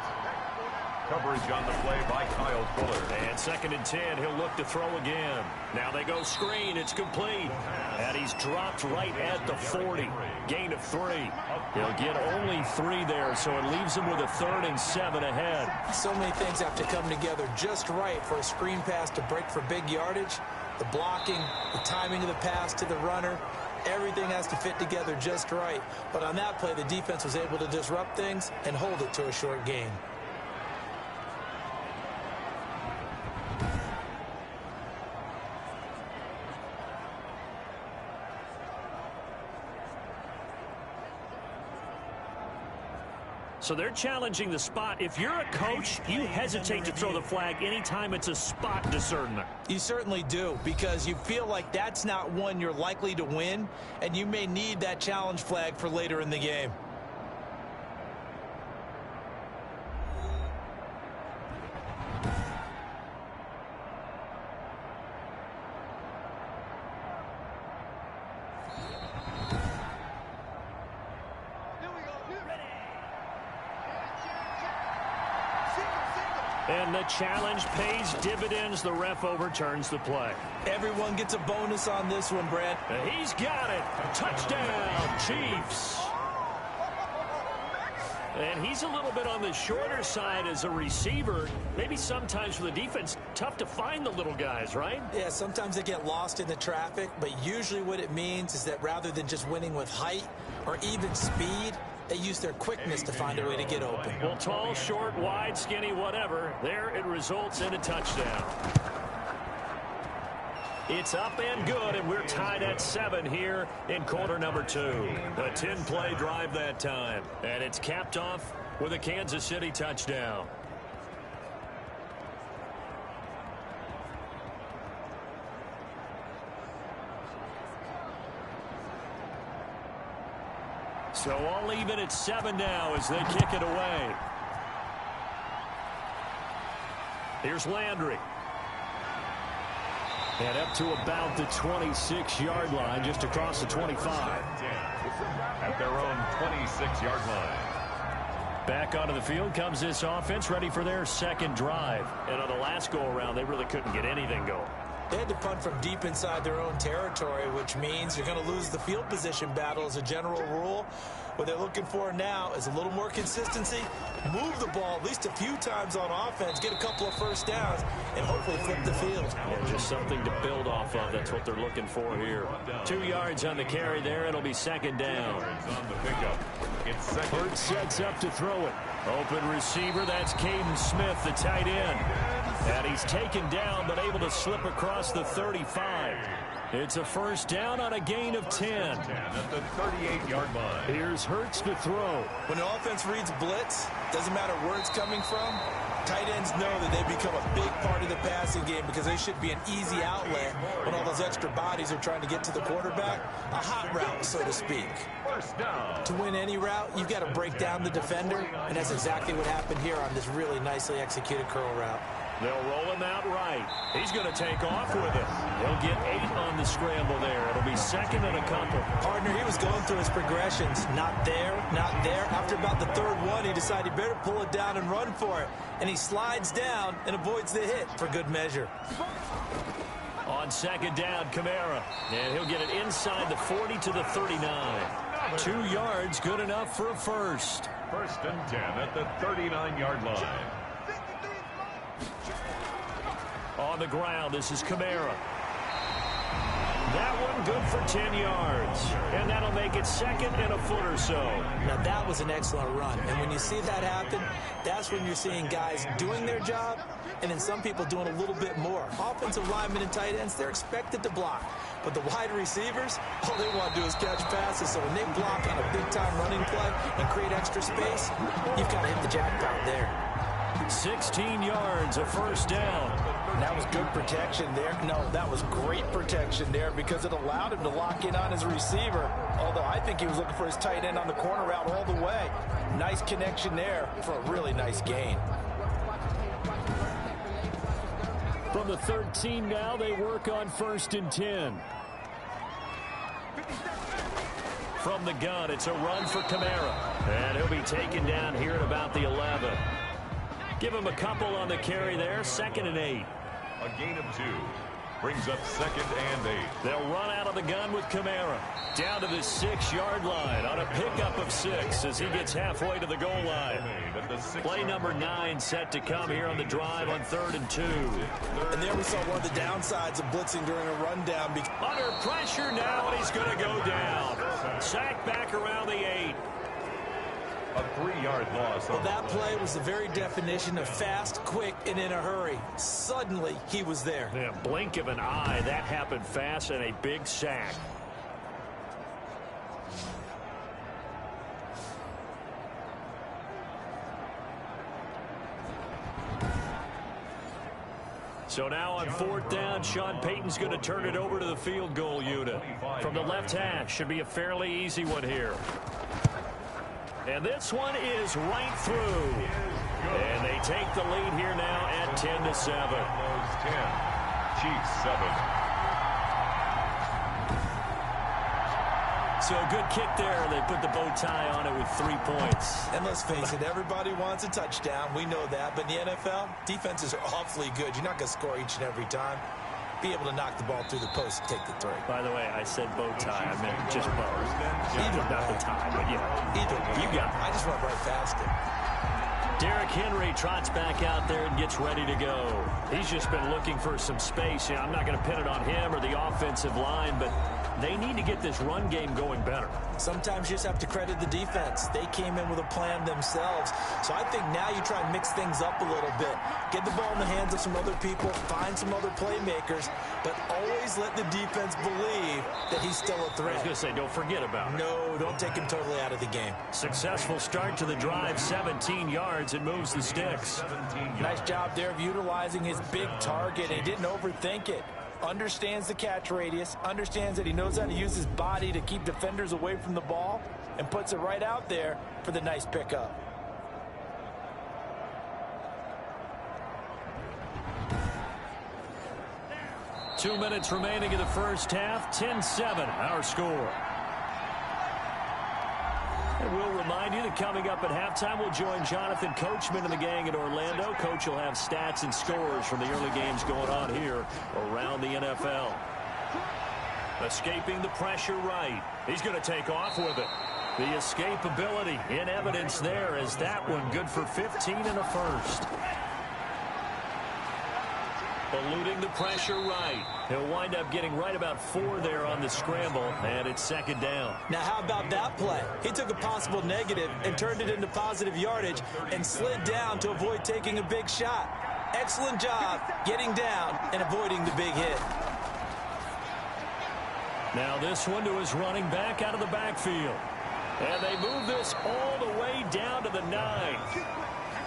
Coverage on the play by Kyle Fuller. And 2nd and 10. He'll look to throw again. Now they go screen. It's complete. And he's dropped right at the 40. Gain of 3. He'll get only 3 there, so it leaves him with a 3rd and 7 ahead. So many things have to come together just right for a screen pass to break for big yardage. The blocking, the timing of the pass to the runner, Everything has to fit together just right. But on that play, the defense was able to disrupt things and hold it to a short gain. So they're challenging the spot. If you're a coach, you hesitate to throw the flag anytime it's a spot discernment. You certainly do, because you feel like that's not one you're likely to win, and you may need that challenge flag for later in the game. And the challenge pays dividends. The ref overturns the play. Everyone gets a bonus on this one, Brad. He's got it. Touchdown, Chiefs. And he's a little bit on the shorter side as a receiver. Maybe sometimes for the defense, tough to find the little guys, right? Yeah, sometimes they get lost in the traffic, but usually what it means is that rather than just winning with height or even speed, they use their quickness to find a way to get open. Well, tall, short, wide, skinny, whatever. There it results in a touchdown. It's up and good, and we're tied at 7 here in quarter number 2. A 10-play drive that time. And it's capped off with a Kansas City touchdown. So all even at 7 now as they kick it away. Here's Landry. And up to about the 26-yard line, just across the 25. At their own 26-yard line. Back onto the field comes this offense, ready for their second drive. And on the last go-around, they really couldn't get anything going. They had to punt from deep inside their own territory, which means you're going to lose the field position battle as a general rule. What they're looking for now is a little more consistency, move the ball at least a few times on offense, get a couple of first downs, and hopefully flip the field. Yeah, just something to build off of. That's what they're looking for here. 2 yards on the carry there. It'll be second down. On the pickup. It's second. Hurts sets up to throw it. Open receiver, that's Caden Smith, the tight end. And he's taken down, but able to slip across the 35. It's a first down on a gain of 10. At the 38-yard line. Here's Hurts to throw. When the offense reads blitz, doesn't matter where it's coming from, tight ends know that they become a big part of the passing game because they should be an easy outlet when all those extra bodies are trying to get to the quarterback. A hot route, so to speak. First down. To win any route, you've got to break down the defender, and that's exactly what happened here on this really nicely executed curl route. They'll roll him out right. He's going to take off with it. He'll get 8 on the scramble there. It'll be second and a couple. Partner, he was going through his progressions. Not there, not there. After about the third one, he decided he better pull it down and run for it. And he slides down and avoids the hit for good measure. On second down, Kamara. And he'll get it inside the 40 to the 39. 2 yards, good enough for a first. First and 10 at the 39-yard line. On the ground, this is Kamara. That one good for 10 yards. And that'll make it second and a foot or so. Now, that was an excellent run. And when you see that happen, that's when you're seeing guys doing their job and then some people doing a little bit more. Offensive linemen and tight ends, they're expected to block. But the wide receivers, all they want to do is catch passes. So when they block on a big-time running play and create extra space, you've got to hit the jackpot there. 16 yards, a first down. That was good protection there. No, that was great protection there because it allowed him to lock in on his receiver. Although I think he was looking for his tight end on the corner route all the way. Nice connection there for a really nice gain. From the 13 now, they work on first and 10. From the gun, it's a run for Kamara. And he'll be taken down here at about the 11. Give him a couple on the carry there, second and 8. A gain of 2. Brings up 2nd and 8. They'll run out of the gun with Kamara. Down to the 6-yard line on a pickup of 6 as he gets halfway to the goal line. Play number 9 set to come here on the drive on 3rd and 2. And there we saw one of the downsides of blitzing during a rundown. Under pressure now, and he's going to go down. Sacked back around the 8. A 3-yard loss. Well, that play was the very definition of fast, quick, and in a hurry. Suddenly, he was there. Yeah, blink of an eye. That happened fast and a big sack. So now on 4th down, Sean Payton's going to turn it over to the field goal unit. From the left hash, should be a fairly easy one here. And this one is right through. And they take the lead here now at 10-7. 10. Chiefs 7. So a good kick there. They put the bow tie on it with 3 points. And let's face it, everybody wants a touchdown. We know that. But in the NFL, defenses are awfully good. You're not going to score each and every time. Be able to knock the ball through the post and take the 3. By the way, I said bow tie. I meant just bow. Either not the tie, but either. You got it. I just went right past it. Derrick Henry trots back out there and gets ready to go. He's just been looking for some space. I'm not going to pin it on him or the offensive line, but they need to get this run game going better. Sometimes you just have to credit the defense. They came in with a plan themselves. So I think now you try and mix things up a little bit. Get the ball in the hands of some other people, find some other playmakers, but always let the defense believe that he's still a threat. I was going to say, don't forget about it. No, don't take him totally out of the game. Successful start to the drive, 17 yards. It moves the sticks. Nice job there of utilizing his big target. He didn't overthink it. Understands the catch radius, understands that he knows how to use his body to keep defenders away from the ball, and puts it right out there for the nice pickup. Two minutes remaining in the first half. 10-7, our score. And we'll remind you that coming up at halftime, we'll join Jonathan Coachman and the gang in Orlando. Coach will have stats and scores from the early games going on here around the NFL. Escaping the pressure right. He's going to take off with it. The escapability in evidence there as that one good for 15 and a first. Eluding the pressure right. He'll wind up getting right about 4 there on the scramble, and it's 2nd down. Now, how about that play? He took a possible negative and turned it into positive yardage and slid down to avoid taking a big shot. Excellent job getting down and avoiding the big hit. Now this one to his running back out of the backfield. And they move this all the way down to the 9.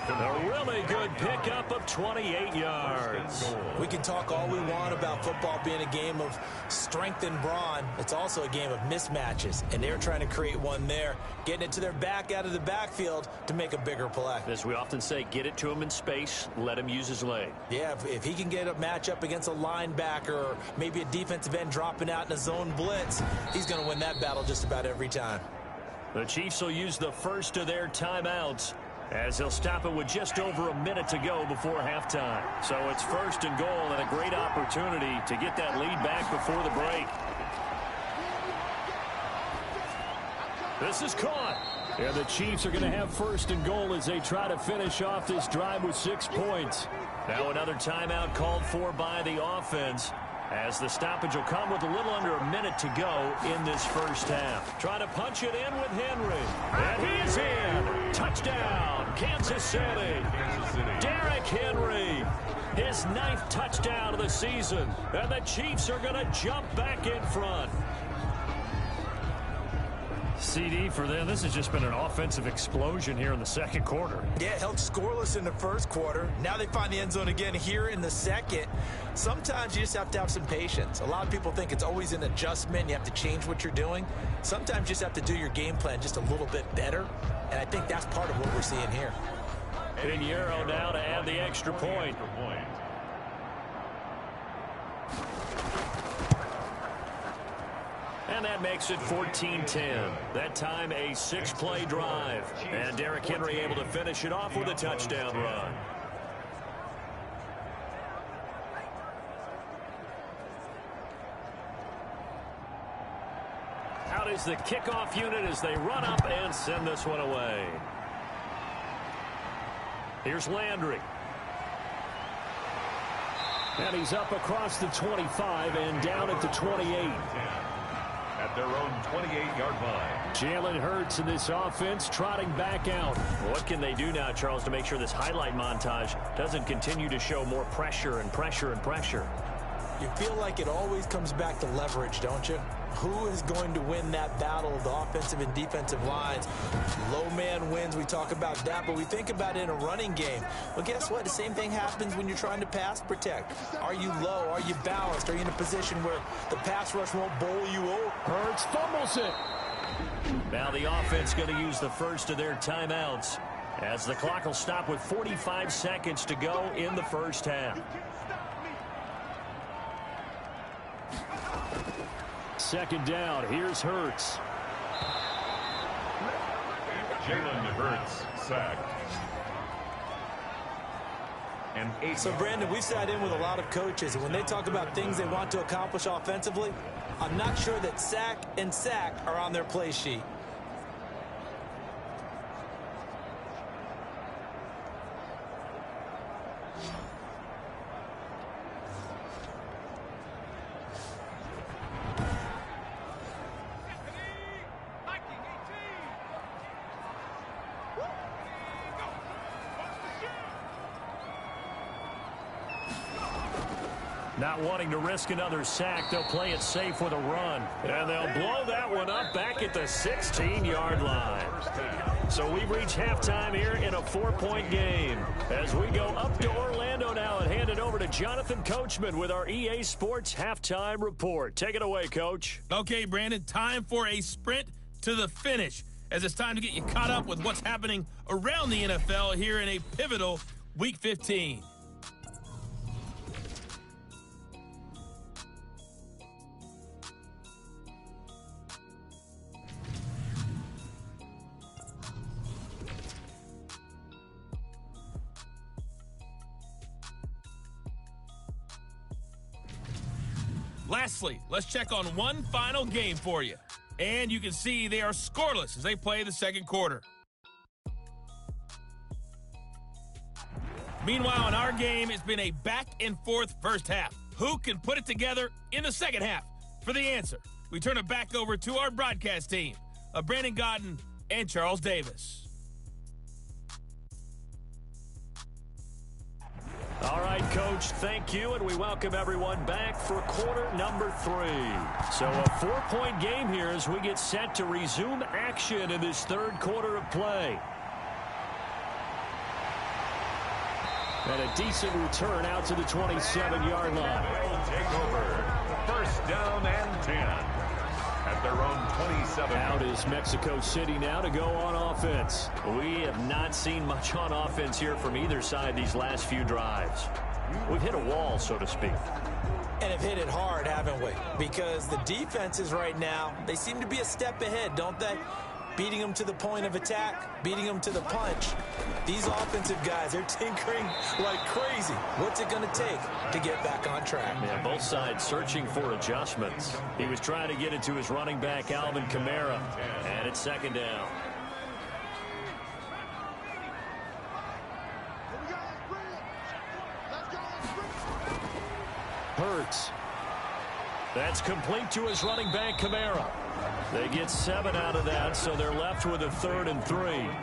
A really good pickup of 28 yards. We can talk all we want about football being a game of strength and brawn. It's also a game of mismatches, and they're trying to create one there, getting it to their back out of the backfield to make a bigger play. As we often say, get it to him in space, let him use his leg. Yeah, if he can get a matchup against a linebacker or maybe a defensive end dropping out in a zone blitz, he's going to win that battle just about every time. The Chiefs will use the first of their timeouts, as they'll stop it with just over a minute to go before halftime. So it's 1st and goal and a great opportunity to get that lead back before the break. This is caught. And the Chiefs are going to have 1st and goal as they try to finish off this drive with 6 points. Now another timeout called for by the offense, as the stoppage will come with a little under a minute to go in this first half. Trying to punch it in with Henry. And he is in. Touchdown, Kansas City. Derrick Henry, his 9th touchdown of the season. And the Chiefs are going to jump back in front. CD for them. This has just been an offensive explosion here in the second quarter. Yeah, held scoreless in the first quarter. Now they find the end zone again here in the second. Sometimes you just have to have some patience. A lot of people think it's always an adjustment. You have to change what you're doing. Sometimes you just have to do your game plan just a little bit better. And I think that's part of what we're seeing here. Pinheiro now to add the extra point. And that makes it 14-10. That time a 6-play drive. And Derrick Henry able to finish it off with a touchdown run. is the kickoff unit as they run up and send this one away. Here's Landry. And he's up across the 25 and down at the 28. At their own 28-yard line. Jalen Hurts in this offense trotting back out. What can they do now, Charles, to make sure this highlight montage doesn't continue to show more pressure and pressure and pressure? You feel like it always comes back to leverage, don't you? Who is going to win that battle of the offensive and defensive lines? Low man wins. We talk about that, but we think about it in a running game. Well, guess what? The same thing happens when you're trying to pass protect. Are you low? Are you balanced? Are you in a position where the pass rush won't bowl you over? Hurts fumbles it. Now the offense going to use the first of their timeouts as the clock will stop with 45 seconds to go in the first half. Second down. Here's Hurts. Jalen Hurts sacked. So, Brandon, we've sat in with a lot of coaches, and when they talk about things they want to accomplish offensively, I'm not sure that sack and sack are on their play sheet. Not wanting to risk another sack, they'll play it safe with a run. And they'll blow that one up back at the 16-yard line. So we've reached halftime here in a 4-point game. As we go up to Orlando now and hand it over to Jonathan Coachman with our EA Sports Halftime Report. Take it away, Coach. Okay, Brandon, time for a sprint to the finish, as it's time to get you caught up with what's happening around the NFL here in a pivotal Week 15. Lastly, let's check on one final game for you. And you can see they are scoreless as they play the second quarter. Meanwhile, in our game, it's been a back-and-forth first half. Who can put it together in the second half? For the answer, we turn it back over to our broadcast team of Brandon Gaudin and Charles Davis. All right, Coach, thank you, and we welcome everyone back for quarter number 3. So a 4-point game here as we get set to resume action in this third quarter of play. And a decent return out to the 27-yard line. They'll take over. First down and 10 at their own 27. Out is Mexico City now to go on offense. We have not seen much on offense here from either side these last few drives. We've hit a wall, so to speak. And have hit it hard, haven't we? Because the defenses right now, they seem to be a step ahead, don't they? Beating them to the point of attack, beating them to the punch. These offensive guys are tinkering like crazy. What's it going to take to get back on track? Yeah, both sides searching for adjustments. He was trying to get it to his running back, Alvin Kamara. And it's second down. Hurts. That's complete to his running back, Kamara. They get 7 out of that, so they're left with a 3rd and 3.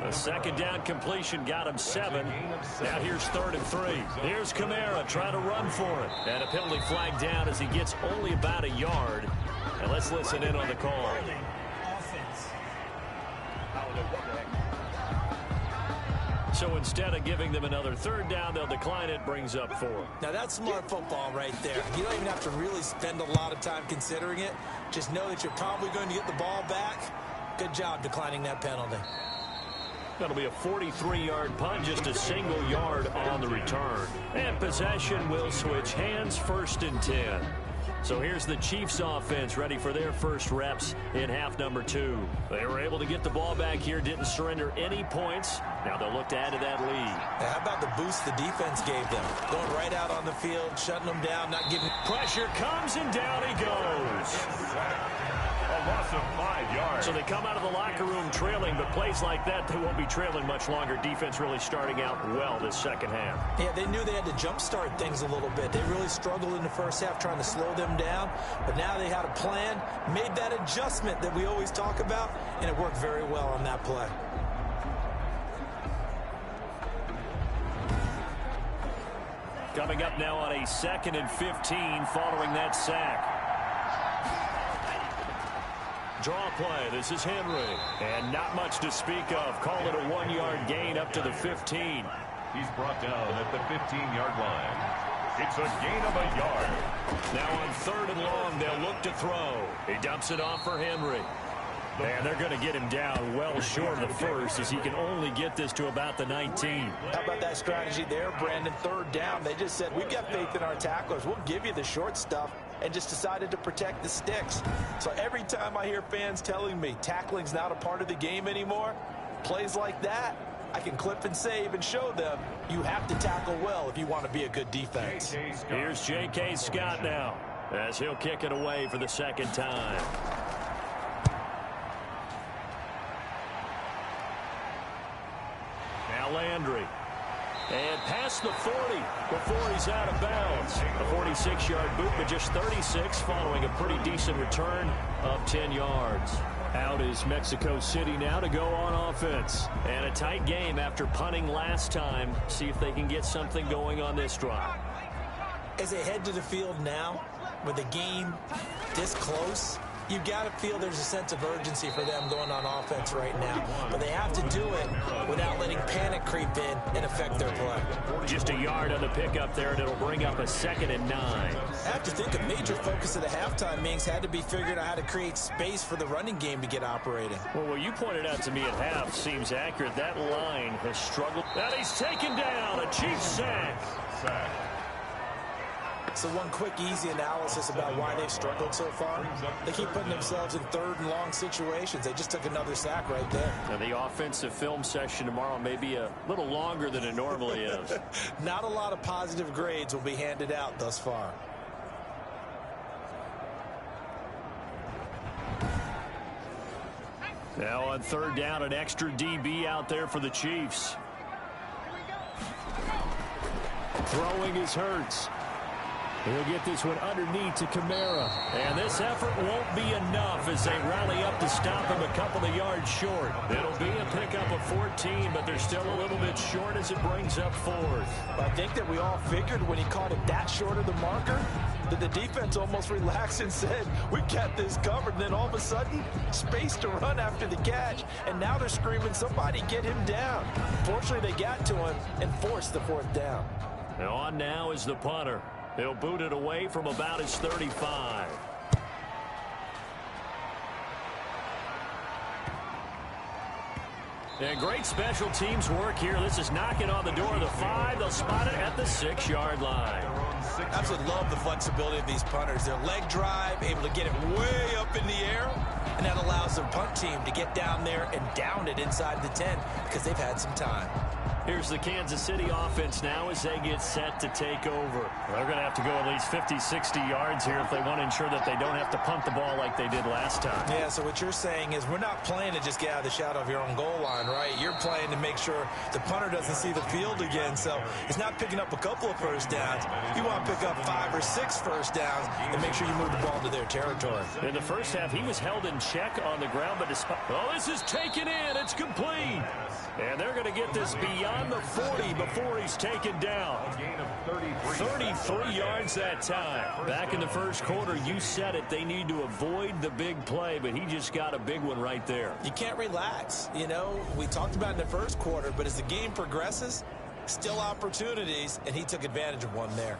A second down completion got him 7. Now here's 3rd and 3. Here's Kamara trying to run for it. And a penalty flag down as he gets only about a yard. And let's listen in on the call. So instead of giving them another 3rd down, they'll decline it, brings up 4. Now that's smart football right there. You don't even have to really spend a lot of time considering it. Just know that you're probably going to get the ball back. Good job declining that penalty. That'll be a 43-yard punt, just a single yard on the return. And possession will switch hands, 1st and 10. So here's the Chiefs offense ready for their first reps in half number 2. They were able to get the ball back here, didn't surrender any points. Now they'll look to add to that lead. Now how about the boost the defense gave them? Going right out on the field, shutting them down, not giving... Pressure comes, and down he goes. A loss of 5 yard. So they come out of the locker room trailing, but plays like that, they won't be trailing much longer. Defense really starting out well this second half. Yeah, they knew they had to jumpstart things a little bit. They really struggled in the first half trying to slow them down, but now they had a plan, made that adjustment that we always talk about, and it worked very well on that play. Coming up now on a 2nd and 15 following that sack. Draw play. This is Henry. And not much to speak of. Call it a 1-yard gain up to the 15. He's brought down at the 15-yard line. It's a gain of a yard. Now on 3rd and long, they'll look to throw. He dumps it off for Henry. And they're going to get him down well short of the first, as he can only get this to about the 19. How about that strategy there, Brandon? 3rd down. They just said, we've got faith in our tacklers. We'll give you the short stuff, and just decided to protect the sticks. So every time I hear fans telling me tackling's not a part of the game anymore, plays like that, I can clip and save and show them you have to tackle well if you want to be a good defense. Here's J.K. Scott now, as he'll kick it away for the 2nd time. Landry. And past the 40 before he's out of bounds. A 46-yard boot, but just 36 following a pretty decent return of 10 yards. Out is Mexico City now to go on offense. And a tight game after punting last time. See if they can get something going on this drive. As they head to the field now, with the game this close, you've got to feel there's a sense of urgency for them going on offense right now. But they have to do it without letting panic creep in and affect their play. Just a yard on the pickup there, and it'll bring up a 2nd and 9. I have to think a major focus of the halftime meetings had to be figuring out how to create space for the running game to get operating. Well, what you pointed out to me at half seems accurate. That line has struggled. And he's taken down. A Chiefs sack. So one quick, easy analysis about why they've struggled so far. They keep putting themselves in 3rd and long situations. They just took another sack right there. Now the offensive film session tomorrow may be a little longer than it normally is. Not a lot of positive grades will be handed out thus far. Now on 3rd down, an extra DB out there for the Chiefs. Throwing is Hurts. He'll get this one underneath to Kamara. And this effort won't be enough as they rally up to stop him a couple of yards short. It'll be a pickup of 14, but they're still a little bit short as it brings up 4th. I think that we all figured when he caught it that short of the marker that the defense almost relaxed and said, we've got this covered. And then all of a sudden, space to run after the catch. And now they're screaming, somebody get him down. Fortunately, they got to him and forced the 4th down. And on now is the punter. He'll boot it away from about his 35. And great special teams work here. This is knocking on the door of the 5. They'll spot it at the 6-yard line. Absolutely love the flexibility of these punters. Their leg drive, able to get it way up in the air, and that allows their punt team to get down there and down it inside the 10 because they've had some time. Here's the Kansas City offense now as they get set to take over. They're going to have to go at least 50, 60 yards here if they want to ensure that they don't have to punt the ball like they did last time. Yeah, so what you're saying is we're not playing to just get out of the shadow of your own goal line, right? You're playing to make sure the punter doesn't see the field again. So it's not picking up a couple of first downs. You want to pick up 5 or 6 first downs and make sure you move the ball to their territory. In the first half, he was held in check on the ground, but despite... Oh, this is taken in. It's complete. And they're going to get this beyond the 40 before he's taken down. 33 yards that time. Back in the first quarter, you said it. They need to avoid the big play, but he just got a big one right there. You can't relax. You know, we talked about in the first quarter, but as the game progresses, still opportunities, and he took advantage of one there.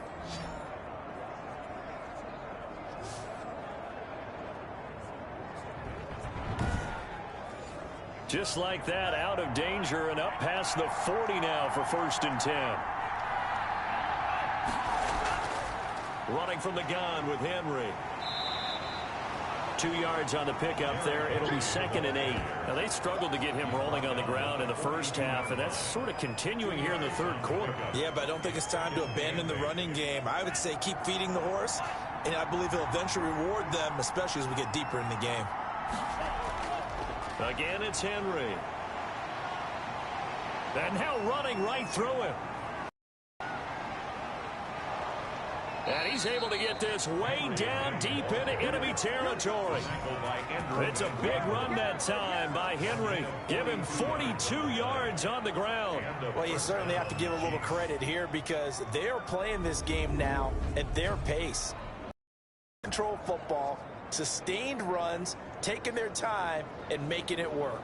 Just like that, out of danger and up past the 40 now for 1st and 10. Running from the gun with Henry. 2 yards on the pickup there. It'll be 2nd and 8. Now, they struggled to get him rolling on the ground in the first half, and that's sort of continuing here in the 3rd quarter. Yeah, but I don't think it's time to abandon the running game. I would say keep feeding the horse, and I believe he'll eventually reward them, especially as we get deeper in the game. Again, it's Henry. And now running right through him. And he's able to get this way down deep into enemy territory. It's a big run that time by Henry. Give him 42 yards on the ground. Well, you certainly have to give a little credit here because they're playing this game now at their pace. Control football, sustained runs, taking their time, and making it work.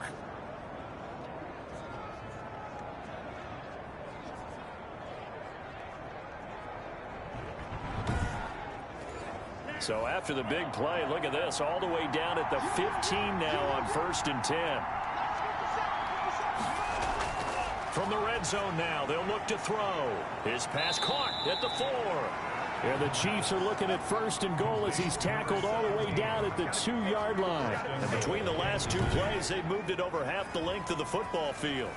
So after the big play, look at this, all the way down at the 15 now on 1st and 10. From the red zone now, they'll look to throw. His pass caught at the 4. And the Chiefs are looking at 1st and goal as he's tackled all the way down at the 2-yard line. And between the last two plays, they've moved it over half the length of the football field.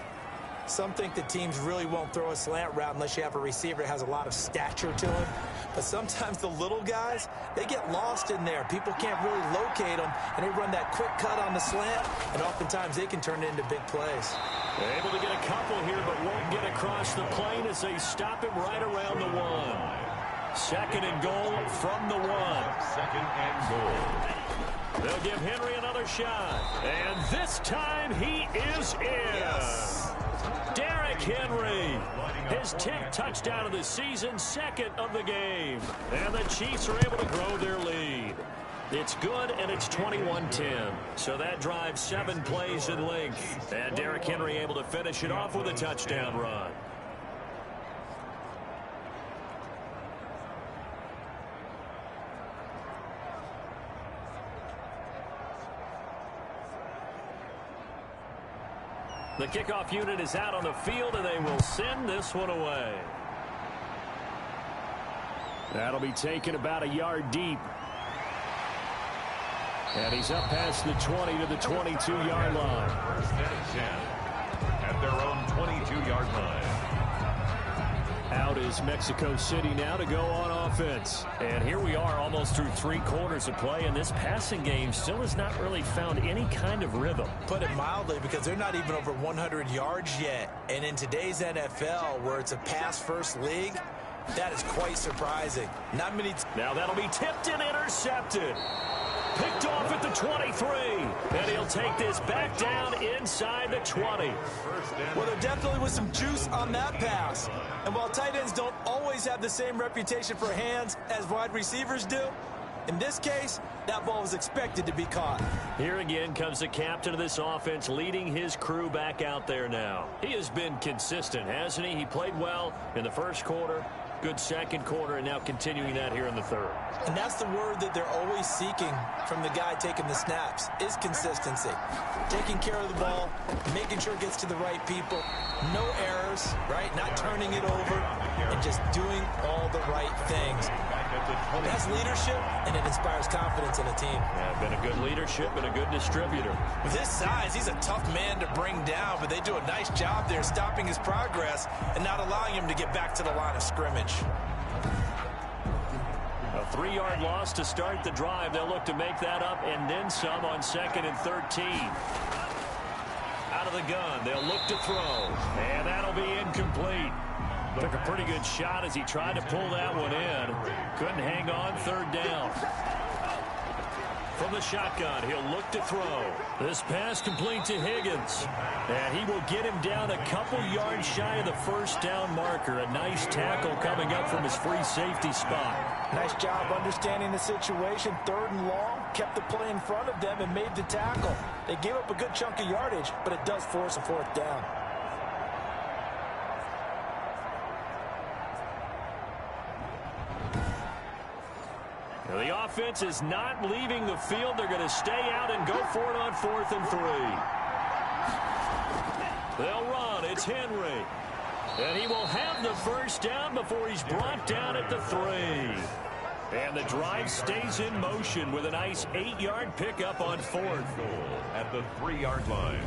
Some think the teams really won't throw a slant route unless you have a receiver that has a lot of stature to him. But sometimes the little guys, they get lost in there. People can't really locate them, and they run that quick cut on the slant, and oftentimes they can turn it into big plays. They're able to get a couple here, but won't get across the plane as they stop him right around the 1. 2nd and goal from the 1. 2nd and goal. They'll give Henry another shot. And this time he is in. Yes. Derrick Henry, his 10th touchdown of the season, 2nd of the game. And the Chiefs are able to grow their lead. It's good, and it's 21-10. So that drives 7 plays in length. And Derrick Henry able to finish it off with a touchdown run. The kickoff unit is out on the field, and they will send this one away. That'll be taken about a yard deep. And he's up past the 20 to the 22-yard line. 1st and 10 at their own 22-yard line. Out is Mexico City now to go on offense. And here we are almost through 3 quarters of play, and this passing game still has not really found any kind of rhythm. Put it mildly, because they're not even over 100 yards yet. And in today's NFL, where it's a pass-first league, that is quite surprising. Not many. Now that'll be tipped and intercepted. Picked off at the 23. And he'll take this back down inside the 20. Well, there definitely was some juice on that pass. And while tight ends don't always have the same reputation for hands as wide receivers do, in this case, that ball was expected to be caught. Here again comes the captain of this offense leading his crew back out there now. He has been consistent, hasn't he? He played well in the first quarter. Good second quarter, and now continuing that here in the third. And that's the word that they're always seeking from the guy taking the snaps, is consistency. Taking care of the ball, making sure it gets to the right people, no errors, right? Not turning it over, and just doing all the right things. That's leadership, and it inspires confidence in a team. Yeah, been a good leadership and a good distributor. With his size, he's a tough man to bring down, but they do a nice job there stopping his progress and not allowing him to get back to the line of scrimmage. A 3-yard loss to start the drive. They'll look to make that up and then some on 2nd and 13. Out of the gun, they'll look to throw, and that'll be incomplete. Took a pretty good shot as he tried to pull that one in. Couldn't hang on, 3rd down. From the shotgun, he'll look to throw. This pass complete to Higgins. And he will get him down a couple yards shy of the 1st down marker. A nice tackle coming up from his free safety spot. Nice job understanding the situation. 3rd and long, kept the play in front of them and made the tackle. They gave up a good chunk of yardage, but it does force a 4th down. The offense is not leaving the field. They're going to stay out and go for it on 4th and 3. They'll run. It's Henry. And he will have the 1st down before he's brought down at the 3. And the drive stays in motion with a nice 8-yard pickup on 4th. At the 3-yard line.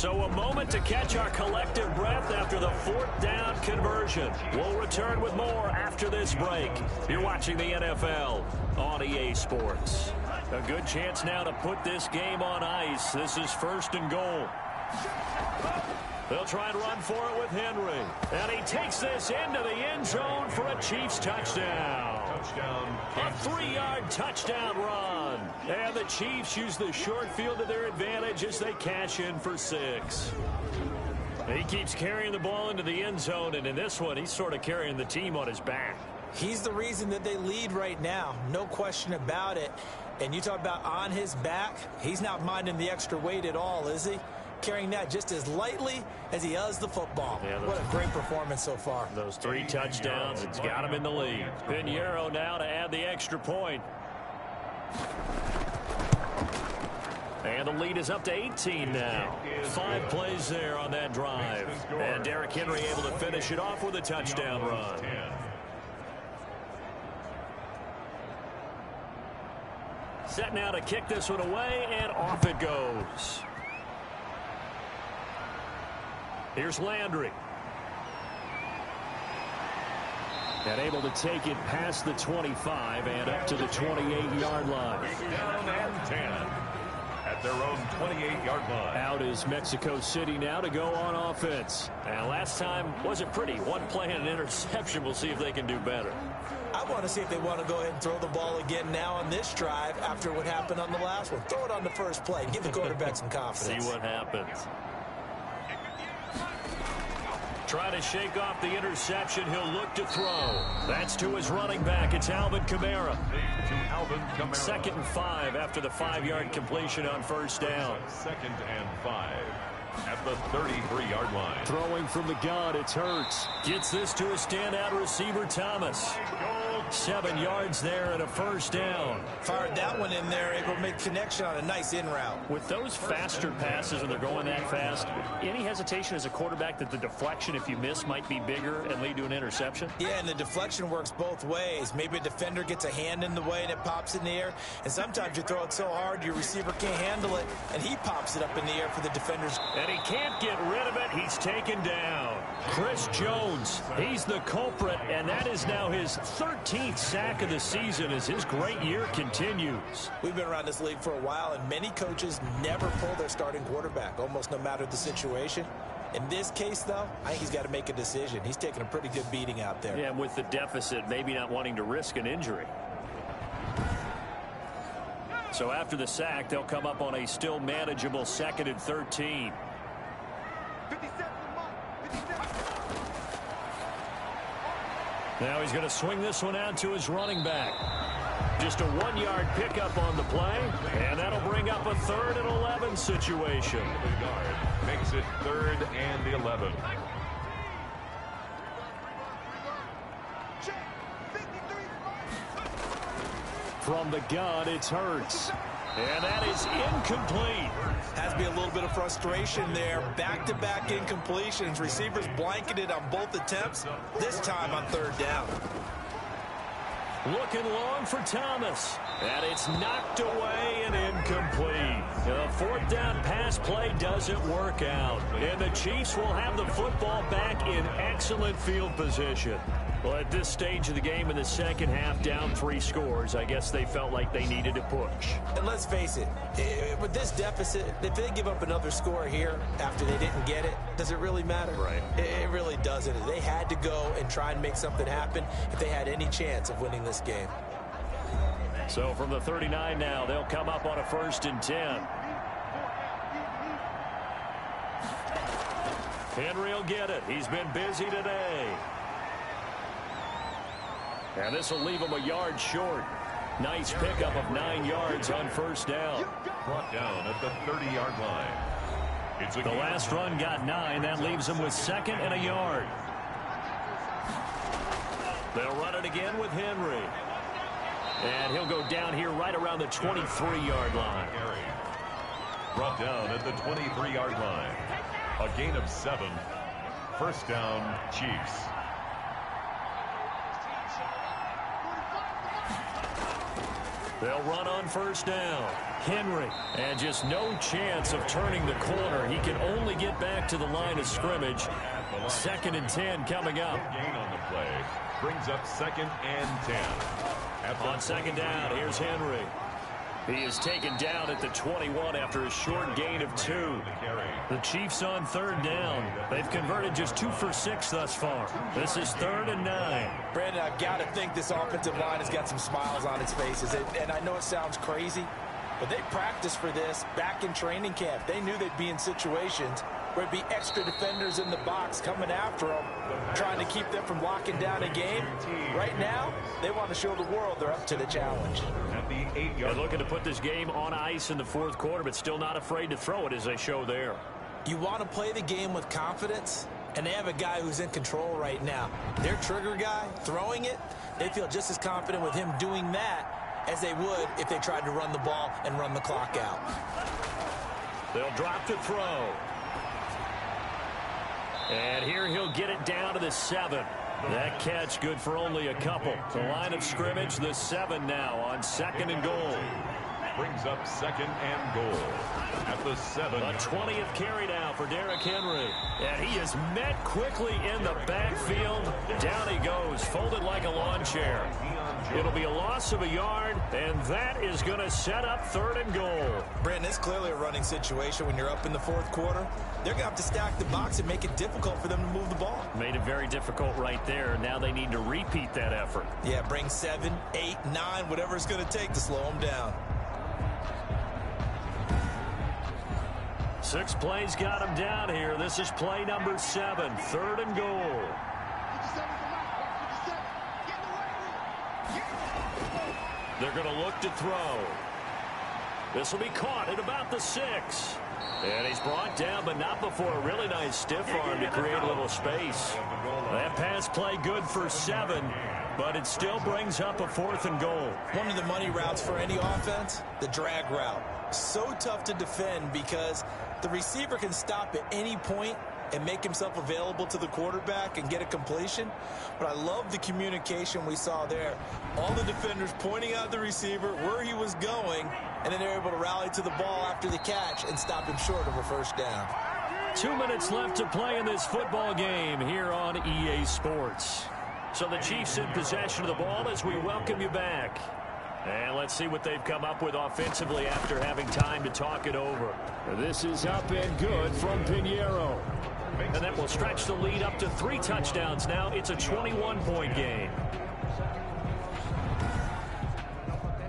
So a moment to catch our collective breath after the 4th down conversion. We'll return with more after this break. You're watching the NFL on EA Sports. A good chance now to put this game on ice. This is 1st and goal. They'll try and run for it with Henry. And he takes this into the end zone for a Chiefs touchdown. A 3-yard touchdown run. And the Chiefs use the short field to their advantage as they cash in for 6. He keeps carrying the ball into the end zone, and in this one, he's sort of carrying the team on his back. He's the reason that they lead right now. No question about it. And you talk about on his back, he's not minding the extra weight at all, is he? Carrying that just as lightly as he does the football. Yeah, what a great performance so far. Those 3 touchdowns, it's got him in the lead. Pinheiro now to add the extra point. And the lead is up to 18 now. 5 plays there on that drive. And Derrick Henry able to finish it off with a touchdown run. Set now to kick this one away, and off it goes. Here's Landry. And able to take it past the 25 and up to the 28-yard line. Down and 10 at their own 28-yard line. Out is Mexico City now to go on offense. And last time wasn't pretty. 1 play and an interception. We'll see if they can do better. I want to see if they want to go ahead and throw the ball again now on this drive after what happened on the last one. Throw it on the first play. Give the quarterback some confidence. See what happens. Try to shake off the interception. He'll look to throw. That's to his running back. It's Alvin Kamara. 2nd and 5 after the 5-yard completion on 1st down. 2nd and 5 at the 33-yard line. Throwing from the gun, it's Hurts. Gets this to a standout receiver, Thomas. 7 yards there and a 1st down. Fired that one in there, able to make connection on a nice in route. With those faster passes and they're going that fast, any hesitation as a quarterback that the deflection, if you miss, might be bigger and lead to an interception? Yeah, and the deflection works both ways. Maybe a defender gets a hand in the way and it pops in the air, and sometimes you throw it so hard your receiver can't handle it, and he pops it up in the air for the defenders. And he can't get rid of it. He's taken down. Chris Jones, he's the culprit, and that is now his 13th sack of the season as his great year continues. We've been around this league for a while, and many coaches never pull their starting quarterback, almost no matter the situation. In this case, though, I think he's got to make a decision. He's taking a pretty good beating out there. Yeah, with the deficit, maybe not wanting to risk an injury. So after the sack, they'll come up on a still manageable 2nd and 13. Now he's going to swing this one out to his running back. Just a 1-yard pickup on the play, and that'll bring up a 3rd and 11 situation. Makes it 3rd and 11. From the gun, it's Hurts. And that is incomplete. Has to be a little bit of frustration there. Back-to-back incompletions. Receivers blanketed on both attempts, this time on 3rd down. Looking long for Thomas. And it's knocked away and incomplete. The 4th down pass play doesn't work out. And the Chiefs will have the football back in excellent field position. Well, at this stage of the game in the second half, down 3 scores, I guess they felt like they needed to push. And let's face it, with this deficit, if they give up another score here after they didn't get it, does it really matter? Right. It really doesn't. They had to go and try and make something happen if they had any chance of winning this game. So from the 39 now, they'll come up on a 1st and 10. Henry will get it. He's been busy today. And this will leave him a yard short. Nice pickup of 9 yards on 1st down. Brought down at the 30-yard line. The last run got 9. That leaves him with 2nd and a yard. They'll run it again with Henry. And he'll go down here right around the 23-yard line. Brought down at the 23-yard line. A gain of 7. 1st down, Chiefs. They'll run on first down. Henry, and just no chance of turning the corner. He can only get back to the line of scrimmage. 2nd and 10 coming up. Gain on the play brings up 2nd and 10. On 2nd down, here's Henry. He is taken down at the 21 after a short gain of 2. The Chiefs on 3rd down. They've converted just 2 for 6 thus far. This is 3rd and 9. Brandon, I've got to think this offensive line has got some smiles on its faces. And I know it sounds crazy, but they practiced for this back in training camp. They knew they'd be in situations where it'd be extra defenders in the box coming after them, trying to keep them from locking down a game. Right now, they want to show the world they're up to the challenge. They're looking to put this game on ice in the 4th quarter, but still not afraid to throw it as they show there. You want to play the game with confidence, and they have a guy who's in control right now. Their trigger guy, throwing it, they feel just as confident with him doing that as they would if they tried to run the ball and run the clock out. They'll drop to throw. And here he'll get it down to the 7. That catch good for only a couple. The line of scrimmage, the 7 now on 2nd and goal. Brings up 2nd and goal at the 7. A 20th carry now for Derrick Henry. And he is met quickly in the backfield. Down he goes, folded like a lawn chair. It'll be a loss of a yard, and that is going to set up 3rd and goal. Brandon, it's clearly a running situation when you're up in the 4th quarter. They're going to have to stack the box and make it difficult for them to move the ball. Made it very difficult right there. Now they need to repeat that effort. Yeah, bring 7, 8, 9, whatever it's going to take to slow them down. 6 plays got him down here. This is play number 7, 3rd and goal. They're going to look to throw. This will be caught at about the 6. And he's brought down, but not before a really nice stiff arm to create a little space. That pass play good for 7, but it still brings up a 4th and goal. One of the money routes for any offense, the drag route. So tough to defend because the receiver can stop at any point and make himself available to the quarterback and get a completion. But I love the communication we saw there. All the defenders pointing out the receiver, where he was going, and then they're able to rally to the ball after the catch and stop him short of a first down. 2 minutes left to play in this football game here on EA Sports. So the Chiefs in possession of the ball as we welcome you back. And let's see what they've come up with offensively after having time to talk it over. This is up and good from Pinheiro. And that will stretch the lead up to 3 touchdowns now. It's a 21-point game.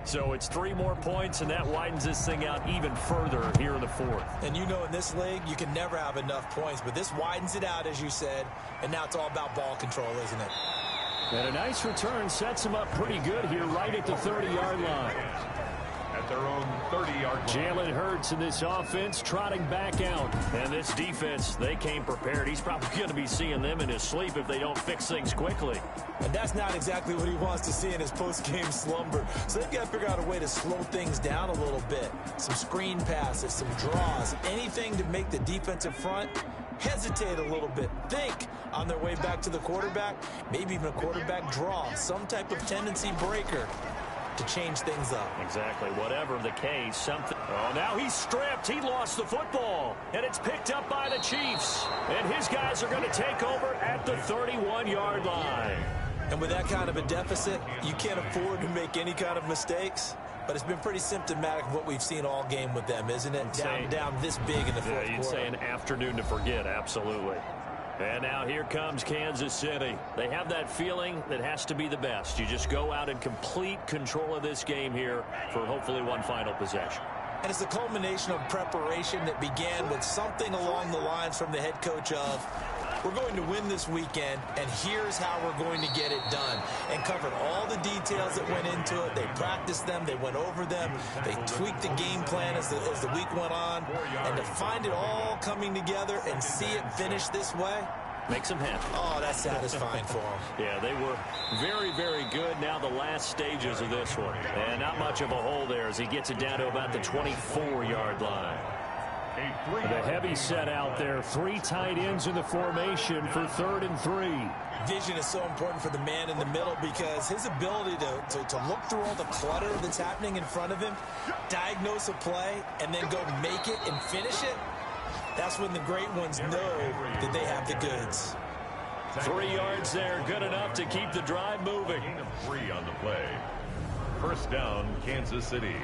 So it's 3 more points, and that widens this thing out even further here in the 4th. And you know in this league, you can never have enough points, but this widens it out, as you said, and now it's all about ball control, isn't it? And a nice return sets him up pretty good here right at the 30-yard line. At their own 30-yard line. Jalen Hurts in this offense trotting back out. And this defense, they came prepared. He's probably going to be seeing them in his sleep if they don't fix things quickly. And that's not exactly what he wants to see in his post-game slumber. So they've got to figure out a way to slow things down a little bit. Some screen passes, some draws, anything to make the defensive front hesitate a little bit. Think on their way back to the quarterback, maybe even a quarterback draw, some type of tendency breaker to change things up. Exactly. Whatever the case, something. Oh, now he's stripped. He lost the football. And it's picked up by the Chiefs. And his guys are going to take over at the 31-yard line. And with that kind of a deficit, you can't afford to make any kind of mistakes. But it's been pretty symptomatic of what we've seen all game with them, isn't it? Down this big in the fourth quarter. You'd say an afternoon to forget, absolutely. And now here comes Kansas City. They have that feeling that has to be the best. You just go out in complete control of this game here for hopefully one final possession. And it's a culmination of preparation that began with something along the lines from the head coach of, we're going to win this weekend, and here's how we're going to get it done. And covered all the details that went into it. They practiced them. They went over them. They tweaked the game plan as the week went on. And to find it all coming together and see it finish this way, makes them happy. Oh, that's satisfying for them. Yeah, they were very, very good. Now the last stages of this one. And not much of a hole there as he gets it down to about the 24-yard line. The heavy set out there. 3 tight ends in the formation for 3rd and 3. Vision is so important for the man in the middle because his ability to look through all the clutter that's happening in front of him, diagnose a play, and then go make it and finish it, that's when the great ones know that they have the goods. 3 yards there, good enough to keep the drive moving. Gain of 3 on the play. First down, Kansas City.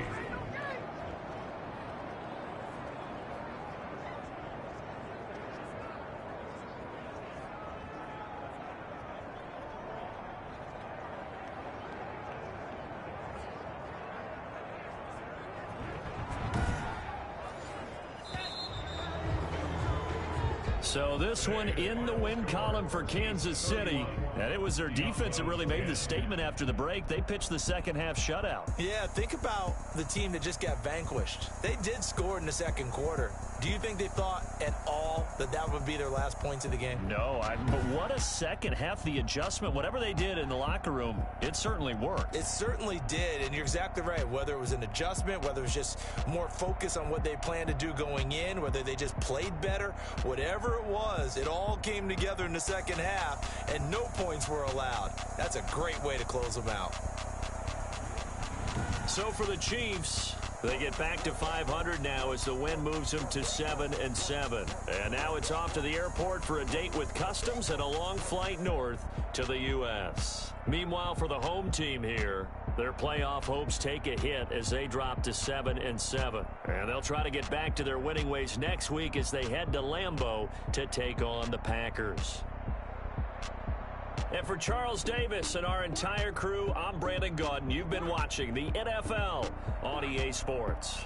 So this one in the win column for Kansas City. And it was their defense that really made the statement after the break. They pitched the second half shutout. Yeah, think about the team that just got vanquished. They did score in the second quarter. Do you think they thought at all that that would be their last points of the game? No, but what a second half. The adjustment, whatever they did in the locker room, it certainly worked. It certainly did, and you're exactly right. Whether it was an adjustment, whether it was just more focus on what they planned to do going in, whether they just played better, whatever it was, it all came together in the second half, and no points were allowed. That's a great way to close them out. So for the Chiefs, they get back to 500 now as the win moves them to 7-7. And now it's off to the airport for a date with Customs and a long flight north to the U.S. Meanwhile, for the home team here, their playoff hopes take a hit as they drop to 7-7. And they'll try to get back to their winning ways next week as they head to Lambeau to take on the Packers. And for Charles Davis and our entire crew, I'm Brandon Gaudin. You've been watching the NFL on EA Sports.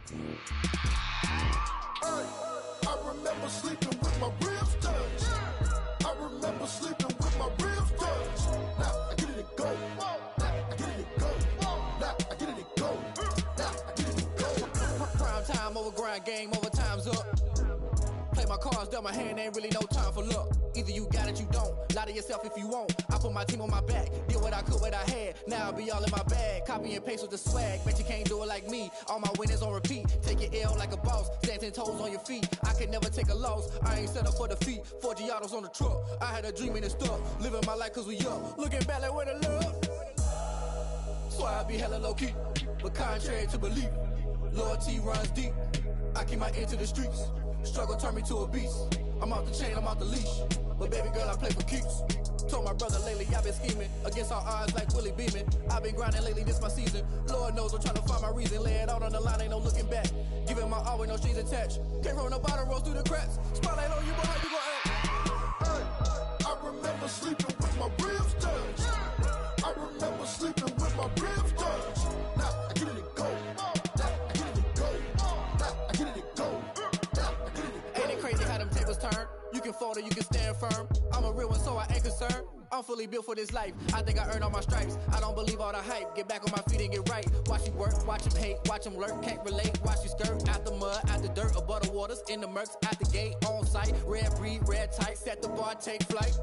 I remember sleeping with my ribs touched. I remember sleeping with my ribs touched. Now I get it to go. Now I get it to go. Now I get it to go. Now I get it to go. Prime time over grind, game over, time's up. Play my cards, dealt my hand, ain't really no time for luck. Either you got it, you don't. Lie to yourself if you won't. I put my team on my back, did what I could, what I had. Now I be all in my bag, copy and paste with the swag. Bet you can't do it like me. All my winners on repeat. Take your L like a boss, stand 10 toes on your feet. I could never take a loss. I ain't set up for defeat. 4 Giottos on the truck. I had a dream and it stuck. Living my life cause we up. Looking back like where the love. So I be hella low key, but contrary to belief, loyalty runs deep. I keep my ear to the streets. Struggle turned me to a beast. I'm off the chain, I'm off the leash. But baby girl, I play for keeps. Told my brother lately, I've been scheming against all odds like Willie Beeman. I've been grinding lately, this my season. Lord knows I'm trying to find my reason. Lay it out on the line, ain't no looking back. Giving my all with no strings attached. Can't roll no bottom, roll through the cracks. Spotlight on you, but how you gon' act? I remember sleeping with my ribs touched. I remember sleeping with my ribs touched. Now I get it to go. Now I get it to go. Now I get it to go. Now I get it to go. Ain't it crazy how them tables turn? You can fold or you can stand firm. I'm a real one, so I ain't concerned. I'm fully built for this life. I think I earned all my stripes. I don't believe all the hype. Get back on my feet and get right. Watch you work, watch him hate, watch him lurk. Can't relate, watch you skirt. Out the mud, out the dirt, above the waters, in the murks, out the gate, on site. Red breed, red tight, set the bar, take flight.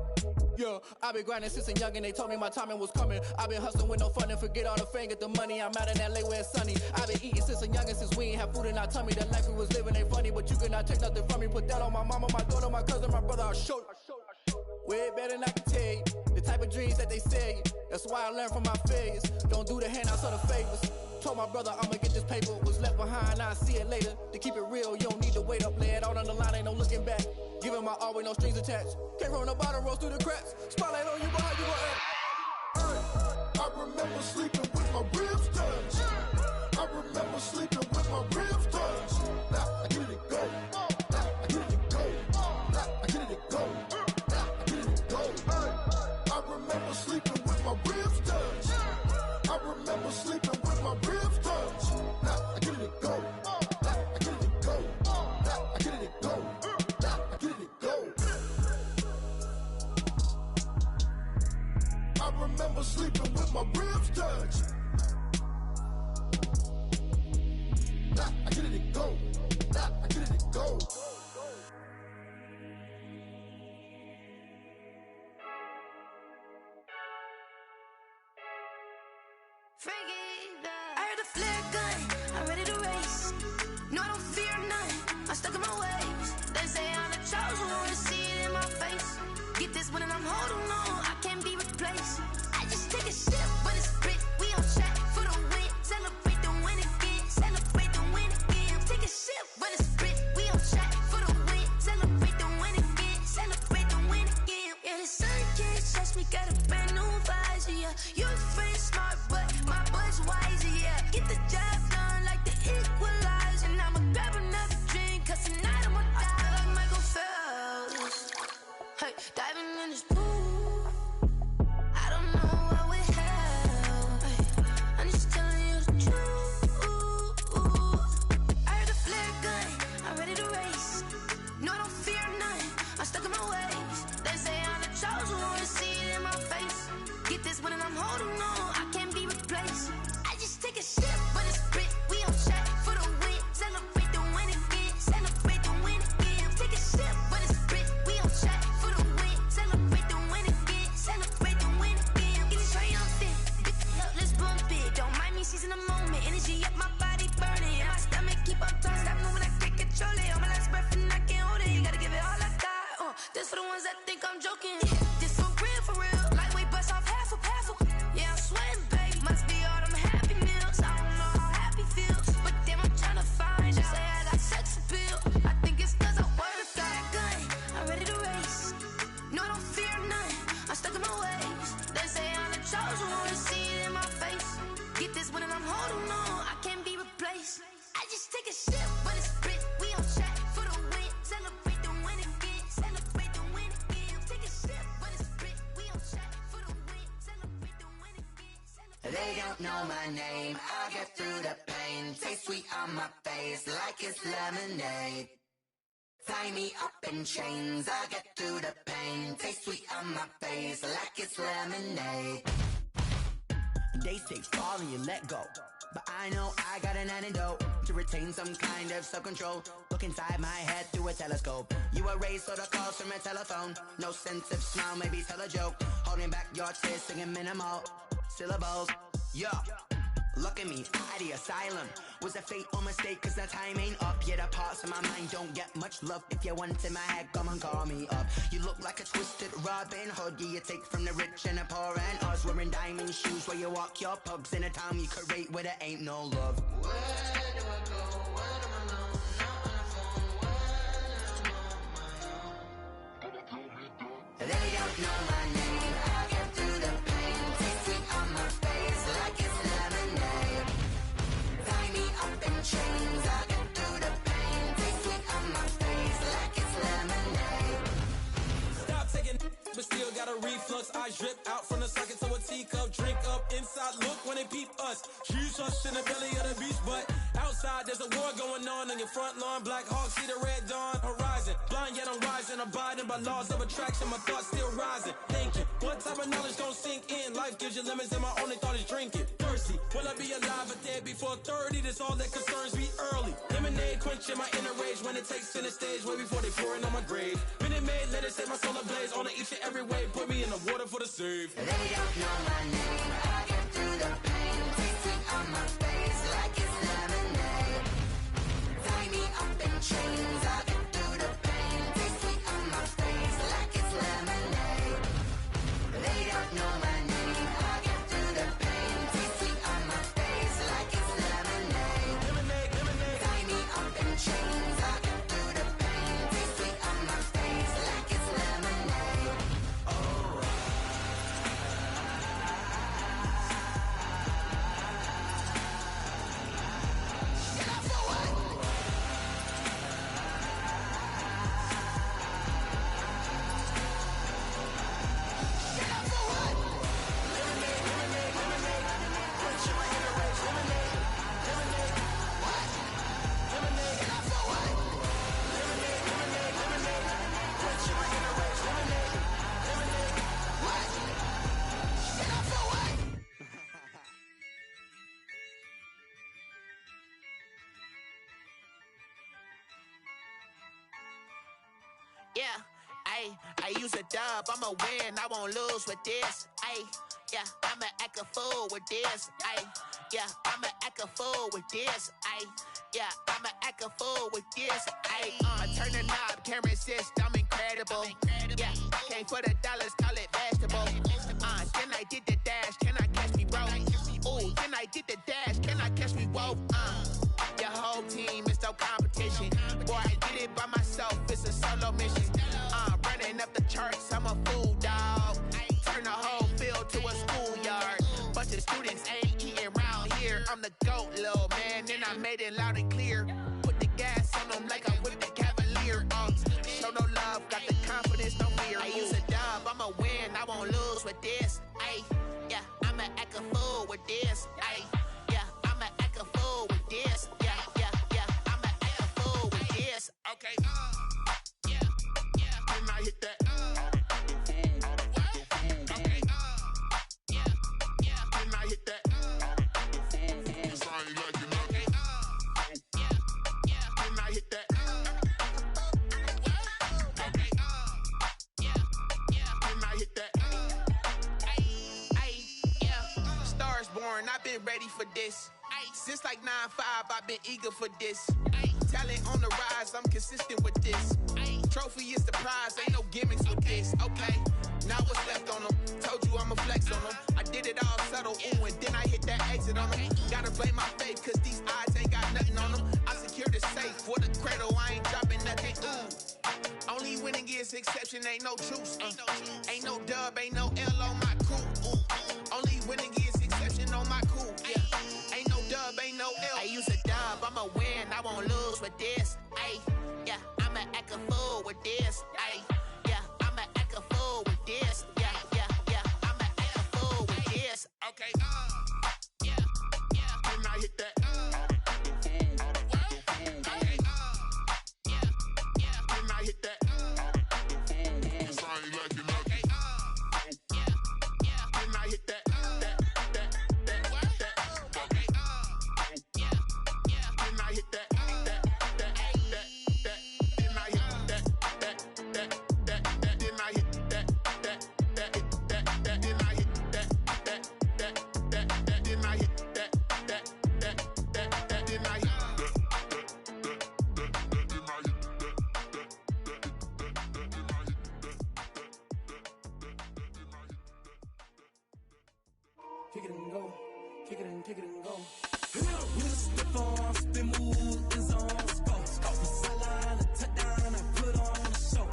Yeah, I been grinding since a young and they told me my timing was coming. I been hustling with no fun and forget all the fame, get the money. I'm out in LA where it's sunny. I been eating since a young and since we ain't have food in our tummy. The life we was living ain't funny, but you cannot take nothing from me. Put that on my mama, my daughter, my cousin, my brother, I'll show you. Way better than I can tell you. The type of dreams that they sell you. That's why I learned from my failures. Don't do the handouts or the favors. Told my brother I'ma get this paper. Was left behind, I'll see it later. To keep it real, you don't need to wait up. Lay it out on the line, ain't no looking back. Giving my all with no strings attached. Can't roll no bottom, roll through the cracks. Spotlight on you, but how you gon' act? I remember sleeping with my ribs touched. I remember sleeping with my ribs touched. Now I get it to go. Now I get it to go. Now I get it to go. Now I get it to go. I remember sleeping with my ribs touched. I remember sleeping with my ribs touched. Now I get it to go. Now I get it to go. Now I get it to go. Now I get it to go. I remember sleeping with my ribs touched. Now I get it to go. Now I get it to go. I heard the flare gun, I'm ready to race. No, I don't fear none, I'm stuck in my ways. They say I'm the chosen one, to see it in my face. Get this one and I'm holding on, I can't be replaced. I just take a sip, but it's split, we on track for the win. Celebrate the win again, celebrate the win again. Take a sip, but it's split, we on track for the win. Celebrate the win again, celebrate the win again. Yeah, the sun can't touch me, got a brand new visor, yeah. You're friend smart, but my bud's wiser, yeah. Get the job done like the equalizer. And I'ma grab another drink, cause tonight I'ma die like Michael Phelps. Hey, diving in this pool, I don't know what we have. Hey, I'm just telling you the truth. I heard the flare gun, I'm ready to race. No, I don't fear none, I'm stuck in my ways. They say I'm the chosen one, to see it in my face. Get this one and I'm holding on, I can't be replaced. I just take a sip, but it's split, we on track for the win. Celebrate the win again, celebrate the win again. Take a sip, but it's split, we on track for the win. Celebrate the win again, celebrate the win again. Getting triumphant, look, let's bump it. Don't mind me seizing the moment, energy up my body burning. And my stomach keep on turning, stop moving, I can't control it. On my last breath and I can't hold it, you gotta give it all I got. This for the ones that think I'm joking. This for real, lightweight bust off half a. Yeah, I'm sweating, baby. Must be all them happy meals. I don't know how happy feels, but damn, I'm trying to find out. Say I got sex appeal. I think it's cause I wear the flag gun. I'm ready to race. No, I don't fear none, I'm stuck in my ways. They say I'm the chosen one, to see it in my face. Get this one and I'm holding on, I can't be replaced. I just take a sip, but it's split, we on track for the win. Celebrate the win again, celebrate the win again. Take a sip, but it's split, we on track for the win. Celebrate the win again. They don't know my name, I'll get through the pain. Taste sweet on my face like it's lemonade. Tie me up in chains, I get through the pain. Taste sweet on my face like it's lemonade. They say fall and you let go, but I know I got an antidote to retain some kind of self-control. Look inside my head through a telescope. You erase all the calls from a telephone. No sense of smile, maybe tell a joke. Holding back your tears, singing minimal syllables. Yeah, look at me, at the asylum. Was a fate or mistake, cause the time ain't up. Yet the parts of my mind don't get much love. If you want in my head, come and call me up. You look like a twisted Robin Hood. Yeah, you take from the rich and the poor and us. Wearing diamond shoes where you walk your pugs in a town you create where there ain't no love. Where do I go? Where am I alone? Not on the phone. When I'm on my own. They don't know my name. I get through the pain. Taste sweet on my face like it's lemonade. Tie me up in chains. I get through the pain. Taste sweet on my face like it's lemonade. Stop taking, but still got a reflux. I drip out from the socket to a teacup. Drink up inside, look when they peep us. Shoes us in the belly of the beach, but outside there's a war going on your front lawn. Black Hawk, see the red dawn horizon. Blind yet I'm rising, abiding by laws of attraction. My thoughts still rising, thinking what type of knowledge don't sink in. Life gives you limits and my only thought is drinking. Thirsty, will I be alive or dead before 30? That's all that concerns me early. Lemonade quenching my inner rage when it takes center stage way before they pour it on my grave. Minute Maid, let it set my soul ablaze on each and every way. Put me in the water for the save. They don't know my name. I get through the pain. Taste sweet on my face like it's lemonade. Tie me up in chains. I get through the pain. Taste sweet on my face like it's lemonade. They don't know my name. I get through the pain. Taste sweet on my face like it's lemonade. Tie me up in chains. I get through the pain. Taste sweet on my face like it's lemonade. Yeah, I use a dub, I'ma win, I won't lose with this. Yeah, I'ma act a fool with this. Yeah, I'ma act a fool with this. Yeah, I'ma act a fool with this. I turn the knob, camera assist, I'm incredible. Yeah, came for the dollars, call it vegetable. Then I did the dash, can I catch me, bro? Ooh, then I did the dash, can I catch me, whoa? Your whole team is no competition. Boy, I did it by myself, it's a solo mission. Running up the charts, I'm a fool, dog. Turn the whole field to a schoolyard. Bunch of students ain't eating round here. I'm the GOAT, little man, and I made it loud and clear. Put the gas on them like I whipped the Cavalier. Show no love, got the confidence, no fear. I use a dub, I'ma win, I won't lose with this. Yeah, I'ma act a fool with this. Yeah, I'ma act a fool with this. Yeah, I'ma act a fool with this. Okay. Can I hit that? Okay. Can I hit that? Cause I ain't like it. Okay. Can I hit that? Okay. Can I hit that? Yeah. Stars born, I've been ready for this. Since like 9-5, I've been eager for this. Talent on the rise, I'm consistent with this. Trophy is the prize, ain't no gimmicks with this. Okay, now what's left on them? Told you I'ma flex on them. I did it all subtle, ooh, and then I hit that exit on them. Gotta blame my faith, cause these odds ain't got nothing on them. I secured the safe for the cradle, I ain't dropping nothing, ooh. Only winning is exception, ain't no truce. Ain't no dub, ain't no L on my crew, ooh. Only winning is exception on my crew, yeah. Ain't no dub, ain't no L. I use a dub, I'ma win, I won't lose with this. Yeah, I'ma act a fool with this. Yeah, I'ma act a fool with this. Yeah, I'ma act a fool with this. Okay. Can I hit that? kick it and go. We just step on, spin move, in zone, go. From sideline to touchdown, I put on a show.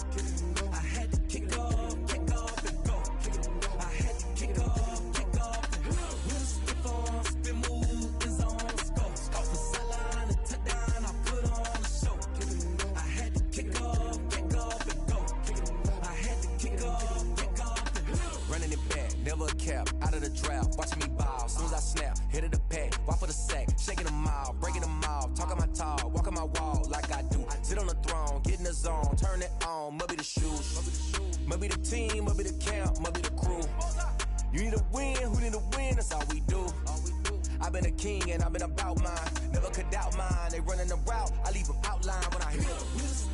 I had to kick off and go. I had to kick off and go. We just step on, spin move, in zone, go. From sideline to touchdown, I put on a show. I had to kick off and go. I had to kick off and go. Running it back, never a cap, out of the draft, watching me ball, soon as I snap, hit of the pack, walk for the sack, shaking them all, breaking them all, talking my talk, walking my wall like I do, sit on the throne, get in the zone, turn it on, must be the shoes, must be the team, must be the camp, must be the crew, you need a win, who need a win, that's all we do. I've been a king and I've been about mine, never could doubt mine, they running the route, I leave them outline when I hit.